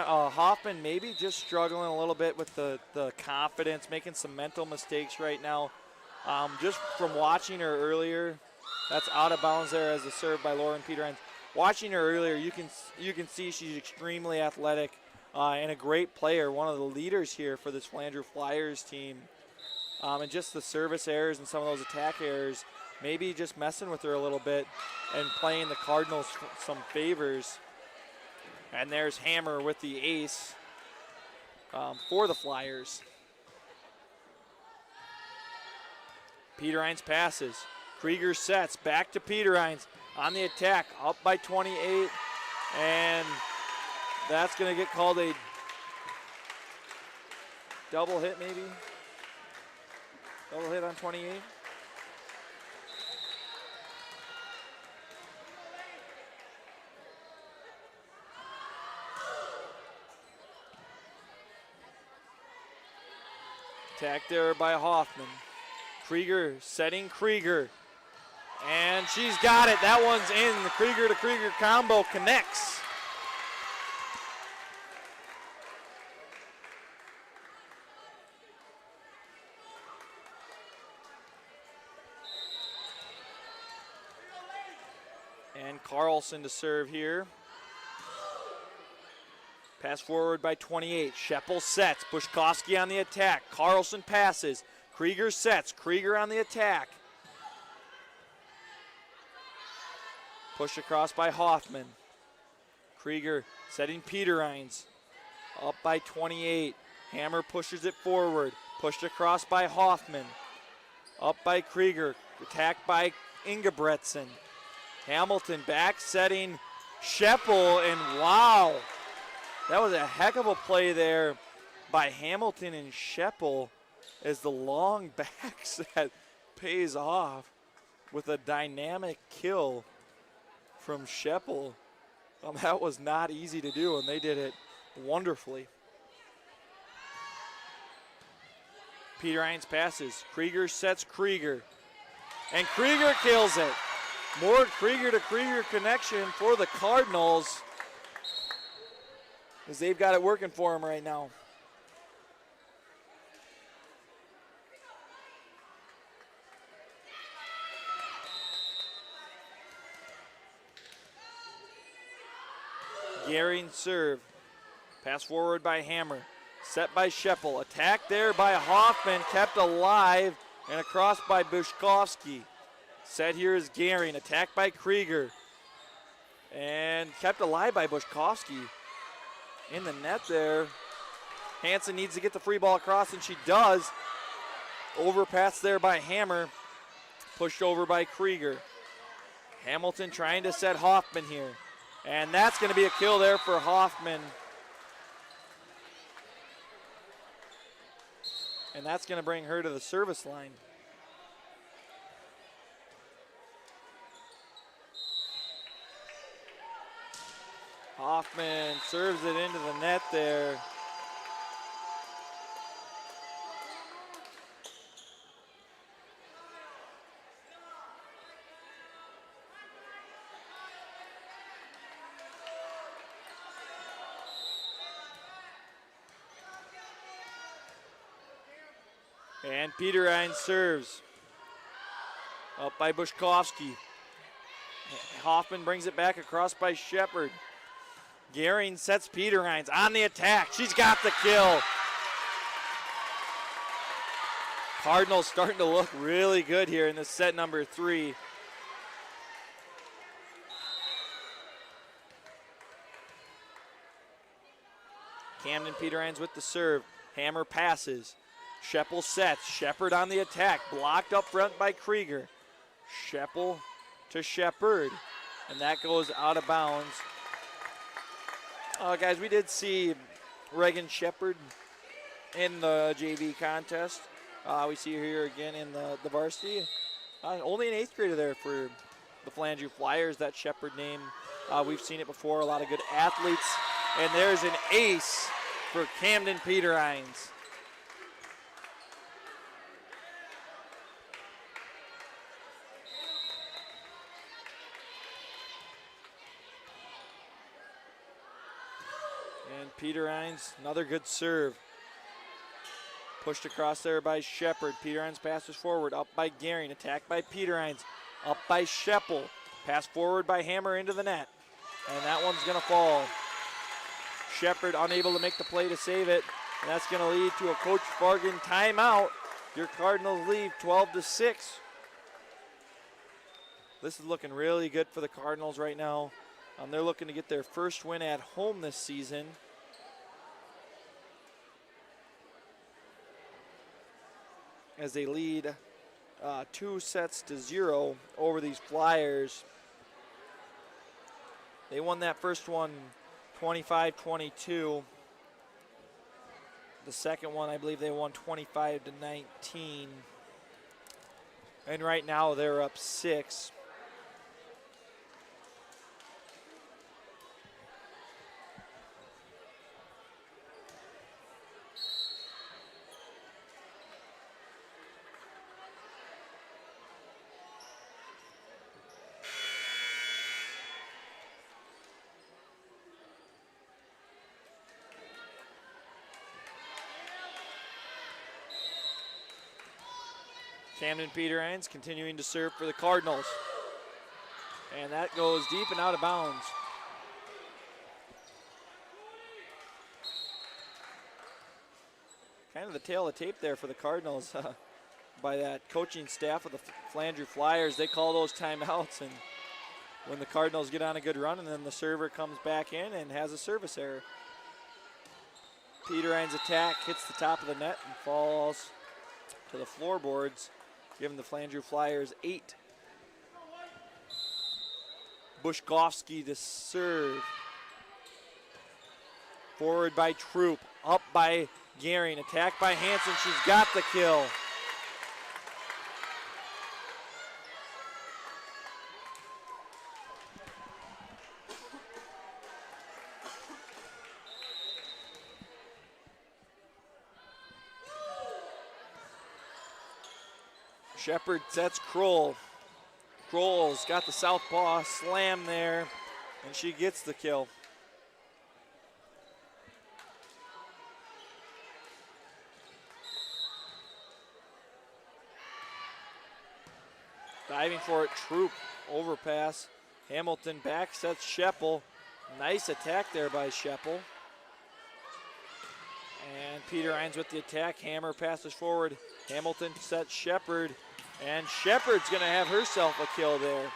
Hoffman maybe just struggling a little bit with the confidence, making some mental mistakes right now. Just from watching her earlier, that's out of bounds there as a serve by Lauren Peterhines. Watching her earlier, you can see she's extremely athletic and a great player, one of the leaders here for this Flandreau Flyers team. And just the service errors and some of those attack errors, maybe just messing with her a little bit and playing the Cardinals some favors. And there's Hammer with the ace for the Flyers. Peterhines passes. Krieger sets. Back to Peterhines on the attack. Up by 28. And that's going to get called a double hit maybe. Double hit on 28. Attack there by Hoffman. Krieger setting Krieger. And she's got it. That one's in. The Krieger to Krieger combo connects. And Carlson to serve here. Pass forward by 28. Scheppel sets. Bushkowski on the attack. Carlson passes. Krieger sets. Krieger on the attack. Push across by Hoffman. Krieger setting Peterhines. Up by 28. Hammer pushes it forward. Pushed across by Hoffman. Up by Krieger. Attacked by Ingebretson. Hamilton back setting Scheppel, and wow. That was a heck of a play there by Hamilton and Scheppel as the long back set pays off with a dynamic kill from Scheppel. That was not easy to do, and they did it wonderfully. Peterhines passes. Krieger sets Krieger. And Krieger kills it. More Krieger to Krieger connection for the Cardinals. Because they've got it working for them right now. Gehring serve. Pass forward by Hammer. Set by Scheppel. Attack there by Hoffman. Kept alive. And across by Bushkovsky. Set here is Gehring. Attacked by Krieger. And kept alive by Bushkovsky. In the net there. Hansen needs to get the free ball across, and she does. Overpass there by Hammer. Pushed over by Krieger. Hamilton trying to set Hoffman here. And that's going to be a kill there for Hoffman. And that's going to bring her to the service line. Hoffman serves it into the net there. And Peterine serves. Up by Bushkovsky. Hoffman brings it back across by Shepard. Gehring sets Peterines on the attack. She's got the kill. Cardinals starting to look really good here in this set number 3. Camden Peterines with the serve. Hammer passes. Scheppel sets. Shepard on the attack. Blocked up front by Krieger. Scheppel to Shepard. And that goes out of bounds. Guys, we did see Reagan Shepard in the JV contest. We see her here again in the varsity. Only an 8th grader there for the Flandreau Flyers, that Shepard name. We've seen it before, a lot of good athletes. And there's an ace for Camden Peterines. Peterines, another good serve. Pushed across there by Shepard. Peterines passes forward, up by Gehring. Attacked by Peterines, up by Scheppel. Pass forward by Hammer into the net. And that one's going to fall. Shepard unable to make the play to save it. And that's going to lead to a Coach Fargan timeout. Your Cardinals lead 12-6. This is looking really good for the Cardinals right now. They're looking to get their first win at home this season. As they lead 2-0 over these Flyers. They won that first one 25-22. The second one, I believe they won 25-19. And right now they're up 6. Camden Peterines continuing to serve for the Cardinals. And that goes deep and out of bounds. Kind of the tail of tape there for the Cardinals by that coaching staff of the Flandreau Flyers. They call those timeouts, and when the Cardinals get on a good run, and then the server comes back in and has a service error. Peterines' attack hits the top of the net and falls to the floorboards, giving the Flandreau Flyers 8. Bushkovsky to serve. Forward by Troop, up by Gehring, attacked by Hansen. She's got the kill. Shepard sets Kroll. Kroll's got the southpaw slam there, and she gets the kill. Diving for it, Troop, overpass. Hamilton back sets Scheppel. Nice attack there by Scheppel. And Peter Hines with the attack. Hammer passes forward. Hamilton sets Shepard. And Shepard's going to have herself a kill there.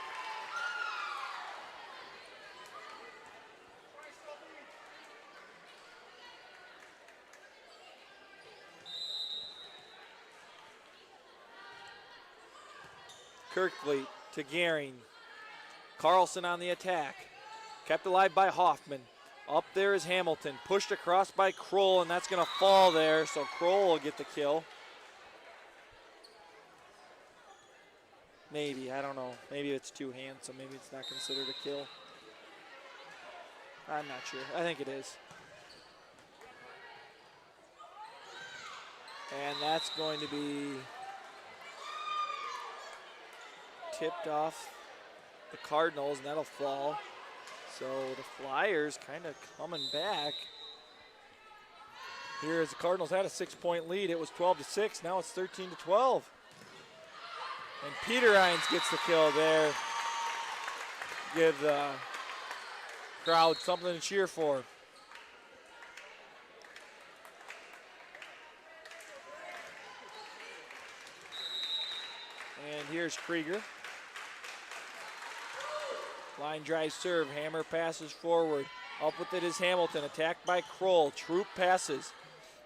Kirkley to Gehring. Carlson on the attack. Kept alive by Hoffman. Up there is Hamilton. Pushed across by Kroll, and that's going to fall there, so Kroll will get the kill. Maybe, I don't know. Maybe it's two hands, so maybe it's not considered a kill. I'm not sure. I think it is. And that's going to be tipped off the Cardinals, and that'll fall. So the Flyers kind of coming back. Here as the Cardinals had a 6-point lead. It was 12-6, now it's 13-12. And Peter Hines gets the kill there. Give the crowd something to cheer for. And here's Krieger. Line drive serve, Hammer passes forward. Up with it is Hamilton, attacked by Kroll. Troop passes.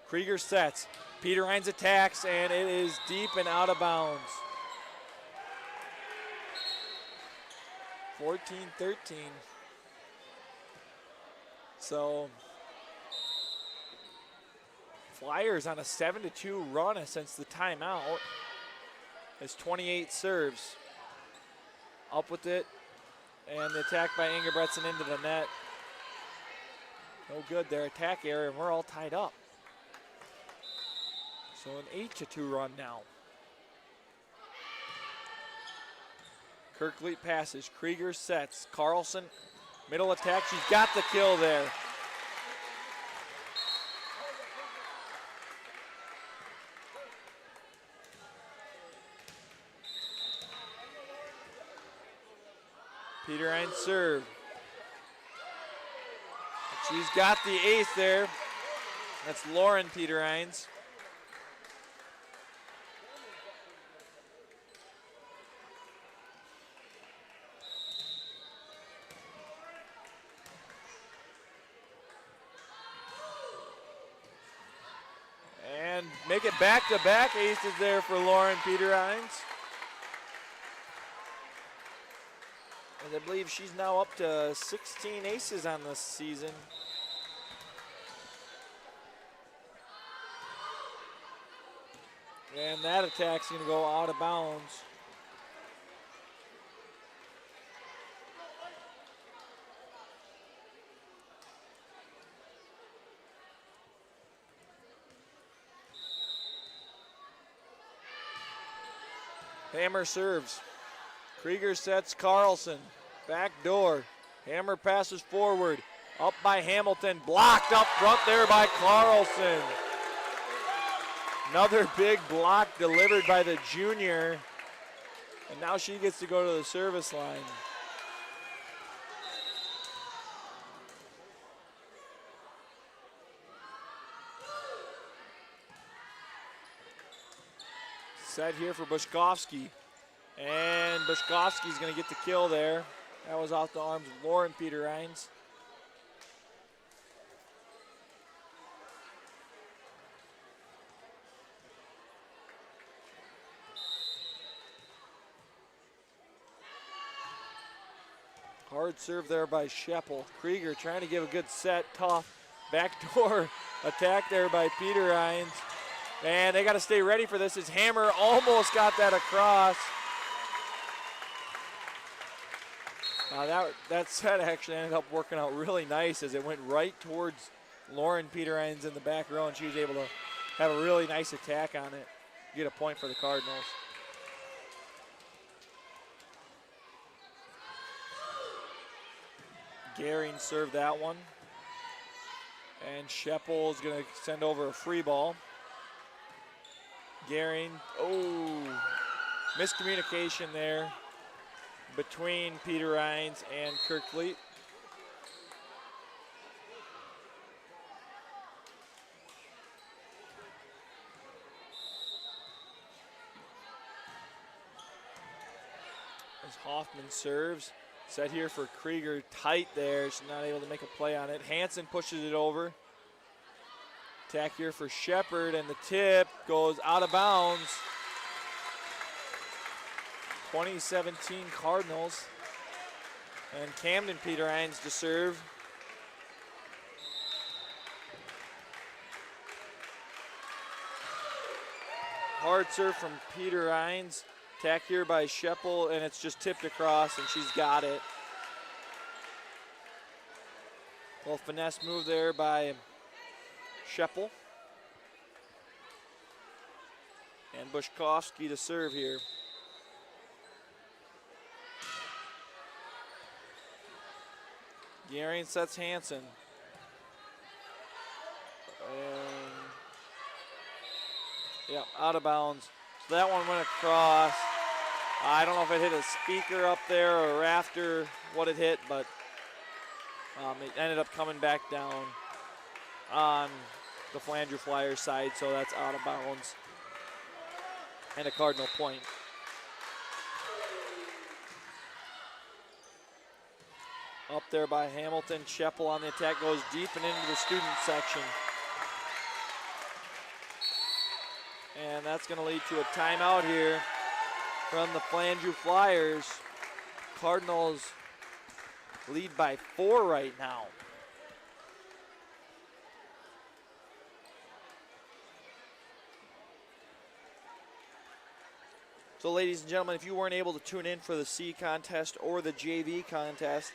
Krieger sets. Peter Hines attacks, and it is deep and out of bounds. 14-13. So, Flyers on a 7-2 run since the timeout. Has 28 serves. Up with it. And the attack by Ingebretson into the net. No good there, attack area, and we're all tied up. So an 8-2 run now. Kirkley passes, Krieger sets, Carlson, middle attack, she's got the kill there. Peter Hines serve. She's got the ace there. That's Lauren Peter Hines. And make it back-to-back aces there for Lauren Peter Hines. And I believe she's now up to 16 aces on this season. And that attack's going to go out of bounds. Hammer serves. Krieger sets Carlson. Back door. Hammer passes forward. Up by Hamilton. Blocked up front there by Carlson. Another big block delivered by the junior. And now she gets to go to the service line. Set here for Bushkovsky. And Bushkovsky's going to get the kill there. That was off the arms of Lauren Peter Hines. Hard serve there by Scheppel. Krieger trying to give a good set, tough. Backdoor attack there by Peter Hines. And they got to stay ready for this as Hammer almost got that across. That set actually ended up working out really nice as it went right towards Lauren Peter Hines in the back row, and she was able to have a really nice attack on it. Get a point for the Cardinals. Gehring served that one. And Scheppel is going to send over a free ball. Gehring, miscommunication there. between Peter Rhines and Kirkfleet. As Hoffman serves, set here for Krieger, tight there. She's not able to make a play on it. Hansen pushes it over. Attack here for Shepard, and the tip goes out of bounds. 2017 Cardinals. And Camden Peter Hines to serve. Hard serve from Peter Hines. Attack here by Sheppel, and it's just tipped across, and she's got it. Little finesse move there by Sheppel. And Bushkovsky to serve here. Garian sets Hansen. And yeah, out of bounds. So that one went across. I don't know if it hit a speaker up there or a rafter, what it hit, but it ended up coming back down on the Flandreau Flyers side, so that's out of bounds. And a Cardinal point. Up there by Hamilton. Sheppel on the attack, goes deep and into the student section. And that's going to lead to a timeout here from the Flandreau Flyers. Cardinals lead by 4 right now. So ladies and gentlemen, if you weren't able to tune in for the C contest or the JV contest,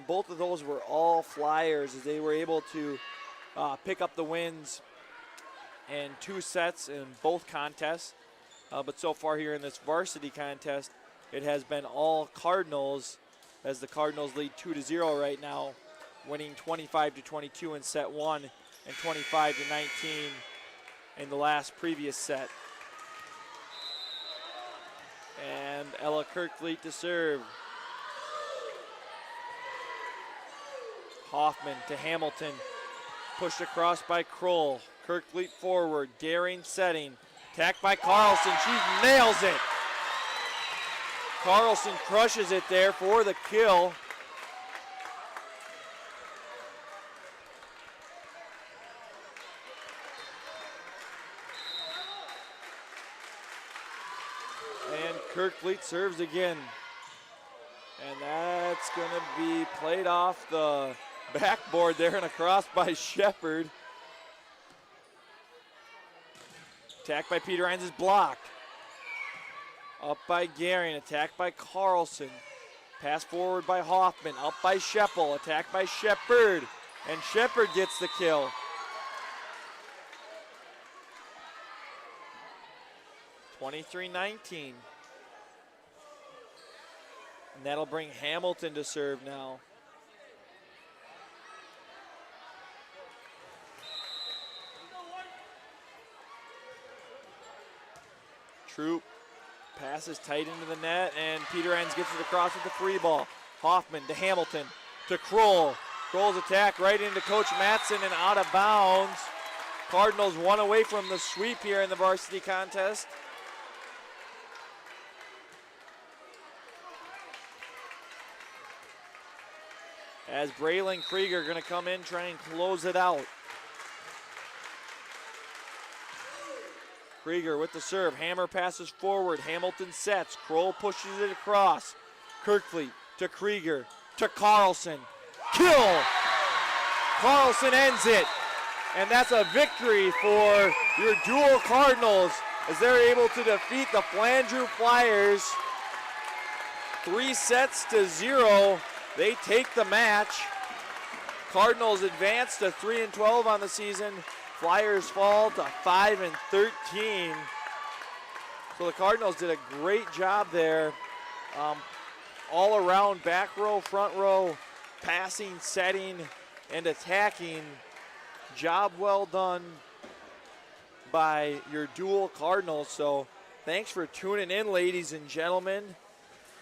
both of those were all Flyers as they were able to pick up the wins in 2 sets in both contests. But so far here in this varsity contest, it has been all Cardinals as the Cardinals lead 2-0 right now, winning 25-22 in set 1 and 25-19 in the last previous set. And Ella Kirkfleet to serve. Hoffman to Hamilton. Pushed across by Kroll. Kirkfleet forward. Daring setting. Attacked by Carlson. She nails it. Carlson crushes it there for the kill. And Kirkfleet serves again. And that's going to be played off the backboard there and across by Shepard. Attack by Peter Hines is blocked. Up by Garian, attacked by Carlson. Pass forward by Hoffman, up by Sheppel, attacked by Shepard. And Shepard gets the kill. (23-19). And that'll bring Hamilton to serve now. Troop passes tight into the net, and Peter Hines gets it across with the free ball. Hoffman to Hamilton to Kroll. Kroll's attack right into Coach Matson and out of bounds. Cardinals 1 away from the sweep here in the varsity contest. As Braylon Krieger going to come in, try and close it out. Krieger with the serve. Hammer passes forward. Hamilton sets. Kroll pushes it across. Kirkfleet to Krieger to Carlson. Kill! Carlson ends it. And that's a victory for your Deuel Cardinals as they're able to defeat the Flandreau Flyers 3-0. They take the match. Cardinals advance to 3-12 on the season. Flyers fall to 5-13. So the Cardinals did a great job there. All around, back row, front row, passing, setting, and attacking. Job well done by your Deuel Cardinals. So thanks for tuning in, ladies and gentlemen.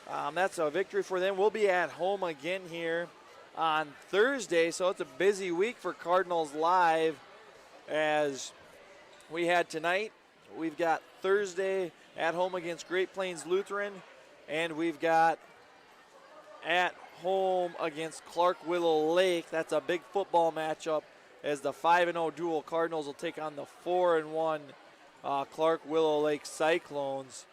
That's a victory for them. We'll be at home again here on Thursday, so it's a busy week for Cardinals Live as we had tonight. We've got Thursday at home against Great Plains Lutheran, and we've got at home against Clark Willow Lake. That's a big football matchup as the 5-0 Deuel Cardinals will take on the 4-1 Clark Willow Lake Cyclones.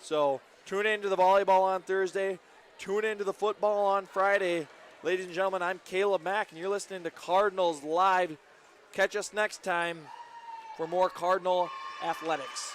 So tune into the volleyball on Thursday. Tune into the football on Friday. Ladies and gentlemen, I'm Caleb Mack, and you're listening to Cardinals Live. Catch us next time for more Cardinal Athletics.